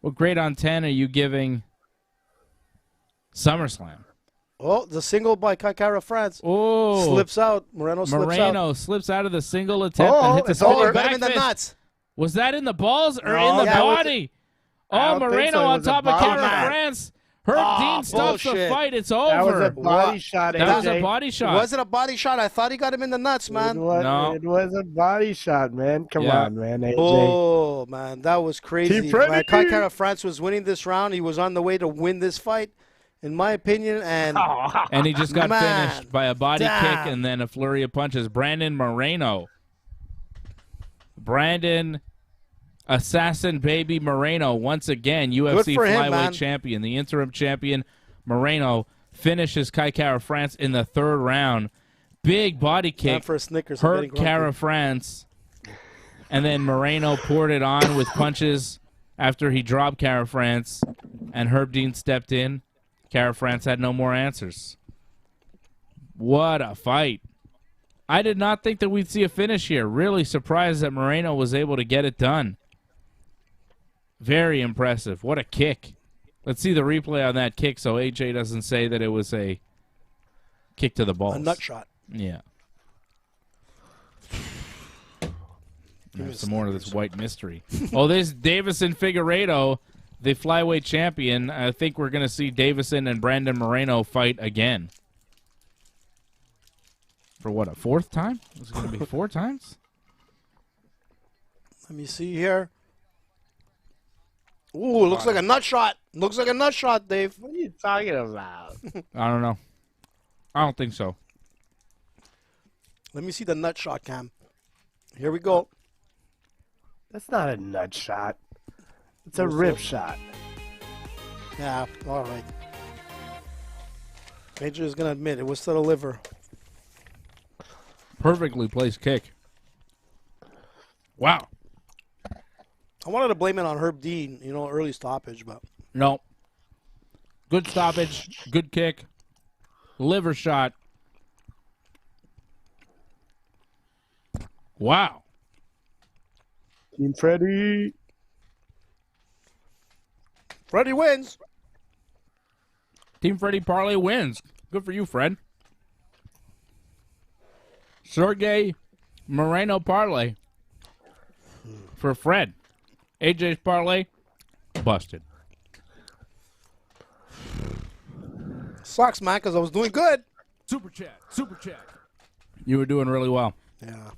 What grade on 10 are you giving SummerSlam. Oh, the single by Kaikara France. Oh, Slips out. Moreno slips out of the single attempt and hits a it's spinning over. got back him in the fist. nuts. Was that in the balls or No, in the yeah, it was- body? I Oh, don't think Moreno so. It on was a top of body Cara shot. France. Herb Dean stops the bullshit. fight. It's That was a over. body What? shot, AJ. That was a body shot. Was it a body shot? I thought he got him in the nuts, man. No. It was a body shot, man. Come Yeah. on, man, AJ. Oh, man, that was crazy. Team Freddy. Man, Kaikara France was winning this round. He was on the way to win this fight, in my opinion. And And he just got Man, finished by a body damn. kick and then a flurry of punches. Brandon Moreno. Brandon Assassin Baby Moreno, once again, UFC for him, flyweight man. champion. The interim champion, Moreno, finishes Kaikara France in the third round. Big body time kick. for a Snickers. I'm getting Hurt grumpy. Cara France. And then Moreno poured it on with punches after he dropped Cara France. And Herb Dean stepped in. Cara France had no more answers. What a fight. I did not think that we'd see a finish here. Really surprised that Moreno was able to get it done. Very impressive. What a kick. Let's see the replay on that kick so AJ doesn't say that it was a kick to the balls. A nut shot. Yeah. me Some more of this white mystery. Oh, this Davison Figueiredo, the flyweight champion. I think we're going to see Davison and Brandon Moreno fight again. For what, a fourth time? Is it going to be 4 times? Let me see here. Ooh, looks like a nut shot. Looks like a nut shot, Dave. What are you talking about? I don't know. I don't think so. Let me see the nut shot, Cam. Here we go. That's not a nut shot. It's a rib shot. Yeah, all right. Major is going to admit it was to the liver. Perfectly placed kick. Wow. I wanted to blame it on Herb Dean, early stoppage, but No. Good stoppage. Good kick. Liver shot. Wow. Team Freddy. Freddie wins. Team Freddy Parlay wins. Good for you, Fred. Sergey Moreno Parlay for Fred. AJ's Parlay busted. Sucks, man, because I was doing good. Super chat. Super chat. You were doing really well. Yeah.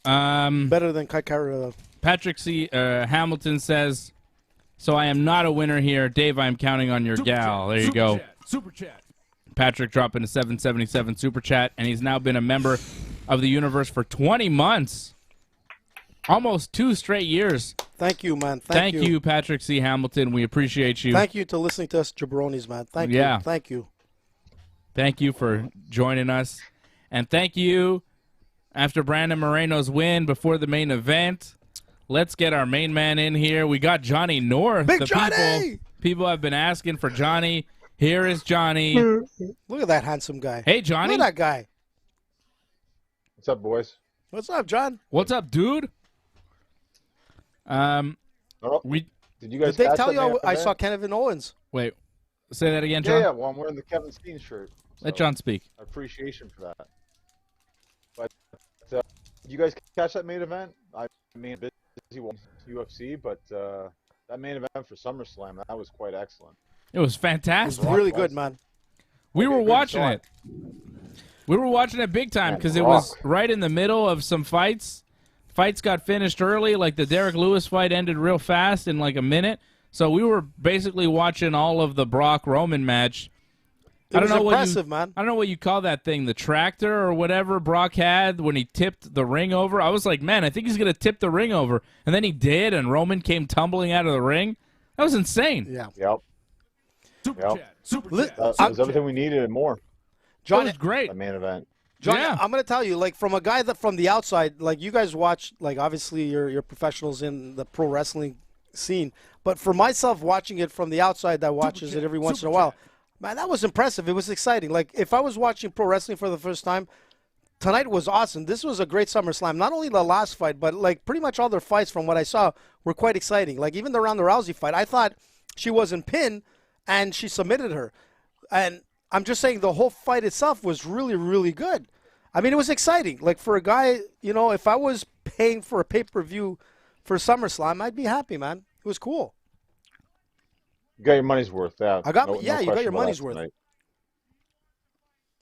Um, Better than Kaikara. Patrick C. Hamilton says, so I am not a winner here. Dave, I am counting on your gal. There you go. Super chat. Patrick dropping a 777 super chat, and he's now been a member of the universe for 20 months. Almost 2 straight years. Thank you, man. Thank you, Patrick C. Hamilton. We appreciate you. Thank you to listening to us jabronis, man. Thank Yeah. you. Thank you. Thank you for joining us. And thank you, after Brandon Moreno's win before the main event, let's get our main man in here. We got Johnny North. Big the Johnny! People have been asking for Johnny. Here is Johnny. Look at that handsome guy. Hey, Johnny. Look at that guy. What's up, boys? What's up, John? What's up, dude? Oh, We did you guys Did they catch tell that you main I event? saw Kevin Owens? wait. Say that again, Yeah, John. yeah. Well, I'm wearing the Kevin Steen shirt. Let so John speak. Appreciation for that. But did you guys catch that main event? I mean, busy with UFC, but that main event for SummerSlam, that was quite excellent. It was It's fantastic. really good, man. We were good watching shot. it. We were watching it big time Man, because it rock. was right in the middle of some fights. Fights got finished early, like the Derek Lewis fight ended real fast in like a minute. So we were basically watching all of the Brock Roman match. It was what impressive, man. I don't know what you call that thing, the tractor or whatever Brock had when he tipped the ring over. I was like, man, I think he's going to tip the ring over. And then he did, and Roman came tumbling out of the ring. That was insane. Yeah. Yep. Super Yep. chat. Super Li- chat. That was everything we needed and more. That John, was great. That main event. John, Yeah. I'm going to tell you, like, from a guy that from the outside, like, you guys watch, like, obviously you're professionals in the pro wrestling scene, but for myself watching it from the outside that watches it every once in a while, man, that was impressive. It was exciting. Like, if I was watching pro wrestling for the first time, tonight was awesome. This was a great SummerSlam. Not only the last fight, but, like, pretty much all their fights from what I saw were quite exciting. Like, even the Ronda Rousey fight, I thought she wasn't pinned, and she submitted her. And I'm just saying the whole fight itself was really, really good. I mean, it was exciting. Like, for a guy, you know, if I was paying for a pay-per-view for SummerSlam, I'd be happy, man. It was cool. You got your money's worth. Yeah, You got your money's worth. Tonight.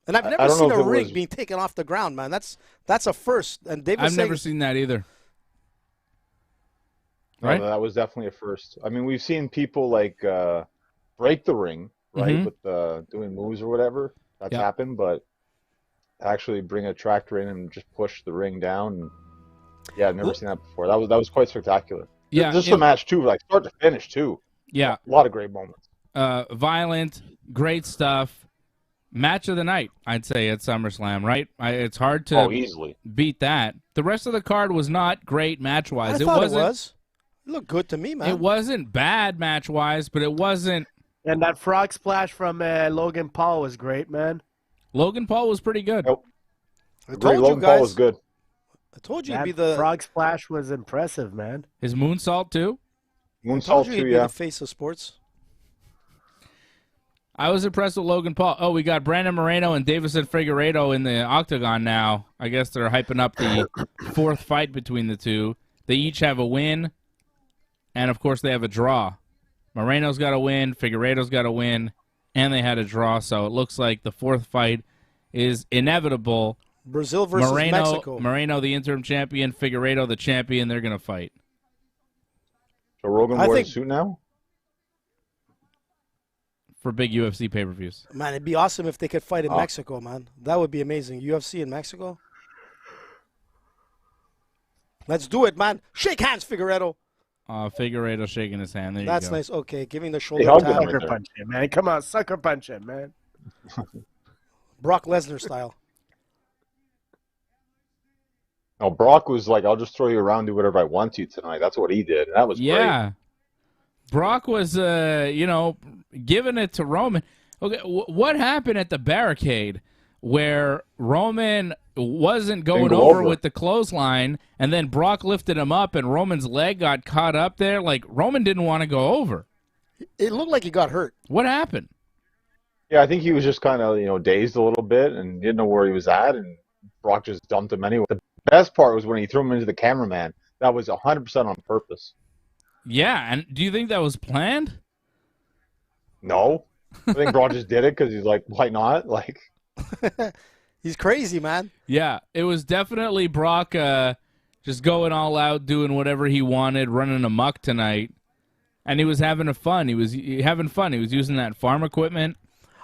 And I've never seen a ring being taken off the ground, man. That's a first. And Dave was I've never seen that either. Right? No, that was definitely a first. I mean, we've seen people like break the ring, right, with doing moves or whatever. That's happened, but actually bring a tractor in and just push the ring down. And, yeah, I've never seen that before. That was quite spectacular. Yeah, just the match too, like start to finish too. Yeah, a lot of great moments. Violent, great stuff. Match of the night, I'd say, at SummerSlam, right? It's hard to easily beat that. The rest of the card was not great match-wise. I thought it was. It looked good to me, man. It wasn't bad match-wise, but it wasn't. And that frog splash from Logan Paul was great, man. Logan Paul was pretty good. Nope. I told you Logan guys. Paul was good. I told you That he'd be the frog splash was impressive, man. His moonsault, too? Moonsault he'd too, be the face of sports. I was impressed with Logan Paul. Oh, we got Brandon Moreno and Davison Figueiredo in the octagon now. I guess they're hyping up the fourth fight between the two. They each have a win, and, of course, they have a draw. Moreno's got a win, Figueiredo's got a win, and they had a draw, so it looks like the fourth fight is inevitable. Brazil versus Mexico. Moreno, the interim champion, Figueiredo, the champion, they're going to fight. So Rogan wears a suit now? For big UFC pay-per-views. Man, it'd be awesome if they could fight in Mexico, man. That would be amazing. UFC in Mexico? Let's do it, man. Shake hands, Figueiredo. Figueiredo shaking his hand. There you That's go. nice. Okay, giving the shoulder hug tap. him. Sucker punch him, man. Come on, sucker punch him, man. Brock Lesnar style. No, Brock was like, I'll just throw you around, do whatever I want to tonight. That's what he did. And that was great. Brock was, giving it to Roman. Okay, what happened at the barricade where Roman wasn't going over with the clothesline, and then Brock lifted him up, and Roman's leg got caught up there? Like, Roman didn't want to go over. It looked like he got hurt. What happened? Yeah, I think he was just kind of, dazed a little bit and didn't know where he was at, and Brock just dumped him anyway. The best part was when he threw him into the cameraman. That was 100% on purpose. Yeah, and do you think that was planned? No. I think Brock just did it because he's like, why not? Like, he's crazy, man. Yeah, it was definitely Brock just going all out, doing whatever he wanted, running amok tonight. And he was having fun. He was having fun. He was using that farm equipment.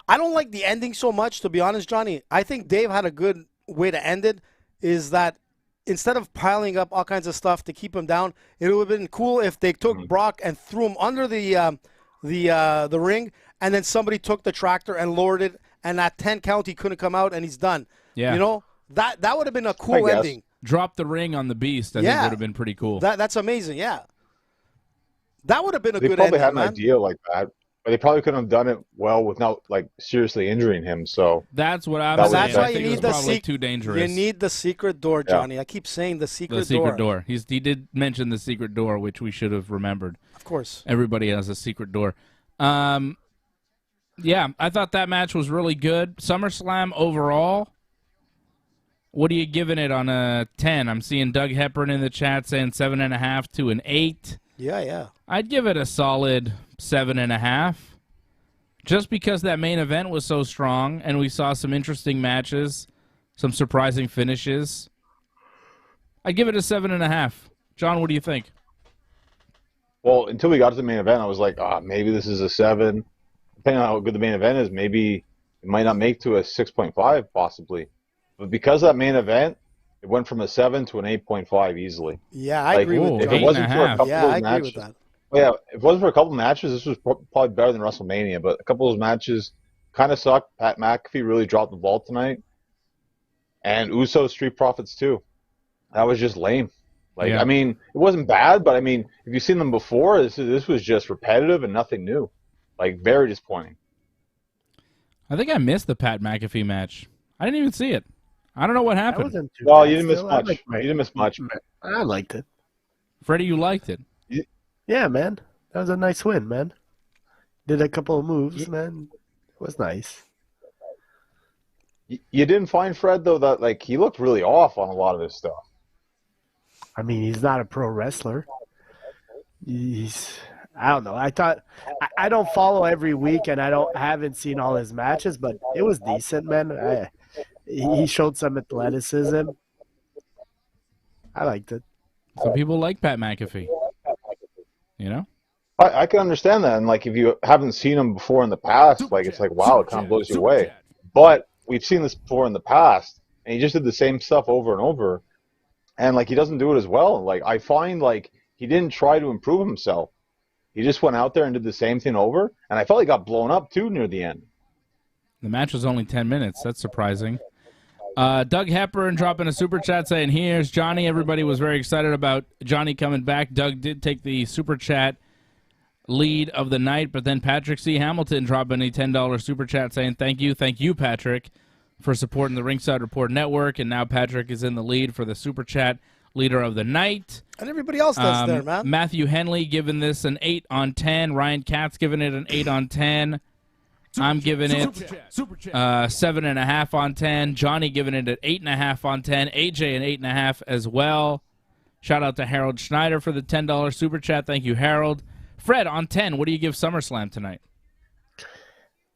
I don't like the ending so much, to be honest, Johnny. I think Dave had a good way to end it, is that instead of piling up all kinds of stuff to keep him down, it would have been cool if they took Brock and threw him under the ring, and then somebody took the tractor and lowered it, and at 10 count he couldn't come out, and he's done. Yeah. That would have been a cool ending. Drop the ring on the Beast, I think would have been pretty cool. That's amazing, yeah. That would have been a good ending, They probably had an man. idea like that, but they probably couldn't have done it well without, like, seriously injuring him, so... That's what I'm saying. That's why I think you it need was probably too dangerous. You need the secret door, Johnny. I keep saying the secret door. The secret door. He did mention the secret door, which we should have remembered. Of course. Everybody has a secret door. Yeah, I thought that match was really good. SummerSlam overall, what are you giving it on a 10? I'm seeing Doug Hepburn in the chat saying 7.5 to an 8. Yeah. I'd give it a solid 7.5. Just because that main event was so strong and we saw some interesting matches, some surprising finishes. I'd give it a 7.5. John, what do you think? Well, until we got to the main event, I was like, maybe this is a 7. Depending on how good the main event is, maybe it might not make to a 6.5 possibly. But because of that main event, it went from a 7 to an 8.5 easily. Yeah, I agree with if that. it wasn't for a couple Yeah, of I matches, agree with that. well, yeah, if it wasn't for a couple of matches, this was probably better than WrestleMania. But a couple of those matches kind of sucked. Pat McAfee really dropped the ball tonight. And Usos Street Profits too. That was just lame. I mean, it wasn't bad, but I mean, if you've seen them before, this was just repetitive and nothing new. Like, very disappointing. I think I missed the Pat McAfee match. I didn't even see it. I don't know what happened. Well, you didn't miss much. You didn't miss much. I liked it. Freddie, you liked it. Yeah, man. That was a nice win, man. Did a couple of moves, man. It was nice. You didn't find Fred though that like he looked really off on a lot of his stuff. I mean, he's not a pro wrestler. I don't know. I don't follow every week, and haven't seen all his matches, but it was decent, man. He showed some athleticism. I liked it. Some people like Pat McAfee. You know? I can understand that, and like if you haven't seen him before in the past, like it's like wow, it kind of blows you away. But we've seen this before in the past, and he just did the same stuff over and over, and like he doesn't do it as well. Like I find like he didn't try to improve himself. He just went out there and did the same thing over, and I felt he got blown up too near the end. The match was only 10 minutes. That's surprising. Doug Hepburn dropping a super chat saying, here's Johnny. Everybody was very excited about Johnny coming back. Doug did take the super chat lead of the night, but then Patrick C. Hamilton dropping a $10 super chat saying, thank you, Patrick, for supporting the Ringside Report Network, and now Patrick is in the lead for the super chat leader of the night. And everybody else that's there, man. Matthew Henley giving this an 8 on 10. Ryan Katz giving it an 8 on 10. I'm giving it 7.5 on 10. Johnny giving it an 8.5 on 10. AJ an 8.5 as well. Shout out to Harold Schneider for the $10 super chat. Thank you, Harold. Fred, on 10, what do you give SummerSlam tonight?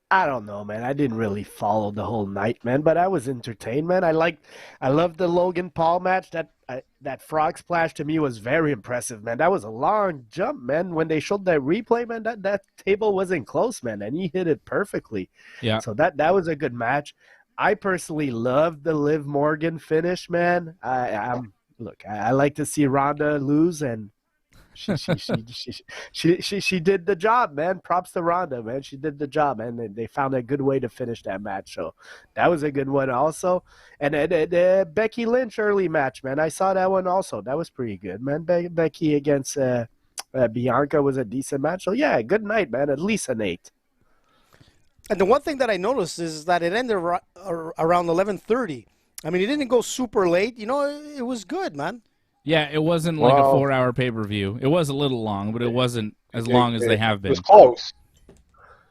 I don't know, man. I didn't really follow the whole night, man, but I was entertained, man. I loved the Logan Paul match. That frog splash to me was very impressive, man. That was a long jump, man. When they showed that replay, man, that table wasn't close, man, and he hit it perfectly. Yeah. So that was a good match. I personally loved the Liv Morgan finish, man. I like to see Ronda lose, and she did the job, man. Props to Ronda, man. She did the job, and they found a good way to finish that match. So that was a good one also. And the Becky Lynch early match, man. I saw that one also. That was pretty good, man. Becky against Bianca was a decent match. So yeah, good night, man. At least an 8. And the one thing that I noticed is that it ended around 11:30. I mean, it didn't go super late. You know, it was good, man. Yeah, it wasn't like a 4-hour pay-per-view. It was a little long, but it wasn't as long as they have been. It was close.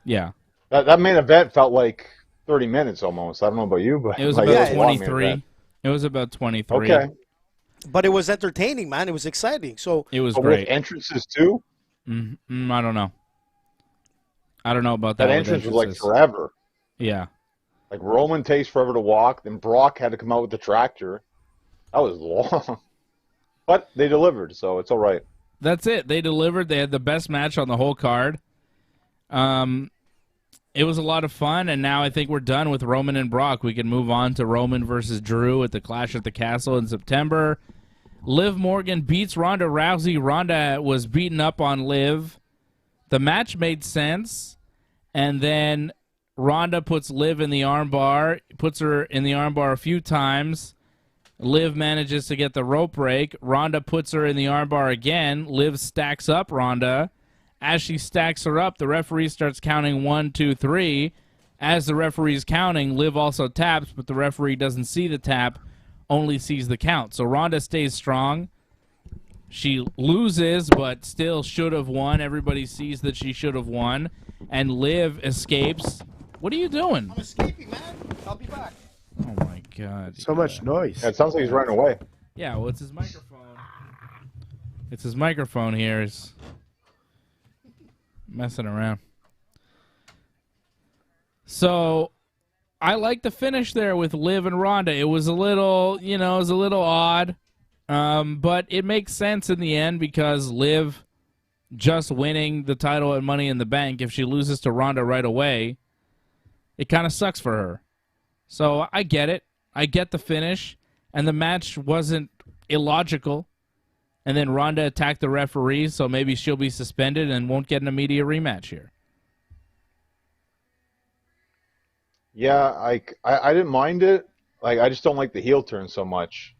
Yeah. That main event felt like 30 minutes almost. I don't know about you, but it was like, about 23. It was about 23. Okay. But it was entertaining, man. It was exciting. So it was great. With entrances too? I don't know. I don't know about that. That entrance was like forever. Yeah. Like Roman takes forever to walk, then Brock had to come out with the tractor. That was long. But they delivered, so it's all right. That's it. They delivered. They had the best match on the whole card. It was a lot of fun, and now I think we're done with Roman and Brock. We can move on to Roman versus Drew at the Clash at the Castle in September. Liv Morgan beats Ronda Rousey. Ronda was beaten up on Liv. The match made sense, and then Ronda puts Liv in the armbar, puts her in the armbar a few times. Liv manages to get the rope break. Ronda puts her in the armbar again. Liv stacks up Ronda. As she stacks her up, the referee starts counting 1, 2, 3. As the referee is counting, Liv also taps, but the referee doesn't see the tap, only sees the count. So Ronda stays strong. She loses, but still should have won. Everybody sees that she should have won. And Liv escapes. What are you doing? I'm escaping, man. I'll be back. Oh, my God. So much noise. Yeah, it sounds like he's running away. Yeah, well, it's his microphone. It's his microphone here. Is messing around. So, I like the finish there with Liv and Ronda. It was a little, odd. But it makes sense in the end because Liv just winning the title and Money in the Bank, if she loses to Ronda right away, it kind of sucks for her. So I get it. I get the finish. And the match wasn't illogical. And then Ronda attacked the referee, so maybe she'll be suspended and won't get an immediate rematch here. Yeah, I didn't mind it. Like, I just don't like the heel turn so much.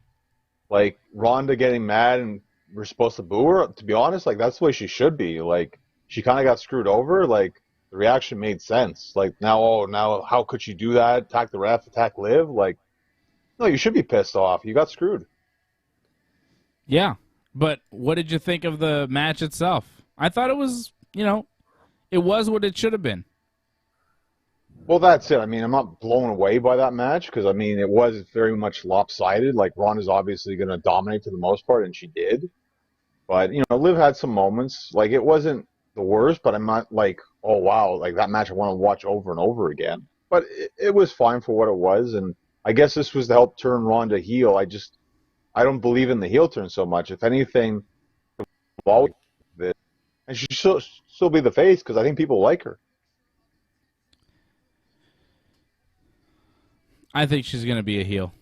Like, Ronda getting mad and we're supposed to boo her, to be honest, like, that's the way she should be. Like, she kind of got screwed over. Like, the reaction made sense. Like, now how could she do that? Attack the ref, attack Liv? Like, no, you should be pissed off. You got screwed. Yeah, but what did you think of the match itself? I thought it was, it was what it should have been. Well, that's it. I mean, I'm not blown away by that match because, I mean, it was very much lopsided. Like, Ronda's obviously going to dominate for the most part, and she did. But, you know, Liv had some moments. Like, it wasn't the worst, but I'm not like, oh, wow, like that match I want to watch over and over again. But it was fine for what it was, and I guess this was to help turn Ronda heel. I don't believe in the heel turn so much. If anything, always this, and she should still be the face because I think people like her. I think she's going to be a heel.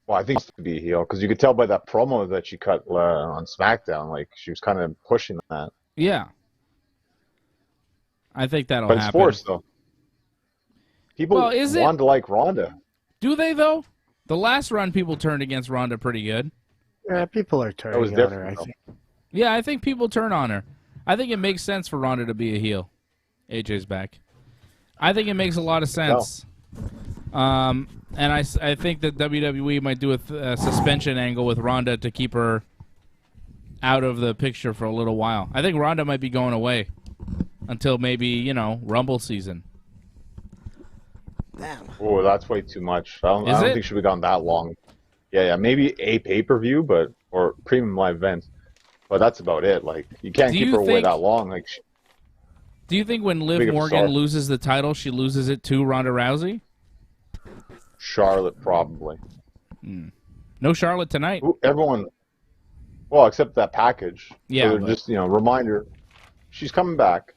Well, I think it's to be a heel because you could tell by that promo that she cut on SmackDown, like she was kind of pushing that. Yeah. I think that'll But it's happen. forced, though. People Well, is it? want to like Ronda. Do they, though? The last run, people turned against Ronda pretty good. Yeah, people are was turning on her, different, I though. think. Yeah, I think people turn on her. I think it makes sense for Ronda to be a heel. AJ's back. I think it makes a lot of sense. And I think that WWE might do a suspension angle with Ronda to keep her out of the picture for a little while. I think Ronda might be going away until maybe, you know, Rumble season. Damn. Oh, that's way too much. I don't Is it? think she would have gone that long. Yeah, maybe a pay-per-view, or premium live event. But that's about it. Like, you can't Do keep you her away think- that long. Like, Do you think when Liv Big of a Morgan star. loses the title, she loses it to Ronda Rousey? Charlotte probably. No Charlotte tonight. Everyone, well, except that package. Yeah, So but- just At reminder, she's coming back.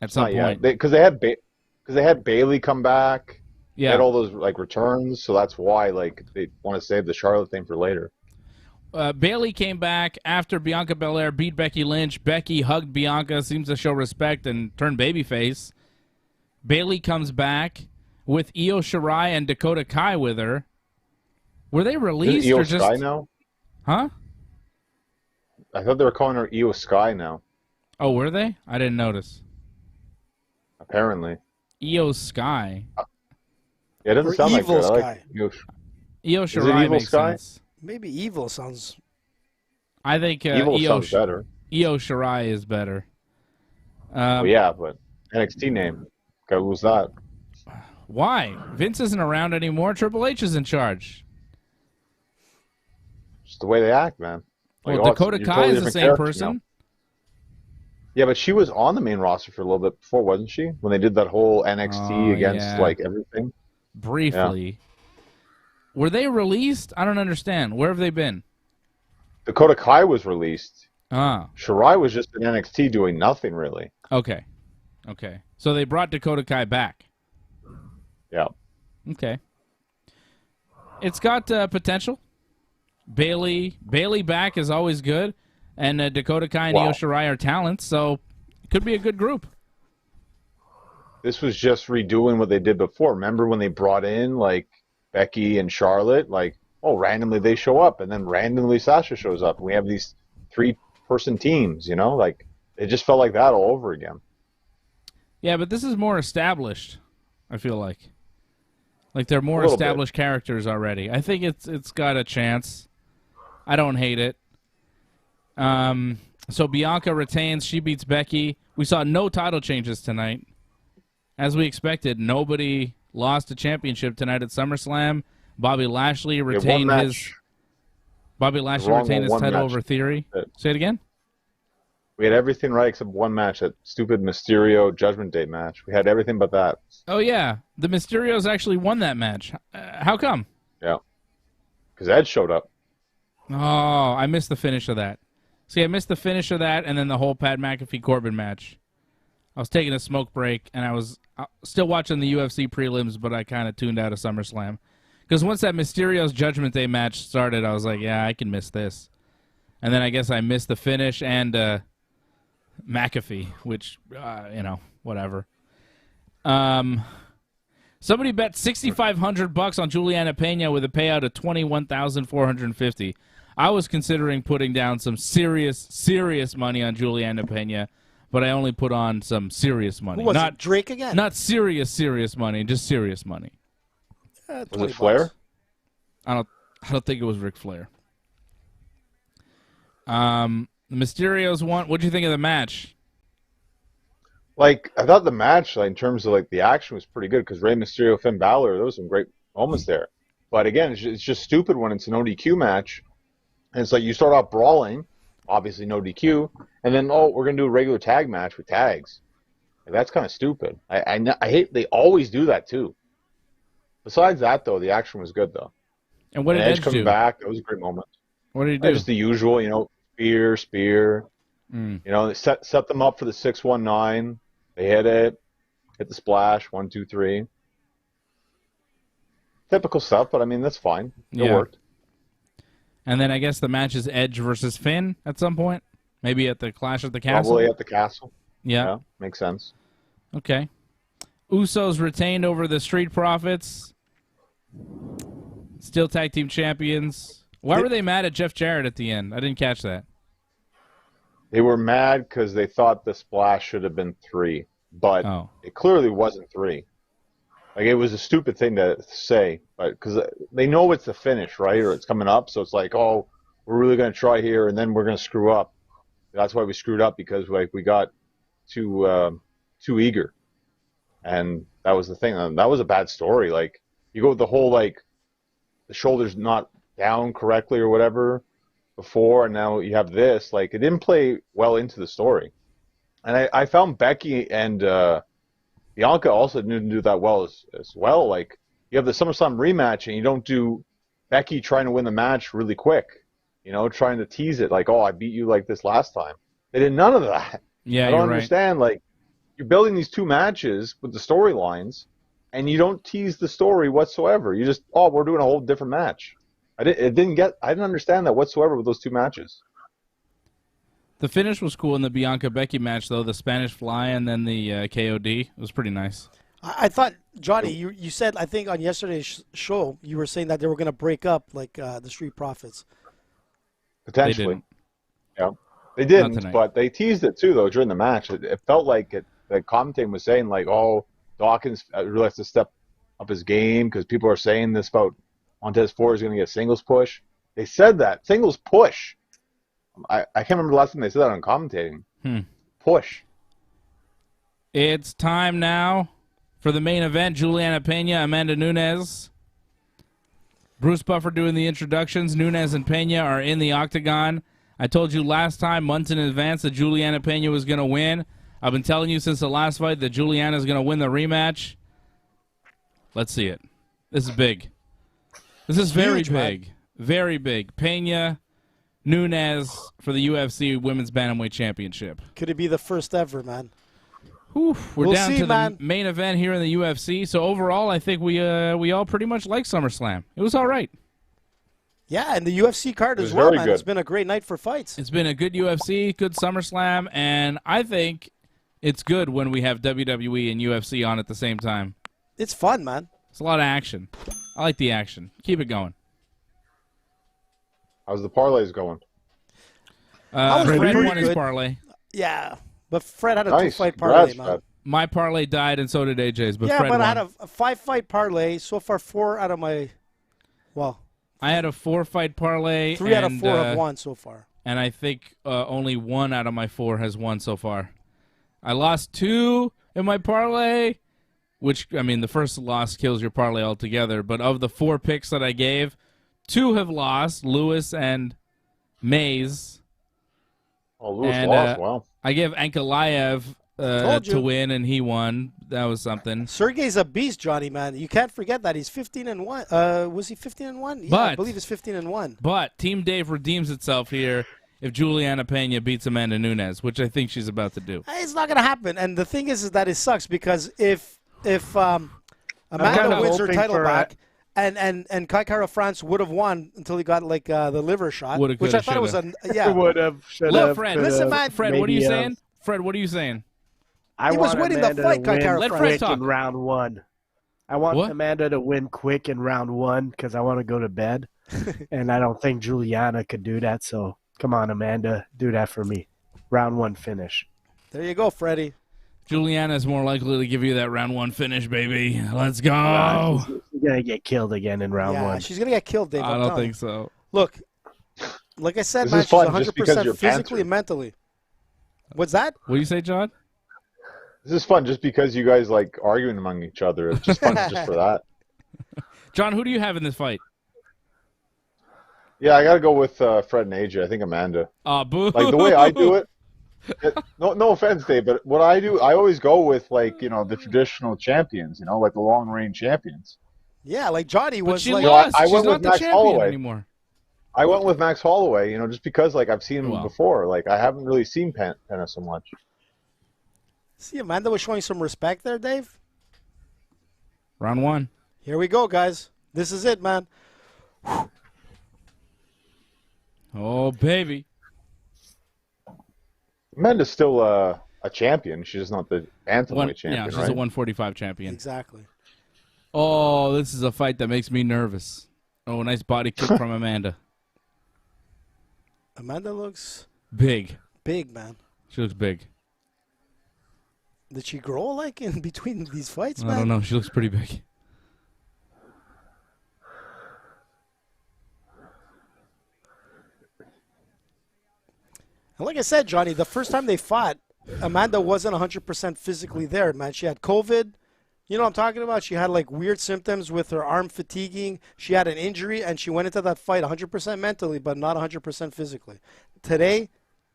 some Not yet. point. Because they had Bailey come back. They Yeah. had all those like returns, so that's why like they want to save the Charlotte thing for later. Bailey came back after Bianca Belair beat Becky Lynch. Becky hugged Bianca, seems to show respect and turn babyface. Bailey comes back with Io Shirai and Dakota Kai with her. Were they Is released it Io or just? Sky now? Huh? I thought they were calling her Io Sky now. Oh, were they? I didn't notice. Apparently, Io Sky. yeah, it doesn't Or sound like Evil it. I like Sky. Io. Io it Shirai Evil makes Sky? sense. Maybe evil sounds. I think Evil Io sounds better. Shirai is better. Well, yeah, but NXT name, gotta lose that. Why? Vince isn't around anymore. Triple H is in charge. Just the way they act, man. Like, Well, Dakota you're Kai totally is the different same character person. now. Yeah, but she was on the main roster for a little bit before, wasn't she? When they did that whole NXT Oh, against yeah. like everything. Briefly. Were they released? I don't understand. Where have they been? Dakota Kai was released. Ah, Shirai was just in NXT doing nothing really. okay. Okay. So they brought Dakota Kai back. Yeah. Okay. It's got potential. Bailey back is always good. And Dakota Kai and Wow. Io Shirai are talents, so it could be a good group. This was just redoing what they did before. Remember when they brought in like Becky and Charlotte? Like, oh, randomly they show up, and then randomly Sasha shows up, and we have these 3-person teams. You know, like it just felt like that all over again. Yeah, but this is more established, I feel like. Like they're more A little bit. established characters already. I think it's got a chance. I don't hate it. So Bianca retains. She beats Becky. We saw no title changes tonight. As we expected, nobody lost a championship tonight at SummerSlam. Bobby Lashley We have one retained match. his Bobby Lashley Wrong retained on his one title match. over Theory. That's it. Say it again? We had everything right except one match, that stupid Mysterio Judgment Day match. We had everything but that. Oh yeah, the Mysterios actually won that match. How come? Yeah. Because Ed showed up. Oh, I missed the finish of that. See, I missed the finish of that and then the whole Pat McAfee Corbin match. I was taking a smoke break and I was still watching the UFC prelims, but I kind of tuned out of SummerSlam. Because once that Mysterio's Judgment Day match started, I was like, yeah, I can miss this. And then I guess I missed the finish and McAfee, which, whatever. Somebody bet $6,500 on Juliana Peña with a payout of $21,450. I was considering putting down some serious money on Juliana Peña, but I only put on some serious money. Who was Not it? Drake again? not serious money, just serious money. Was 20 it Flair? bucks. I don't think it was Ric Flair. The Mysterios won. What'd you think of the match? Like, I thought the match, like, in terms of, like, the action was pretty good because Rey Mysterio, Finn Balor, there was some great moments there. But again, it's just stupid when it's an ODQ match. And it's like you start off brawling, obviously no DQ, and then, oh, we're going to do a regular tag match with tags. Like, that's kind of stupid. I hate they always do that, too. Besides that, though, the action was good, though. And what did Edge Edge coming do? back, that was a great moment. What did he do? Just the usual, spear. Mm. They set them up for the 619. They hit the splash, 1, 2, 3. Typical stuff, but I mean, that's fine. It worked. And then I guess the match is Edge versus Finn at some point? Maybe at the Clash at the Castle? Probably at the Castle. Yeah. Makes sense. Okay. Usos retained over the Street Profits. Still tag team champions. Why were they mad at Jeff Jarrett at the end? I didn't catch that. They were mad because they thought the splash should have been 3, but it clearly wasn't 3. Like, it was a stupid thing to say, but because they know it's the finish, right, or it's coming up, so it's like, oh, we're really going to try here, and then we're going to screw up. That's why we screwed up, because we got too eager, and that was the thing. And that was a bad story. Like, you go with the whole, like, the shoulder's not down correctly or whatever before, and now you have this. Like, it didn't play well into the story. And I found Becky and Bianca also didn't do that well as well. Like, you have the SummerSlam rematch, and you don't do Becky trying to win the match really quick, trying to tease it, like, oh, I beat you like this last time. They did none of that. Yeah, I don't understand. Right. Like, you're building these 2 matches with the storylines, and you don't tease the story whatsoever. You just, oh, we're doing a whole different match. I didn't understand that whatsoever with those 2 matches. The finish was cool in the Bianca-Becky match, though. The Spanish Fly and then the KOD. It was pretty nice. I thought, Johnny, you said, I think on yesterday's show, you were saying that they were going to break up, like, the Street Profits. Potentially. They didn't, but they teased it, too, though, during the match. It felt like the commentating was saying, like, oh, Dawkins really has to step up his game because people are saying this about Montez Ford is going to get a singles push. They said that. Singles push. I can't remember the last time they said that on commentating. Push. It's time now for the main event. Juliana Peña, Amanda Nunes. Bruce Buffer doing the introductions. Nunes and Peña are in the octagon. I told you last time, months in advance, that Juliana Peña was going to win. I've been telling you since the last fight that Juliana is going to win the rematch. Let's see it. This is big. This is very big. Man. Very big. Peña, Nunes for the UFC Women's Bantamweight Championship. Could it be the first ever, man? We're down to the main event here in the UFC. So overall, I think we all pretty much like SummerSlam. It was all right. Yeah, and the UFC card as well, man. Good. It's been a great night for fights. It's been a good UFC, good SummerSlam, and I think it's good when we have WWE and UFC on at the same time. It's fun, man. It's a lot of action. I like the action. Keep it going. How's the parlays going? Fred won his parlay. Yeah, but Fred had a 2-fight parlay, man. Fred. My parlay died, and so did AJ's. But yeah, Fred but won. I had a 5-fight parlay. So far, 4 out of my, I had a 4-fight parlay. 3 out of 4 have won so far. And I think only 1 out of my 4 has won so far. I lost 2 in my parlay, which, I mean, the first loss kills your parlay altogether. But of the 4 picks that I gave, 2 have lost, Lewis and Mays. Oh, Lewis lost, wow. I gave Ankalaev to win, and he won. That was something. Sergey's a beast, Johnny, man. You can't forget that. He's 15-1. Was he 15-1? Yeah, I believe he's 15-1. But Team Dave redeems itself here if Juliana Peña beats Amanda Nunes, which I think she's about to do. It's not going to happen. And the thing is that it sucks because if Amanda wins her title back and Kai Kara France would have won until he got like the liver shot, which I thought was would have. Look, Fred, listen, man. Fred, what are you saying? Fred, what are you saying? He was winning the fight, Kai Kara France. Quick in round 1. I want Amanda to win quick in round 1 because I want to go to bed, and I don't think Juliana could do that. So come on, Amanda, do that for me. Round 1 finish. There you go, Freddie. Juliana's more likely to give you that round 1 finish, baby. Let's go. She's going to get killed again in round 1. Yeah, she's going to get killed, Dave. I don't think so. Look, like I said, man, she's 100% physically and mentally. What's that? What do you say, John? This is fun just because you guys like arguing among each other. It's just fun just for that. John, who do you have in this fight? Yeah, I got to go with Fred and AJ. I think Amanda. Boo. Like the way I do it. No offense, Dave, but what I do, I always go with like the traditional champions. Like the long reign champions. Yeah, like Johnny But was she like. lost. I She's went not with the Max champion Holloway. anymore. I went with Max Holloway. Just because like I've seen him Well. before. Like I haven't really seen Peña so much. See, Amanda was showing some respect there, Dave. Round 1. Here we go, guys. This is it, man. Oh, baby. Amanda's still a champion. She's just not the bantamweight champion, Yeah, she's right? a 145 champion. Exactly. Oh, this is a fight that makes me nervous. Oh, nice body kick from Amanda. Amanda looks Big. big, man. She looks big. Did she grow like in between these fights, I man? don't know. She looks pretty big. And like I said, Johnny, the first time they fought, Amanda wasn't 100% physically there, man. She had COVID. You know what I'm talking about? She had like weird symptoms with her arm fatiguing. She had an injury, and she went into that fight 100% mentally, but not 100% physically. Today,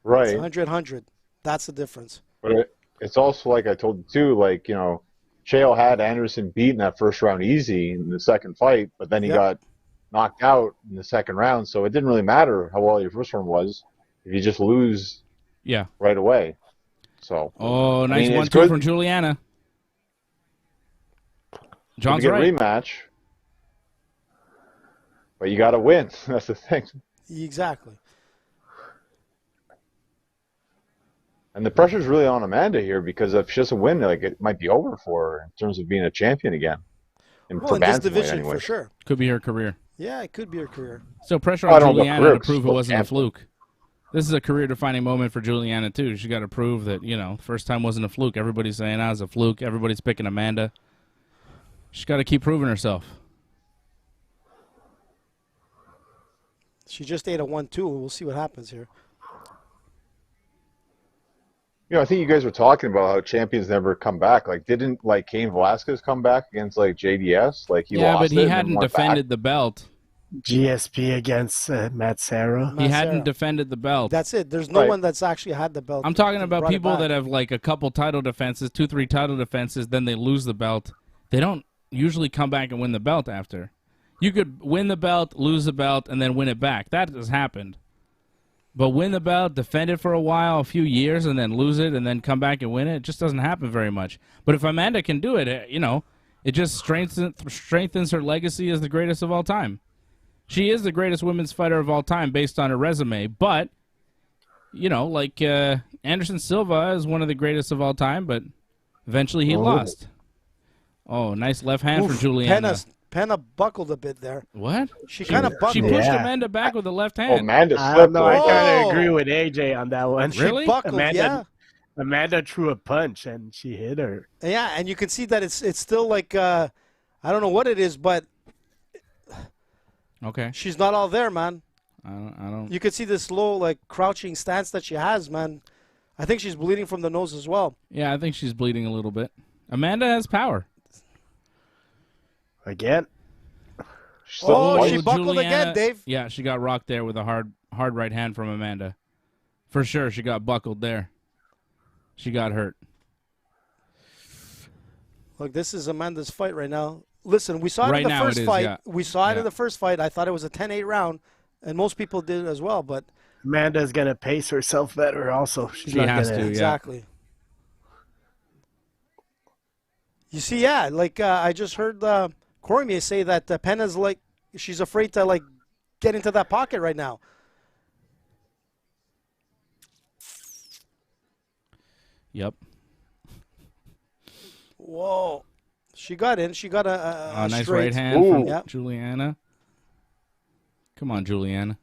Right. it's 100-100. That's the difference. But it's also like I told you too, like, Chael had Anderson beat in that first round easy in the second fight, but then he Yep. got knocked out in the second round, so it didn't really matter how well your first round was if you just lose Yeah. right away. So Oh, nice it's 1-2 good from Juliana. to John's get a right. rematch, but you got to win. That's the thing. Exactly. And the pressure's really on Amanda here because if she doesn't win, like it might be over for her in terms of being a champion again. Well, in this division, for sure. Could be her career. Yeah, it could be her career. So pressure I on don't know Juliana career, to prove it but wasn't a champion. fluke. This is a career-defining moment for Juliana, too. She got to prove that, first time wasn't a fluke. Everybody's saying, it's a fluke. Everybody's picking Amanda. She's got to keep proving herself. She just ate a 1-2. We'll see what happens here. I think you guys were talking about how champions never come back. Like, didn't Cain Velasquez come back against JDS? Like he lost but he it and hadn't went defended back. the belt. GSP against Matt Serra. He hadn't Sarah. defended the belt. That's it. There's no Right. one that's actually had the belt. I'm talking that about brought it people back. that have a couple title defenses, 2-3 title defenses, then they lose the belt. They don't usually come back and win the belt after. You could win the belt, lose the belt, and then win it back. That has happened. But win the belt, defend it for a while, a few years, and then lose it, and then come back and win it, it just doesn't happen very much. But if Amanda can do it, it just strengthens her legacy as the greatest of all time. She is the greatest women's fighter of all time based on her resume. But, Anderson Silva is one of the greatest of all time, but eventually he lost. Oh, nice left hand from Juliana. Peña buckled a bit there. What? She kind of buckled. She pushed Yeah. Amanda back with the left Oh, hand. Amanda I slipped. don't know. I though. kind Oh. of agree with AJ on that one. Really? She buckled, Amanda, Amanda threw a punch and she hit her. yeah, and you can see that it's still I don't know what it is, but Okay. she's not all there, man. I don't. You can see the slow, crouching stance that she has, man. I think she's bleeding from the nose as well. Yeah, I think she's bleeding a little bit. Amanda has power. Again. She's still Oh, fighting. she buckled again, Dave. Yeah, she got rocked there with a hard right hand from Amanda. For sure, she got buckled there. She got hurt. Look, this is Amanda's fight right now. Listen, we saw it Right in the now first it is, fight. yeah. We saw it Yeah. in the first fight. I thought it was a 10-8 round, and most people did as well, but Amanda's going to pace herself better also. She's She not has gonna, to. Yeah. exactly. You see, yeah, I just heard Cormier say that Peña's she's afraid to get into that pocket right now. Yep. Whoa. She got in. She got a Nice straight. right hand from Ooh. Yep. Juliana. Come on, Juliana.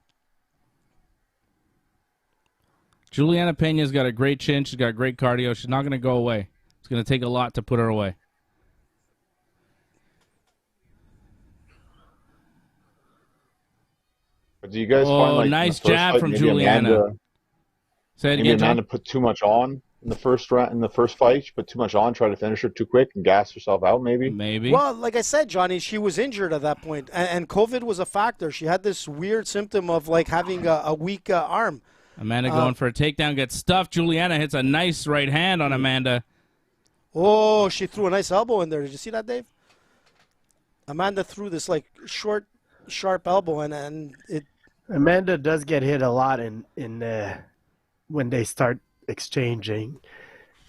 Juliana Peña's got a great chin. She's got great cardio. She's not going to go away. It's going to take a lot to put her away. But do you guys Oh, find nice in the first jab fight, from maybe Juliana. Amanda, Say it maybe again, John. Amanda put too much on? in the first round, in the first fight. She put too much on, tried to finish her too quick, and gassed herself out. Maybe. Well, like I said, Johnny, she was injured at that point, and COVID was a factor. She had this weird symptom of like having a weak arm. Amanda going for a takedown, gets stuffed. Juliana hits a nice right hand on Amanda. Oh, she threw a nice elbow in there. Did you see that, Dave? Amanda threw this like short, sharp elbow, and it. Amanda does get hit a lot in when they start exchanging.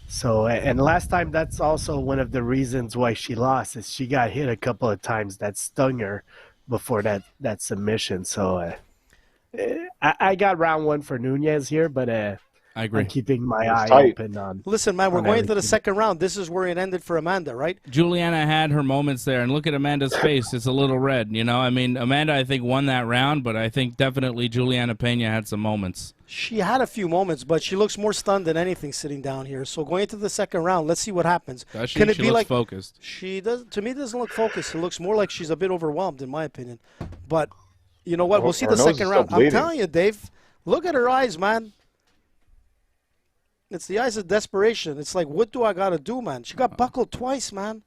So, and last time, that's also one of the reasons why she lost, is she got hit a couple of times that stung her before that submission. So I got round one for Nunes here, but I agree. I'm keeping my eye tight. open on. Listen, man, we're on going to the everything. second round. This is where it ended for Amanda, right? Juliana had her moments there, and look at Amanda's face. It's a little red, you know? I mean, Amanda, I think, won that round, but I think definitely Juliana Peña had some moments. She had a few moments, but she looks more stunned than anything sitting down here. So going into the second round, let's see what happens. Does she? Can it She be looks like focused. She does? To me, it doesn't look focused. It looks more like she's a bit overwhelmed, in my opinion. But you know what? We'll see Her the nose is second still round. I'm bleeding. telling you, Dave. Look at her eyes, man. It's the eyes of desperation. It's like, what do I got to do, man? She got buckled twice, man.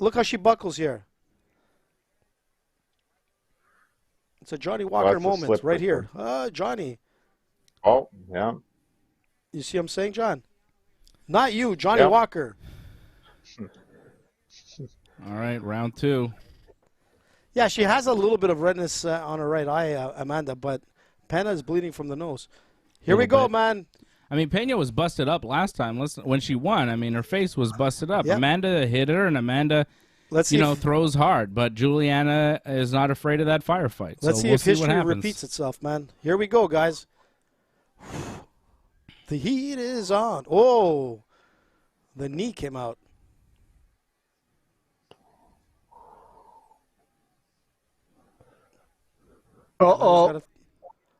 Look how she buckles here. It's a Johnny Walker that's a moment slip right right here. Johnny. Oh, yeah. You see what I'm saying, John? Not you, Johnny Yeah. Walker. All right, round two. Yeah, she has a little bit of redness on her right eye, Amanda, but Peña is bleeding from the nose. Here we Little go, bit. man. I mean, Peña was busted up last time. Listen, when she won, I mean, her face was busted up. Yep. Amanda hit her, and Amanda, Let's see. throws hard. But Juliana is not afraid of that firefight. Let's so see we'll if see history what happens. repeats itself, man. Here we go, guys. The heat is on. Oh, the knee came out. Uh-oh. Oh,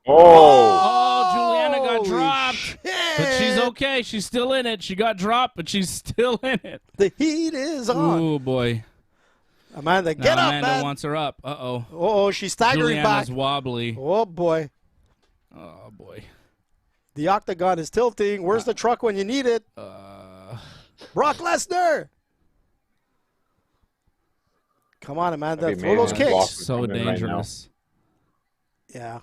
Oh, Juliana got Holy dropped. shit. But she's okay. She's still in it. She got dropped, but she's still in it. The heat is on. Oh, boy. Amanda, Now get up, Amanda man. wants her up. Uh-oh. Oh, she's staggering Juliana's back. wobbly. Oh, boy. Oh, boy. The octagon is tilting. Where's the truck when you need it? Brock Lesnar. Come on, Amanda. That'd be Throw those amazing. kicks. Block. So Coming in right now. dangerous. Yeah.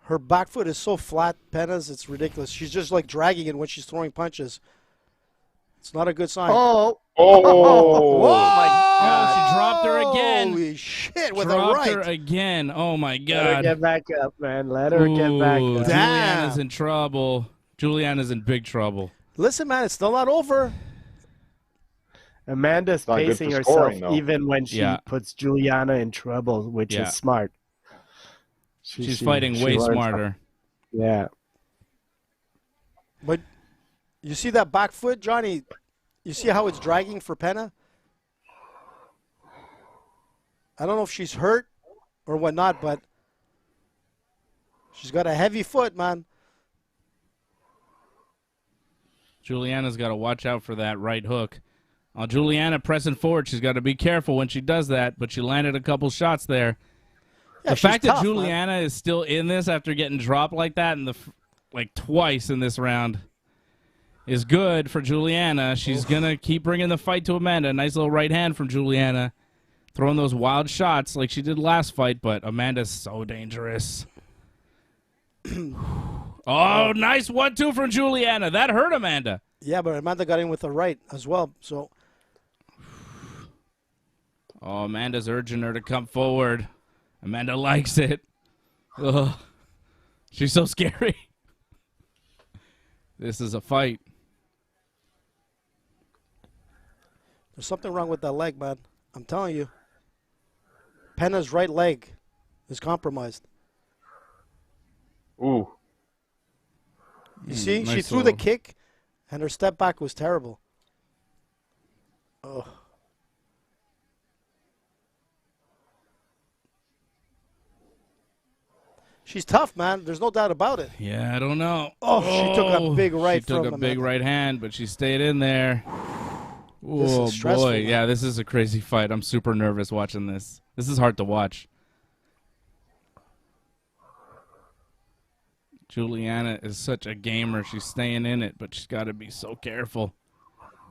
Her back foot is so flat, Peña's, it's ridiculous. She's just like dragging it when she's throwing punches. It's not a good sign. Oh, oh, Oh, she dropped her again. Holy shit, with a Dropped her right. again. Oh, my let her God. get back up, man. Let her get back Ooh, up. Juliana's Damn. in trouble. Juliana's in big trouble. Listen, man, it's still not over. Amanda's not good pacing for herself scoring, though. even when she Yeah. puts Juliana in trouble, which Yeah. is smart. She's fighting way learns smarter. from- Yeah. But you see that back foot, Johnny? You see how it's dragging for Peña? I don't know if she's hurt or whatnot, but she's got a heavy foot, man. Juliana's got to watch out for that right hook. Juliana pressing forward. She's got to be careful when she does that, but she landed a couple shots there. Yeah, The she's fact tough, that man. Juliana is still in this after getting dropped like that like twice in this round is good for Juliana. She's going to keep bringing the fight to Amanda. Nice little right hand from Juliana. Throwing those wild shots like she did last fight, but Amanda's so dangerous. Oh, nice 1-2 from Juliana. That hurt Amanda. Yeah, but Amanda got in with the right as well. So Oh, Amanda's urging her to come forward. Amanda likes it. Ugh. She's so scary. This is a fight. there's something wrong with that leg, man. I'm telling you. Peña's right leg is compromised. ooh. You see? She nice threw the little- kick, and her step back was terrible. Oh. She's tough, man. There's no doubt about it. Yeah, I don't know. Oh, she took a big right She took from a big Amanda. right hand, but she stayed in there. This is Oh, stressful, boy. man. Yeah, this is a crazy fight. I'm super nervous watching this. This is hard to watch. Juliana is such a gamer. She's staying in it, but she's got to be so careful.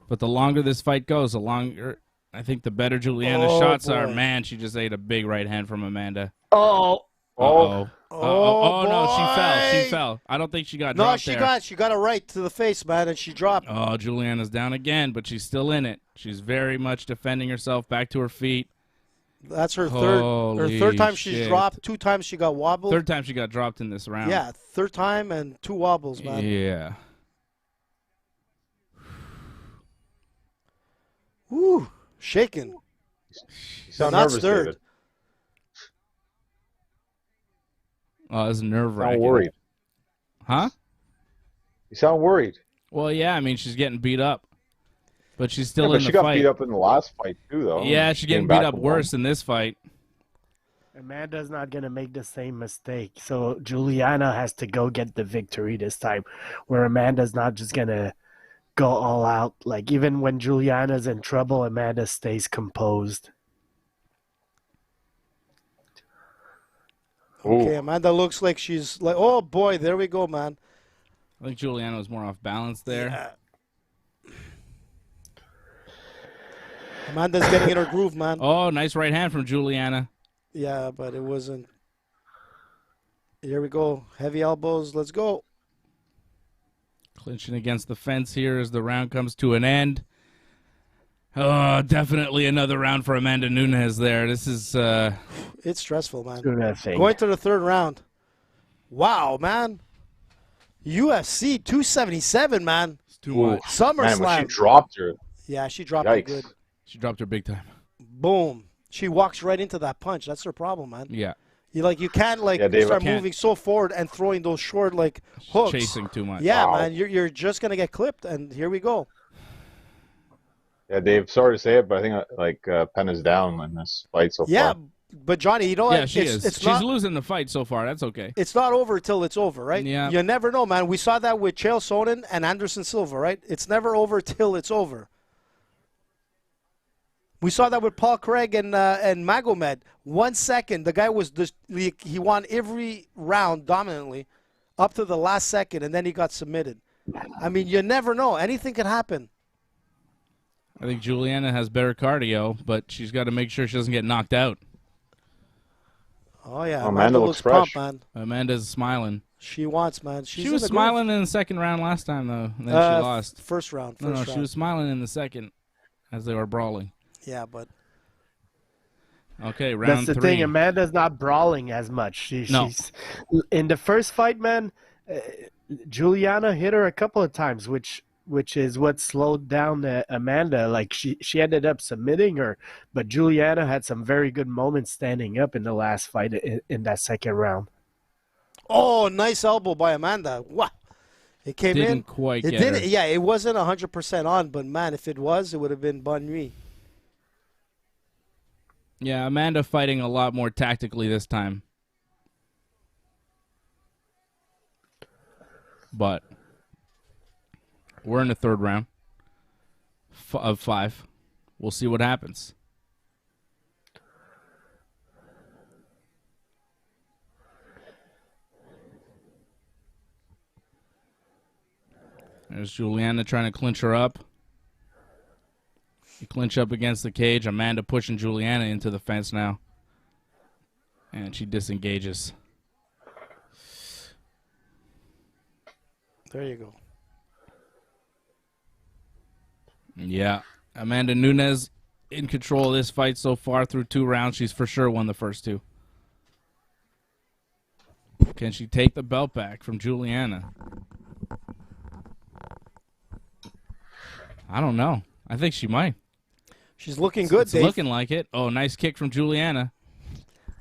But the longer this fight goes, the longer I think the better Juliana's shots are. Man, she just ate a big right hand from Amanda. Oh. Uh-oh. Oh, no, she fell. She boy. fell. I don't think she got No, dropped she there. she got it right to the face, man, and she dropped. Oh, Juliana's down again, but she's still in it. She's very much defending herself, back to her feet. That's her third. Holy Her third time she's shit. dropped. 2 times she got wobbled. Third time she got dropped in this round. Yeah, third time and 2 wobbles, man. Yeah. Woo, shaking. You sound Not nervous, stirred. David. Oh, it's You nerve-wracking. sound worried. Huh? You sound worried. Well, yeah, I mean, she's getting beat up. But she's still But in she the got fight. beat up in the last fight, too, though. Yeah, she's She getting came beat back up and worse won. in this fight. Amanda's not going to make the same mistake. So Juliana has to go get the victory this time, where Amanda's not just going to go all out. Like, even when Juliana's in trouble, Amanda stays composed. Okay, Amanda looks like she's like, oh boy, there we go, man. I think Juliana was more off balance there. Yeah. Amanda's getting in her groove, man. Oh, nice right hand from Juliana. Yeah, but it wasn't. Here we go. Heavy elbows. Let's go. Clinching against the fence here as the round comes to an end. Oh, definitely another round for Amanda Nunes there. This is It's stressful, man. Do that thing. Going to the third round. Wow, man. UFC 277, man. it's too Ooh. much. Man, when she Summerslam. dropped her, Yeah, she dropped it yikes. good. She dropped her big time. Boom. She walks right into that punch. That's her problem, man. Yeah. You can't Yeah, Dave, start can't- moving so forward and throwing those short hooks. Chasing too much. Yeah, Wow. man. You're just gonna get clipped, and here we go. Yeah, Dave, sorry to say it, but I think Peña's down in this fight so Yeah, far. but Johnny, you know Yeah, what? she is. It's She's not. losing the fight so far. That's okay. It's not over till it's over, right? Yeah. You never know, man. We saw that with Chael Sonnen and Anderson Silva, right? It's never over till it's over. We saw that with Paul Craig and Magomed. 1 second, the guy was he won every round dominantly, up to the last second, and then he got submitted. I mean, you never know. Anything can happen. I think Juliana has better cardio, but she's got to make sure she doesn't get knocked out. Oh yeah, Amanda looks pumped, fresh. man. Amanda's smiling. She wants, man. She's She was in the smiling in the second round last time, though, and then groove. she lost. First round. No, First she round. was smiling in the second as they were brawling. Yeah, but Okay, round That's the three. thing. Amanda's not brawling as much. No. She's in the first fight, man. Juliana hit her a couple of times, which is what slowed down Amanda. Like she ended up submitting her, but Juliana had some very good moments standing up in the last fight in that second round. oh, nice elbow by Amanda. Wow. It came Didn't in. quite It get didn't. her. Yeah, it wasn't 100% on, but man, if it was, it would have been bon nuit. Yeah, Amanda fighting a lot more tactically this time. But we're in the third round of 5. We'll see what happens. There's Juliana trying to clinch her up. Clinch up against the cage. Amanda pushing Juliana into the fence now. And she disengages. There you go. Yeah. Amanda Nunes in control of this fight so far through 2 rounds. She's for sure won the first 2. Can she take the belt back from Juliana? I don't know. I think she might. She's looking good, It's Dave. looking like it. Oh, nice kick from Juliana.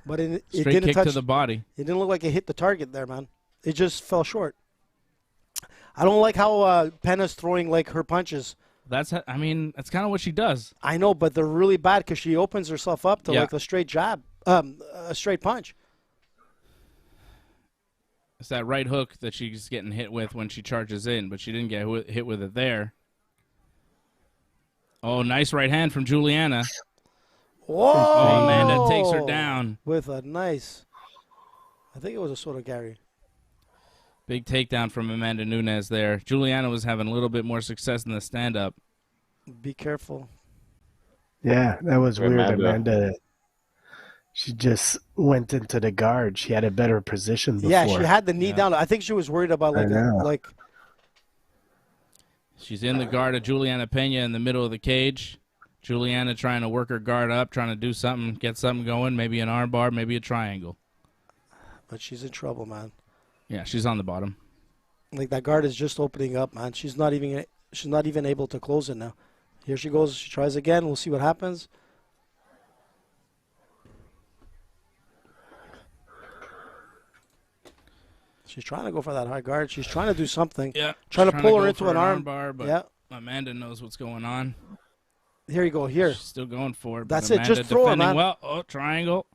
But it Straight didn't kick touch. to the body. It didn't look like it hit the target there, man. It just fell short. I don't like how Peña's throwing like her punches. That's kind of what she does. I know, but they're really bad because she opens herself up to Yeah. like a straight jab, a straight punch. It's that right hook that she's getting hit with when she charges in, but she didn't get hit with it there. Oh, nice right hand from Juliana. Whoa! Oh, Amanda takes her down. with a nice. I think it was a Soto Gary. Big takedown from Amanda Nunes there. Juliana was having a little bit more success in the stand-up. Be careful. Yeah, that was weird. Amanda. Amanda, she just went into the guard. She had a better position before. Yeah, she had the knee Yeah. down. I think she was worried about I know. like She's in the guard of Juliana Peña in the middle of the cage. Juliana trying to work her guard up, trying to do something, get something going, maybe an armbar, maybe a triangle. but she's in trouble, man. Yeah, she's on the bottom. Like that guard is just opening up, man. She's not even able to close it now. Here she goes. She tries again. We'll see what happens. She's trying to go for that high guard. She's trying to do something. Yeah, Trying to pull her go into for an arm. bar, but Yeah. Amanda knows what's going on. Here you go. Here. She's still going for it. That's but it. Amanda Just throw her, defending man. well. Oh, triangle.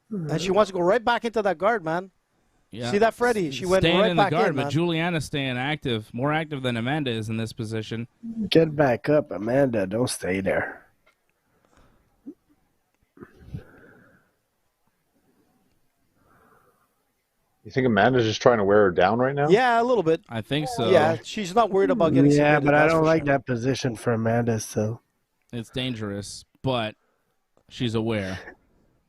And she wants to go right back into that guard, man. Yeah. See that, Freddie? She went staying right in the back guard, in, but man. Juliana's staying active, more active than Amanda is in this position. Get back up, Amanda. Don't stay there. You think Amanda's just trying to wear her down right now? Yeah, a little bit. I think so. Yeah, she's not worried about getting Yeah, submitted, but I that's don't for like sure. that position for Amanda, so. It's dangerous, but she's aware.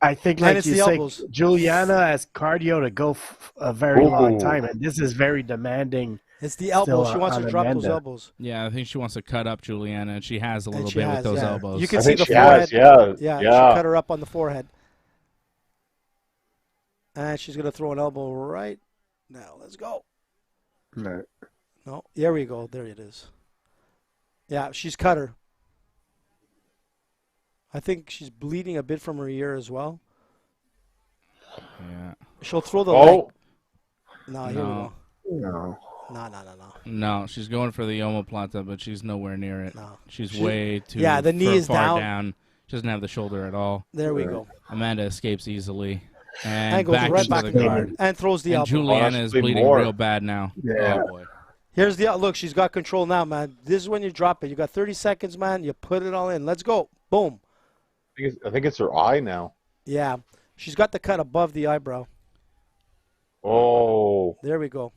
I think, And like it's you the say, elbows. Juliana has cardio to go a very long Ooh. time, and this is very demanding. It's the elbows. Still She wants on to drop those Amanda. elbows. Yeah, I think she wants to cut up Juliana, and she has a little And she bit has, with those yeah. elbows. You can I see think the she forehead. has, yeah. Yeah, Yeah. she cut her up on the forehead. And she's going to throw an elbow right now. Let's go. No. No, there we go. There it is. Yeah, she's cut her. I think she's bleeding a bit from her ear as well. Yeah. She'll throw the leg. Oh, No, here we No. go. No. No. No, she's going for the omoplata, but she's nowhere near it. No. She's She- way too Yeah, the knee is far down. She doesn't have the shoulder at all. There we go. Amanda escapes easily. And, And goes back right into back the in the guard. guard. And throws the And elbow. Juliana is Possibly bleeding more. real bad now. Yeah. Oh, boy. Here's the look. She's got control now, man. This is when you drop it. You got 30 seconds, man. You put it all in. Let's go. Boom. I think it's her eye now. Yeah. She's got the cut above the eyebrow. Oh, There we go.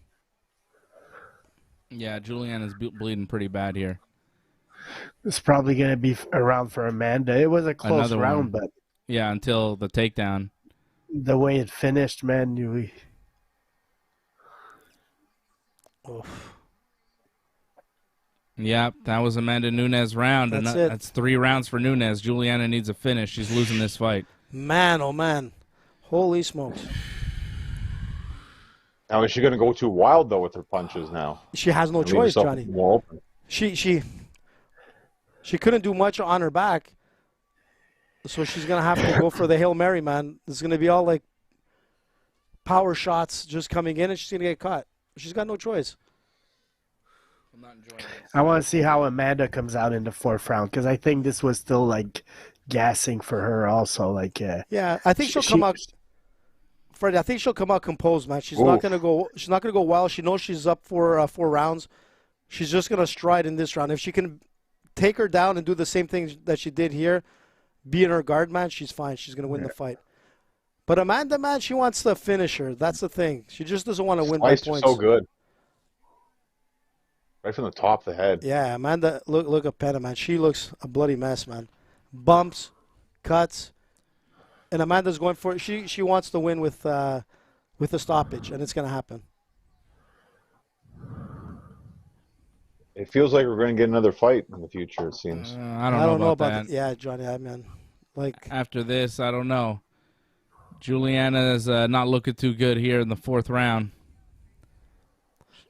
Yeah, Juliana's bleeding pretty bad here. It's probably going to be around for Amanda. It was a close Another one. round, but Yeah, until the takedown. the way it finished, man, Oof. Yep, that was Amanda Nunes' round. That's and it. That's 3 rounds for Nunes. Juliana needs a finish. She's losing this fight. Man, oh, man. Holy smokes. now is she going to go too wild though with her punches now? She has no Leave choice, herself Johnny. more open. She couldn't do much on her back. So she's going to have to go for the Hail Mary, man. It's going to be all like power shots just coming in, and she's going to get caught. She's got no choice. I'm not enjoying this. I want to see how Amanda comes out in the 4th round, because I think this was still, like, gassing for her also. Like, Yeah, I think she'll come out. Freddie, I think she'll come out composed, man. She's not gonna go. She's not gonna go wild. She knows she's up for 4 rounds. She's just gonna stride in this round. If she can take her down and do the same thing that she did here, be in her guard, man, she's fine. She's gonna win the fight. But Amanda, man, she wants to finish her. That's the thing. She just doesn't want to win by Sliced her points. so good. Right from the top of the head. Yeah, Amanda, look at Peña, man. She looks a bloody mess, man. Bumps, cuts, and Amanda's going for it. She wants to win with a stoppage, and it's gonna happen. It feels like we're going to get another fight in the future, it seems. I don't know about that. Yeah, Johnny, I mean, like After this, I don't know. Juliana is not looking too good here in the 4th round.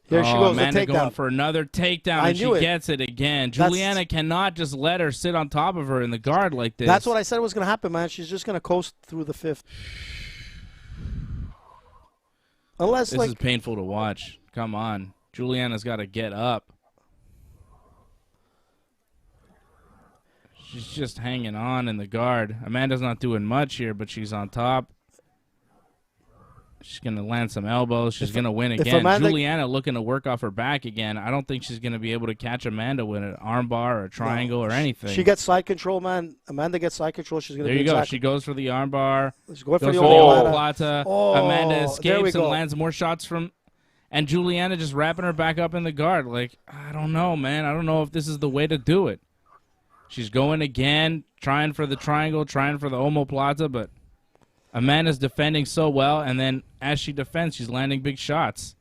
here she goes, Amanda the going takedown. for another takedown, I and she knew it. gets it again. That's- Juliana cannot just let her sit on top of her in the guard like this. That's what I said was gonna happen, man. She's just gonna coast through the 5th, unless This is painful to watch. Come on. Juliana's got to get up. She's just hanging on in the guard. Amanda's not doing much here, but she's on top. She's going to land some elbows. She's going to win again. Amanda- Juliana looking to work off her back again. I don't think she's going to be able to catch Amanda with an armbar or a triangle or anything. she gets side control, man. Amanda gets side control. She's gonna. There do you go. exactly- She goes for the armbar. She's going for Goes the for the omoplata. omoplata. Oh, Amanda there we escapes and go. lands more shots from... and Juliana just wrapping her back up in the guard. Like, I don't know, man. I don't know if this is the way to do it. She's going again, trying for the triangle, trying for the omoplata, but Amanda's defending so well, and then as she defends, she's landing big shots.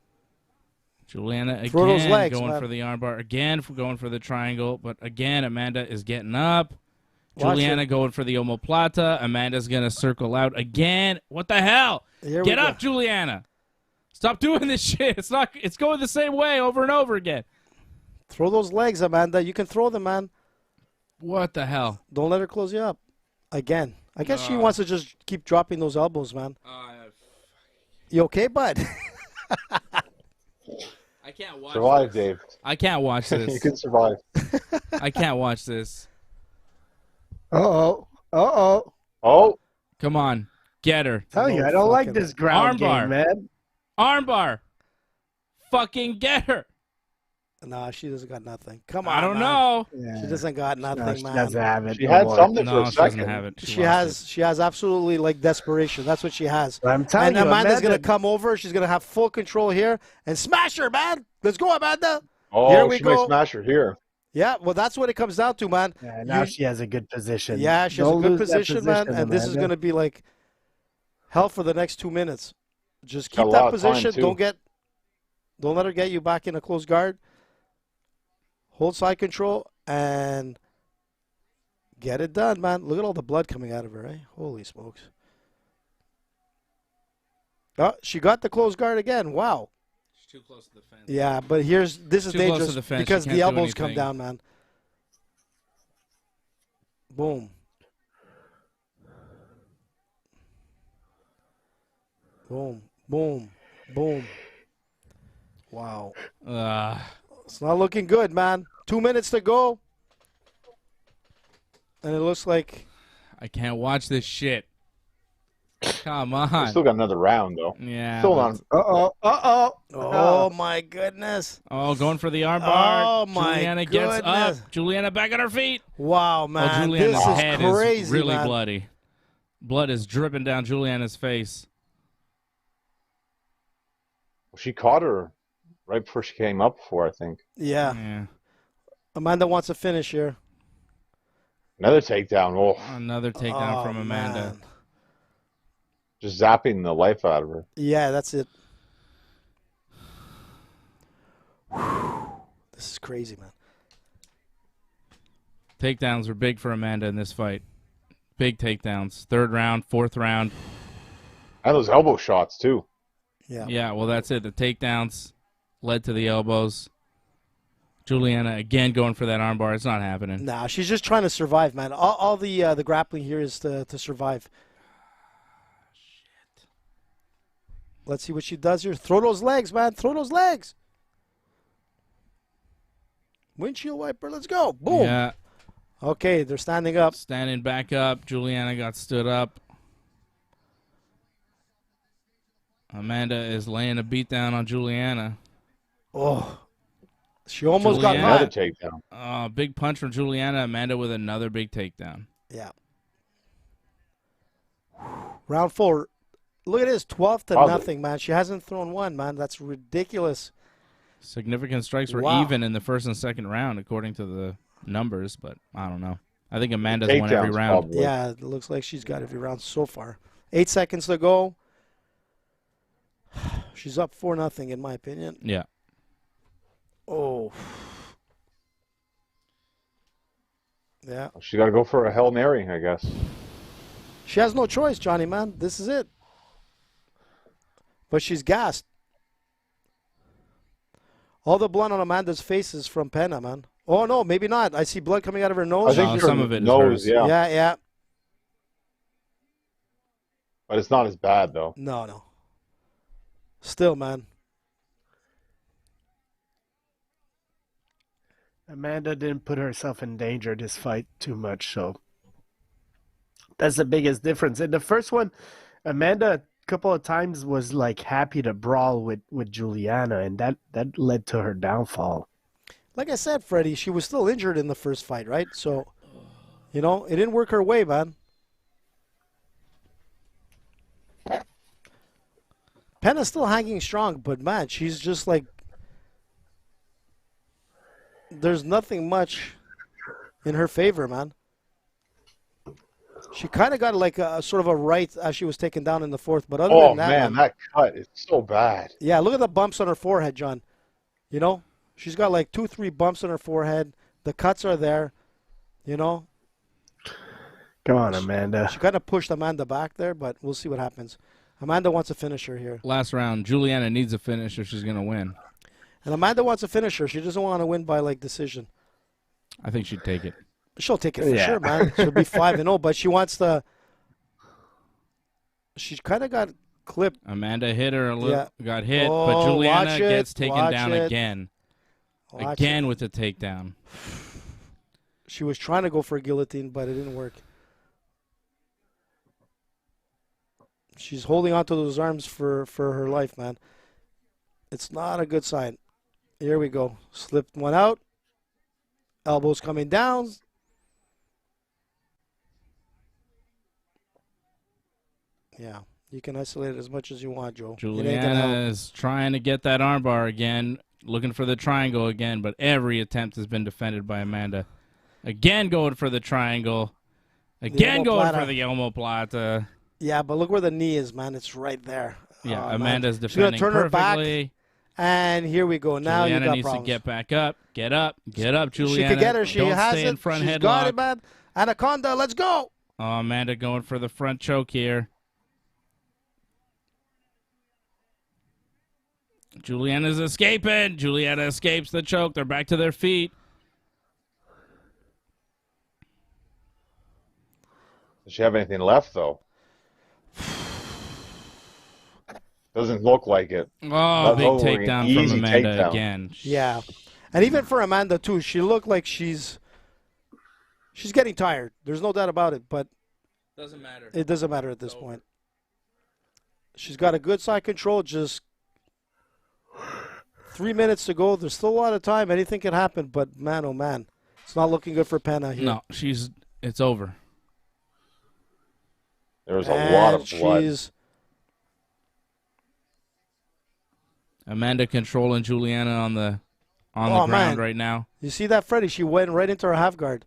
Juliana Throw those again legs, going man. for the armbar, again going for the triangle, but again, Amanda is getting up. Watch Juliana it. going for the omoplata. Amanda's going to circle out again. What the hell? Here we Get go. up, Juliana. Stop doing this shit. It's going the same way over and over again. Throw those legs, Amanda. You can throw them, man. What the hell? Don't let her close you up. Again. I guess she wants to just keep dropping those elbows, man. You okay, bud? I can't watch Survive, this. Dave. I can't watch You this. can survive. I can't watch this. Uh-oh. Uh-oh. Oh, Come on. Get her. Tell you, I don't like this ground Armbar. game, man. Armbar. Fucking get her. Nah, she doesn't got nothing. Come on, I don't man. know. She doesn't got nothing, No, she man. doesn't have it. she no had more. something No, for a she doesn't second. have it. She has absolutely like desperation. That's what she has. But I'm telling And you, Amanda's Amanda, gonna come over. She's gonna have full control here and smash her, man. Let's go, Amanda. Oh, Here we she might go. smash her here. Yeah, well, that's what it comes down to, man. Yeah, now You- she has a good position. Yeah, she has Don't a good lose that position, man. And this is Amanda. gonna be like hell for the next 2 minutes. Just Got keep a that lot of time, position. too. Don't let her get you back in a close guard. Hold side control and get it done, man. Look at all the blood coming out of her, eh? Holy smokes. Oh, she got the closed guard again. Wow. She's too close to the fence. Yeah, but this is Too close to dangerous the fence. because She the can't do elbows come anything. down, man. Boom. Boom. Boom. Boom. Wow. It's not looking good, man. 2 minutes to go. And it looks like I can't watch this shit. Come We on. still got another round though. Yeah. Still but- on. Uh-oh. Uh-oh. oh my goodness. Oh, going for the armbar. Oh, my Juliana gets goodness. up. Juliana back on her feet. Wow, Oh, man. Juliana's This head is crazy, is really man. bloody. Blood is dripping down Juliana's face. She caught her right before she came up for, I think. Yeah. Yeah. Amanda wants a finish here. Another takedown. Oh, Another takedown Oh, from Amanda. man. just zapping the life out of her. Yeah, that's it. This is crazy, man. Takedowns were big for Amanda in this fight. Big takedowns. Third round, fourth round. And those elbow shots too. Yeah. Yeah, well, that's it. The takedowns led to the elbows. Juliana again going for that armbar. It's not happening. Nah, she's just trying to survive, man. All the grappling here is to survive. Shit. Let's see what she does here. Throw those legs, man. Throw those legs. Windshield wiper. Let's go. Boom. Yeah, Okay, they're standing up. standing back up. Juliana got stood up. Amanda is laying a beat down on Juliana. Oh. She almost got Juliana. Another caught. takedown. Big punch from Juliana. Amanda with another big takedown. Yeah. Round 4. Look at this, 12 to Oh, nothing, man. She hasn't thrown one, man. That's ridiculous. Significant strikes were Wow. even in the first and second round, according to the numbers, but I don't know. I think Amanda's won every Takedowns, round. probably. Yeah, it looks like she's got every round so far. 8 seconds to go. She's up 4-0, in my opinion. Yeah. Oh. Yeah. She got to go for a Hail Mary, I guess. She has no choice, Johnny, man. This is it. But she's gassed. All the blood on Amanda's face is from Peña, man. Oh, no, maybe not. I see blood coming out of her I nose. think No, her some of it is nose, hers. yeah. Yeah. But it's not as bad though. No. Still, man. Amanda didn't put herself in danger this fight too much, so that's the biggest difference. In the first one, Amanda a couple of times was like happy to brawl with Juliana, and that led to her downfall. Like I said, Freddie, she was still injured in the first fight, right? So, it didn't work her way, man. Peña's still hanging strong, but man, she's just like, there's nothing much in her favor, man. She kind of got like a sort of a right as she was taken down in the fourth, but other than that, man, that cut is so bad. yeah, look at the bumps on her forehead, John. You know, she's got like 2-3 bumps on her forehead. The cuts are there. You know, Come on, Amanda. she kind of pushed Amanda back there, but we'll see what happens. Amanda wants a finisher here, Last round, Juliana needs a finish or she's going to win. and Amanda wants a finisher. She doesn't want to win by like decision. I think she'd take it. She'll take it for Yeah. sure, man. She'll be 5-0, but she wants the. She kind of got clipped. Amanda hit her a little, Yeah. got hit, Oh, but Juliana watch it, gets taken watch down it. again. Watch Again it. with the takedown. She was trying to go for a guillotine, but it didn't work. She's holding onto those arms for her life, man. It's not a good sign. Here we go. Slipped one out. Elbows coming down. Yeah, you can isolate it as much as you want, Joe. It ain't gonna help. Juliana is trying to get that armbar again, looking for the triangle again, but every attempt has been defended by Amanda. Again going for the triangle. Again going omoplata. for the omoplata. Yeah, but look where the knee is, man. It's right there. Yeah, Oh, man. Amanda's She's gonna defending turn her back, perfectly. and here we go. Now Juliana you got needs problems. to get back up. Get up. Get up, Juliana. She could get her. She Don't has stay it. in front She's headlock. got it, man. Anaconda, let's go. Oh, Amanda going for the front choke here. Juliana's escaping. Juliana escapes the choke. They're back to their feet. Does she have anything left, though? Doesn't look like it. Oh, big looking takedown easy from Amanda takedown. again. Yeah, and even for Amanda too, she looked like she's getting tired. There's no doubt about it, but Doesn't matter. it doesn't matter at this point. She's got a good side control. Just 3 minutes to go. There's still a lot of time. Anything can happen, but man, oh man, it's not looking good for Peña here. No, it's over. There was a lot of And blood. she's Amanda controlling Juliana on the Oh, ground man. right now. You see that, Freddie? She went right into her half guard.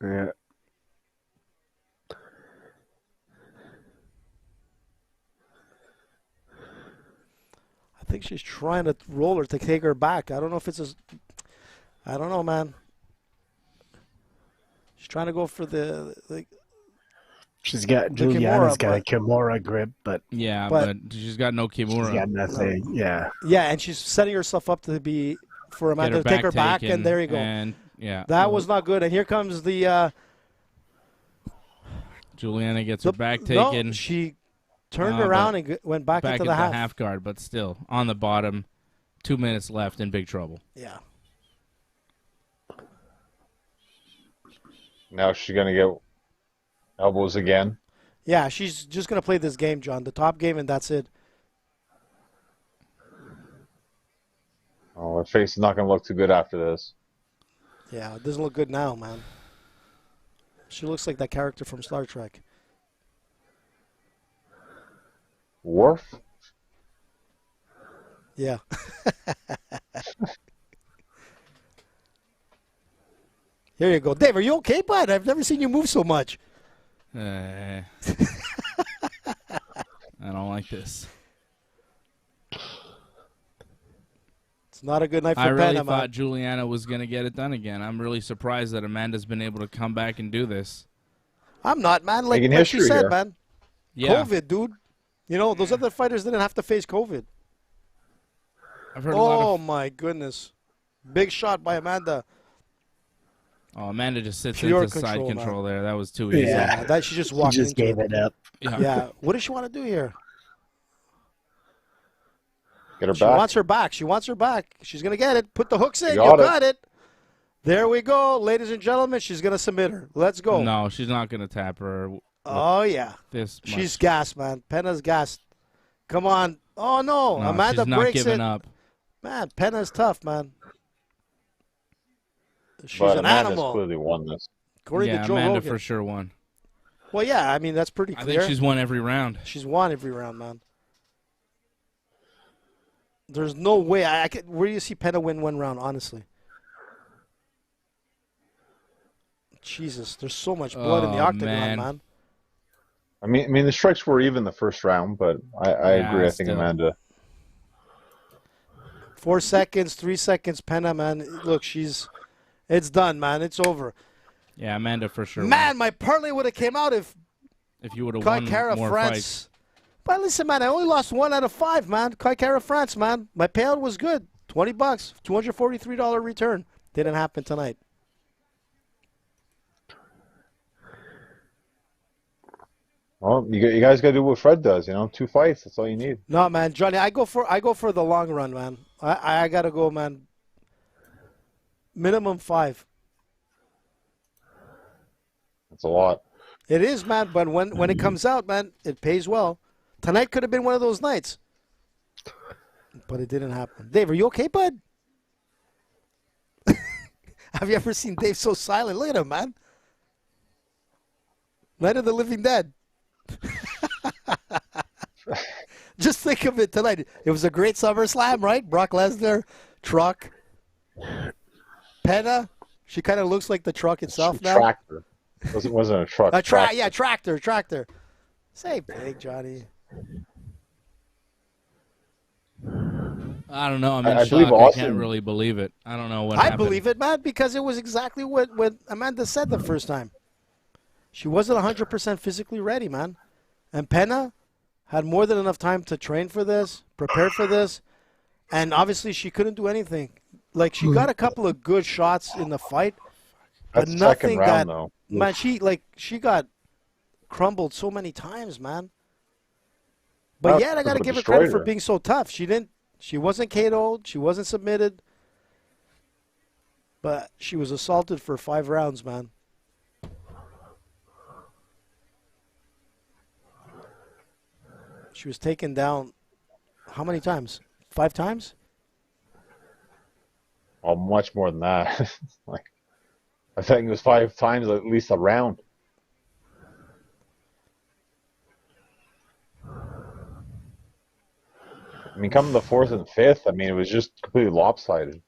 Yeah. I think she's trying to roll her to take her back. I don't know if it's I don't know, man. She's trying to go for the She's got The Juliana's Kimura, got a Kimura grip, but Yeah, But- but she's got no she's Kimura. got nothing. Yeah. yeah, and she's setting herself up to be for Get Amanda to take her back, taken, and there you go. And yeah, That was not good. And here comes the Juliana gets her back no, taken. she turned but around and went back back into at the the half guard, but still on the bottom. 2 minutes left, in big trouble. Yeah. Now she's going to get elbows again. Yeah, she's just going to play this game, John. The top game, and that's it. Oh, her face is not going to look too good after this. Yeah, it doesn't look good now, man. She looks like that character from Star Trek. Worf? Yeah. Here you go. Dave, are you okay, bud? I've never seen you move so much. I don't like this. It's not a good night for I really Peña, thought man. Juliana was going to get it done again. I'm really surprised that Amanda's been able to come back and do this. I'm not, man. Like Making she history said, here. man. Yeah, COVID, dude. You know, those other fighters didn't have to face COVID. I've heard a lot Oh, of. my goodness. Big shot by Amanda. Oh, Amanda just sits Pure into side control, control there. That was too easy. Yeah, that she just She walked just into gave it up. Yeah. What does she want to do here? Get her She back. wants her back. She wants her back. She's going to get it. Put the hooks in. You got it. got it. There we go. Ladies and gentlemen, she's going to submit her. Let's go. No, she's not going to tap her Oh, yeah. this much. She's gassed, man. Peña's gassed. Come on. Oh, no. No, Amanda she's not breaks giving it. up. Man, Peña's tough, man. She's But an Amanda's animal. clearly won this. According Yeah, to Joe Amanda Rogan. for sure won. Well, yeah, I mean, that's pretty I clear. think she's won every round. She's won every round, man. There's no way. Where do you see Peña win one round, honestly? Jesus, there's so much blood in the octagon, man. I mean, the strikes were even the first round, but I agree. I think still. Amanda. 4 seconds, 3 seconds, Peña, man. Look, it's done, man. It's over. Yeah, Amanda for sure. Man, my parlay would have came out if you would have won more fights. But listen, man, I only lost 1 out of 5, man. Kaikara France, man. My payout was good. $20, $243 return. Didn't happen tonight. Well, you guys got to do what Fred does. 2 fights. That's all you need. No, man, Johnny, I go for the long run, man. I gotta go, man. Minimum 5. That's a lot. It is, man. But when it comes out, man, it pays well. Tonight could have been one of those nights, but it didn't happen. Dave, are you okay, bud? Have you ever seen Dave so silent? Look at him, man. Night of the Living Dead. Just think of it tonight. It was a great Summerslam, right? Brock Lesnar, truck. Peña, she kind of looks like the truck itself now. Tractor. It wasn't a truck. Yeah, tractor. Same thing, Johnny. I don't know. I'm in I shock. believe I Austin. can't really believe it. I don't know what I happened. believe it, man, because it was exactly what Amanda said the first time. She wasn't 100% physically ready, man. And Peña had more than enough time to train for this, prepare for this, and obviously she couldn't do anything. Like, she got a couple of good shots in the fight, but That's nothing second round, though. Man, she got crumbled so many times, man. But yet, I got to give her credit for being so tough. She wasn't KO'd. She wasn't submitted. But she was assaulted for 5 rounds, man. She was taken down how many times? 5 times? Oh, much more than that. I think it was 5 times at least a round. I mean, coming the 4th and 5th, I mean, it was just completely lopsided.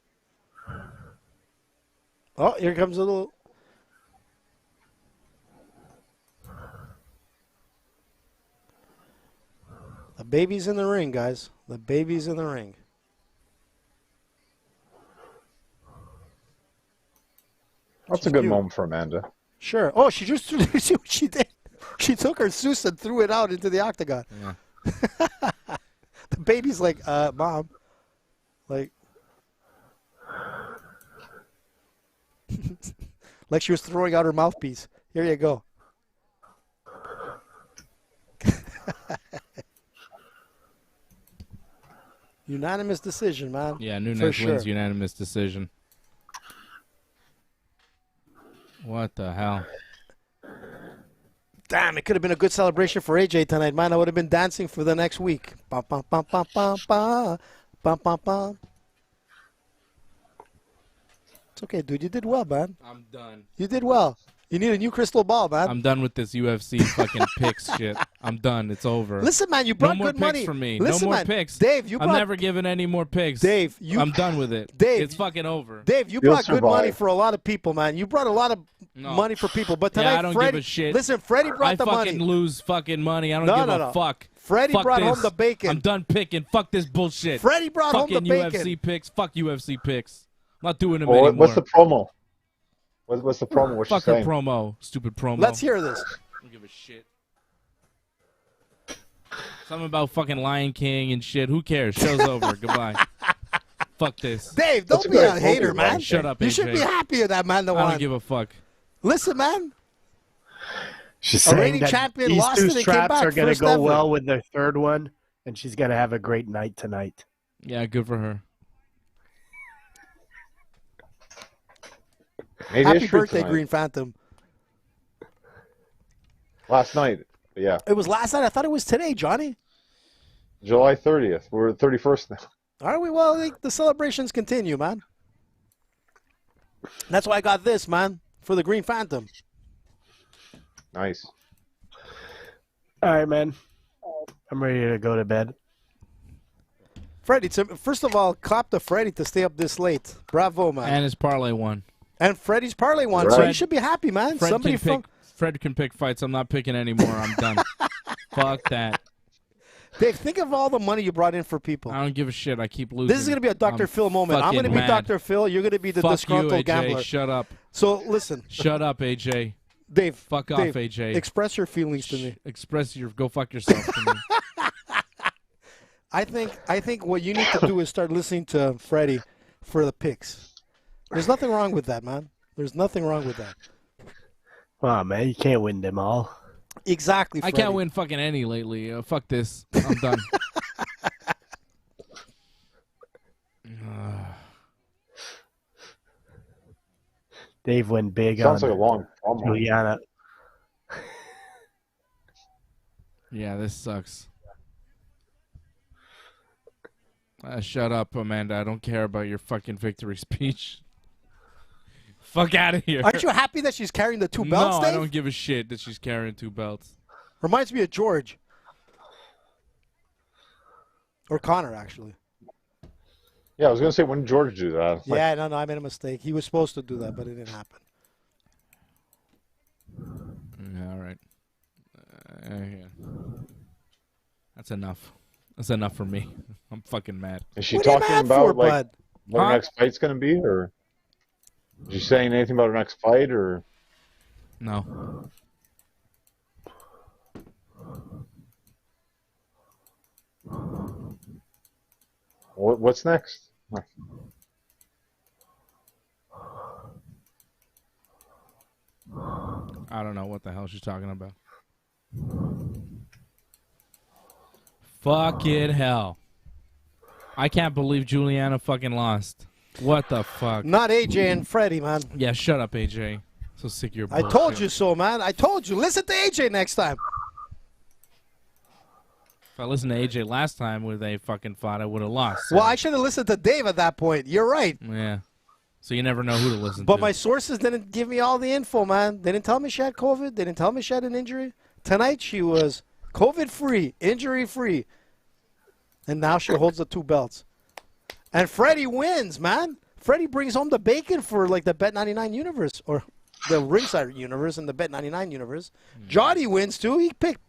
Oh, here comes a little... The baby's in the ring, guys. The baby's in the ring. That's a good moment for Amanda. Sure. Oh, she just see what she did. She took her Seuss and threw it out into the octagon. Yeah. The baby's like, Mom. Like, like she was throwing out her mouthpiece. Here you go. Unanimous decision, man. Yeah, Nunes sure. wins unanimous decision. What the hell? Damn, it could have been a good celebration for AJ tonight, man. I would have been dancing for the next week. Bum, bum, bum, bum, bum, bum. Bum, bum, bum. It's okay, dude. You did well, man. I'm done. You did well. You need a new crystal ball, man. I'm done with this UFC fucking picks shit. I'm done. It's over. Listen, man, you brought no more good picks money. for me. Listen, no more man, picks. Dave, you I'm brought... never giving any more picks. Dave, I'm done with it. Dave, it's fucking over. Dave, you brought good money for a lot of people, man. You brought a lot of money for people. But tonight, I don't Freddie, give a shit. Listen, Freddie brought the money. I fucking lose fucking money. I don't give a fuck. Freddie brought home the bacon. I'm done picking. Fuck this bullshit. Freddie brought home the bacon. UFC picks. Fuck UFC picks. I'm not doing them anymore. What's the promo? What's the promo? What's she Fuck a saying? promo. Stupid promo. Let's hear this. I don't give a shit. Something about fucking Lion King and shit. Who cares? Show's over. Goodbye. Fuck this. Dave, don't be a hater, man. Shut up, You AJ. should be happy with that man. I don't give a fuck. Listen, man. She's saying that champion these lost two it and came straps back are going to first go ever. well with their third one, and she's going to have a great night tonight. Yeah, good for her. Happy birthday, tonight. Green Phantom. Last night, yeah. It was last night. I thought it was today, Johnny. July 30th. We're at 31st now. Are we? Well, the celebrations continue, man. That's why I got this, man, for the Green Phantom. Nice. All right, man. I'm ready to go to bed. Freddie, first of all, clap to Freddie to stay up this late. Bravo, man. And his parlay won. And Freddie's parlay won, so you should be happy, man. Fred can pick fights. I'm not picking anymore. I'm done. Fuck that. Dave, think of all the money you brought in for people. I don't give a shit. I keep losing. This is going to be a Dr. Phil moment. I'm going to be Dr. Phil. You're going to be the disgruntled you, AJ. gambler. Shut up. So, listen. Shut up, AJ. Dave. Fuck off, AJ. Express your feelings to me. Go fuck yourself to me. I think what you need to do is start listening to Freddie for the picks. There's nothing wrong with that, man. There's nothing wrong with that. Wow, man, you can't win them all. Exactly, Freddie. I can't win fucking any lately. Fuck this. I'm done. Dave went big Sounds on like a long promo. Juliana. Yeah, this sucks. Shut up, Amanda. I don't care about your fucking victory speech. Fuck out of here. Aren't you happy that she's carrying the 2 belts, No, Dave? I don't give a shit that she's carrying 2 belts. Reminds me of George. Or Connor, actually. Yeah, I was going to say, when did George do that? Yeah, no, I made a mistake. He was supposed to do that, but it didn't happen. Yeah, all right. Yeah. That's enough. That's enough for me. I'm fucking mad. Is she What are you talking mad about for, bud? what her next fight's going to be, or is she saying anything about her next fight, or? No. What's next? I don't know what the hell she's talking about. Fucking hell. I can't believe Juliana fucking lost. What the fuck? Not AJ and Freddie, man. Yeah, shut up, AJ. So sick of your I bullshit. told you so, man. I told you. Listen to AJ next time. If I listened to AJ last time when they fucking fought, I would have lost. So. Well, I should have listened to Dave at that point. You're right. Yeah. So you never know who to listen to. But my sources didn't give me all the info, man. They didn't tell me she had COVID. They didn't tell me she had an injury. Tonight she was COVID-free, injury-free. And now she holds the 2 belts. And Freddie wins, man. Freddie brings home the bacon for like the Bet99 universe or the Ringside universe and the Bet99 universe. Johnny wins too. He picked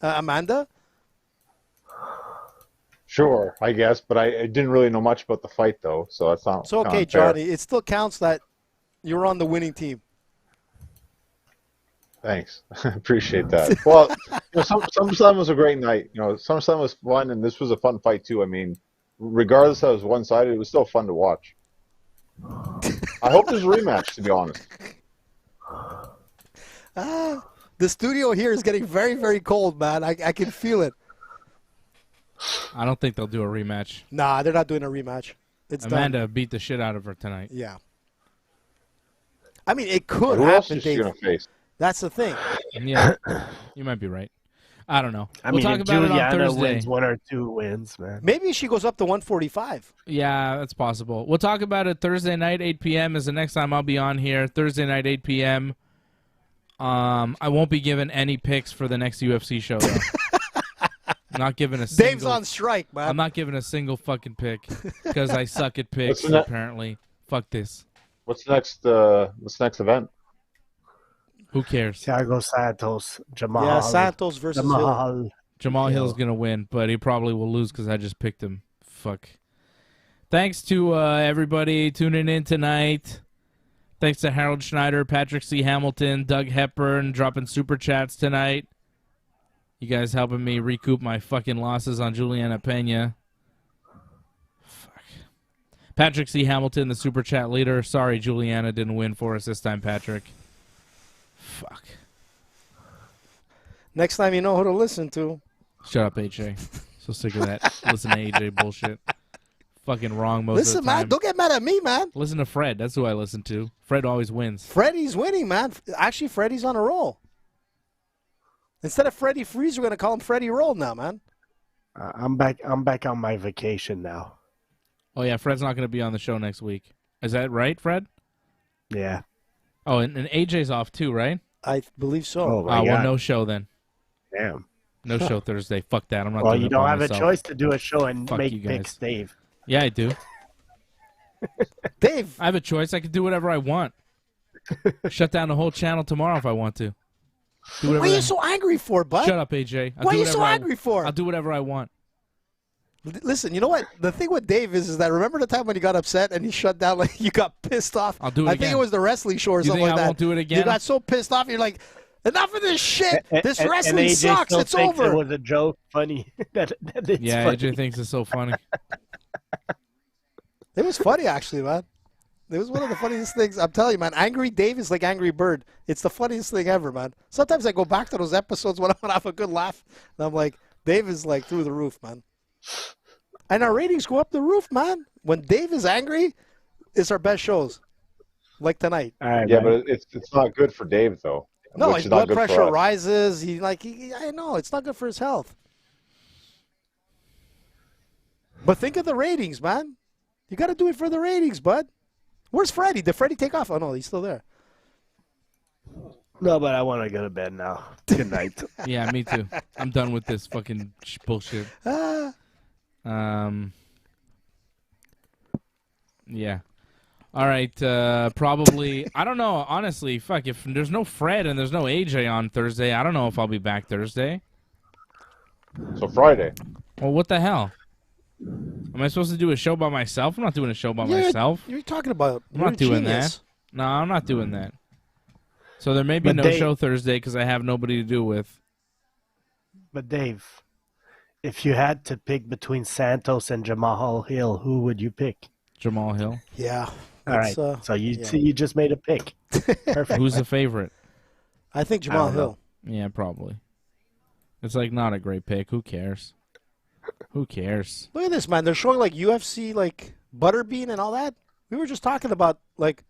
Amanda. Sure, I guess, but I didn't really know much about the fight, though, so that's not. So okay, Johnny, it still counts that you're on the winning team. Thanks, appreciate that. Well, SummerSlam was a great night. SummerSlam was fun, and this was a fun fight too. I mean, regardless that it was one-sided, it was still fun to watch. I hope there's a rematch, to be honest. The studio here is getting very, very cold, man. I can feel it. I don't think they'll do a rematch. Nah, they're not doing a rematch. It's Amanda done. beat the shit out of her tonight. Yeah. I mean, it could Who else happen, is she Dave. gonna face? That's the thing. Yeah, you might be right. I don't know. I We'll mean, talk if about it on Juliana Thursday. wins 1 or 2 wins, man. Maybe she goes up to 145. Yeah, that's possible. We'll talk about it Thursday night, 8 p.m. is the next time I'll be on here. Thursday night, 8 p.m. I won't be giving any picks for the next UFC show, though. I'm not giving a single... Dave's on strike, man. I'm not giving a single fucking pick because I suck at picks, What's the apparently. Fuck this. What's next event? Who cares? Thiago Santos, Jamal. Yeah, Santos versus Hill. Jamal. Jamal Hill's going to win, but he probably will lose because I just picked him. Fuck. Thanks to everybody tuning in tonight. Thanks to Harold Schneider, Patrick C. Hamilton, Doug Hepburn, dropping super chats tonight. You guys helping me recoup my fucking losses on Juliana Peña. Fuck. Patrick C. Hamilton, the super chat leader. Sorry, Juliana didn't win for us this time, Patrick. Fuck. Next time you know who to listen to. Shut up, AJ. So sick of that. Listen to AJ bullshit. Fucking wrong most Listen, of the time. man. Don't get mad at me, man. Listen to Fred. That's who I listen to. Fred always wins. Freddie's winning, man. Actually, Freddie's on a roll. Instead of Freddie Freeze, we're going to call him Freddie Roll now, man. I'm back on my vacation now. Oh, yeah, Fred's not going to be on the show next week. Is that right, Fred? Yeah. Oh, and AJ's off too, right? I believe so. Oh, my Well, God. no show then. Damn. No show Thursday. Fuck that. I'm not Well, doing you it don't by have myself. a choice to do a show and Fuck make you guys. picks, Dave. Yeah, I do. Dave, I have a choice. I can do whatever I want. Shut down the whole channel tomorrow if I want to. Do what whatever are you I- so angry for, bud? Shut up, AJ. I'll Why do are you whatever so I- angry for? I'll do whatever I want. Listen, you know what? The thing with Dave is that remember the time when you got upset and he shut down, like you got pissed off? I'll do it I think again. it was the wrestling show or You something think like I that. won't do it again? You got so pissed off, you're like, enough of this shit. This And wrestling AJ sucks. still It's thinks over. It was a joke. Funny. that it's Yeah, funny. AJ thinks it's so funny. It was funny, actually, man. It was one of the funniest things. I'm telling you, man. Angry Dave is like Angry Bird. It's the funniest thing ever, man. Sometimes I go back to those episodes when I want to have a good laugh, and I'm like, Dave is like through the roof, man. And our ratings go up the roof, man. When Dave is angry, it's our best shows. Like tonight. All right, Yeah, man. but it's not good for Dave though. No, which his is not blood good for pressure us. rises. I know it's not good for his health. But think of the ratings, man. You got to do it for the ratings, bud. Where's Freddie? Did Freddie take off? Oh no, he's still there. No, but I want to go to bed now. Good night. Yeah, me too. I'm done with this fucking bullshit. Yeah. All right. Probably. I don't know. Honestly, fuck. If there's no Fred and there's no AJ on Thursday, I don't know if I'll be back Thursday. So Friday. Well, what the hell? Am I supposed to do a show by myself? I'm not doing a show by myself. You're talking about. I'm not doing genius. that. No, I'm not doing that. So there may be But no Dave- show Thursday because I have nobody to do with. But Dave, if you had to pick between Santos and Jamal Hill, who would you pick? Jamal Hill. Yeah. All right. It's, So you yeah. see, you just made a pick. Perfect. Who's the favorite? I think I Jamal don't know. Hill. Yeah, probably. It's like not a great pick. Who cares? Who cares? Look at this, man. They're showing like UFC, like Butterbean and all that. We were just talking about like,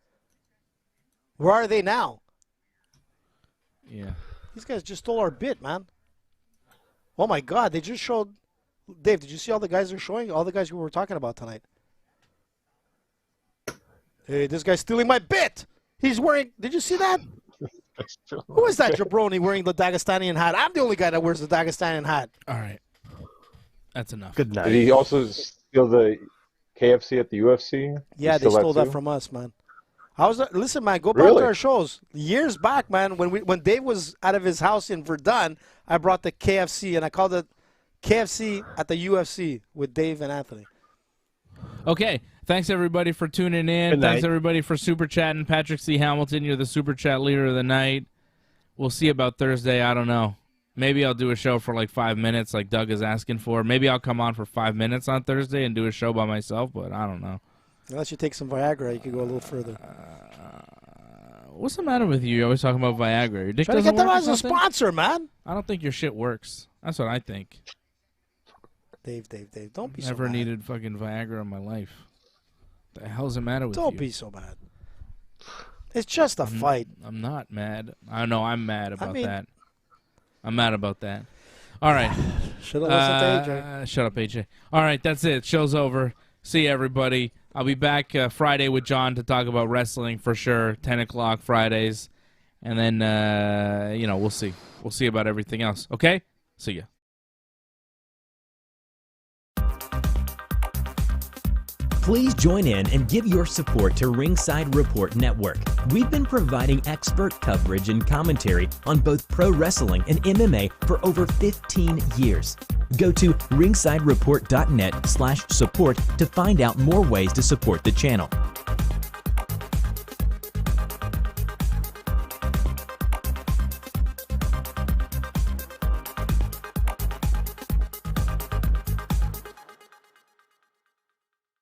where are they now? Yeah. These guys just stole our bit, man. Oh my God, they just showed. Dave, did you see all the guys they're showing? All the guys we were talking about tonight. Hey, this guy's stealing my bit. He's wearing. Did you see that? Who is that jabroni wearing the Dagestanian hat? I'm the only guy that wears the Dagestanian hat. All right. That's enough. Good night. Did he also steal the KFC at the UFC? Yeah, He they stole that too? from us, man. I was listen, man. Go back Really? to our shows years back, man. When Dave was out of his house in Verdun, I brought the KFC and I called it KFC at the UFC with Dave and Anthony. Okay. Thanks, everybody, for tuning in. Good Thanks, night. everybody, for super chatting. Patrick C. Hamilton, you're the super chat leader of the night. We'll see about Thursday. I don't know. Maybe I'll do a show for like 5 minutes like Doug is asking for. Maybe I'll come on for 5 minutes on Thursday and do a show by myself, but I don't know. Unless you take some Viagra, you could go a little further. What's the matter with you? You're always talking about Viagra. Your dick Try to doesn't get them work or as a something? sponsor, man. I don't think your shit works. That's what I think. Dave, don't be so Never mad. needed fucking Viagra in my life. The hell's the matter with Don't you? be so mad. It's just a fight. I'm not mad. I know I'm mad about mean- that. I'm mad about that. All right. Should have listened to AJ. Shut up, AJ. All right, that's it. Show's over. See you, everybody. I'll be back Friday with John to talk about wrestling for sure. 10 o'clock Fridays. And then, we'll see. We'll see about everything else. Okay? See ya. Please join in and give your support to Ringside Report Network. We've been providing expert coverage and commentary on both pro wrestling and MMA for over 15 years. Go to ringsidereport.net/support to find out more ways to support the channel.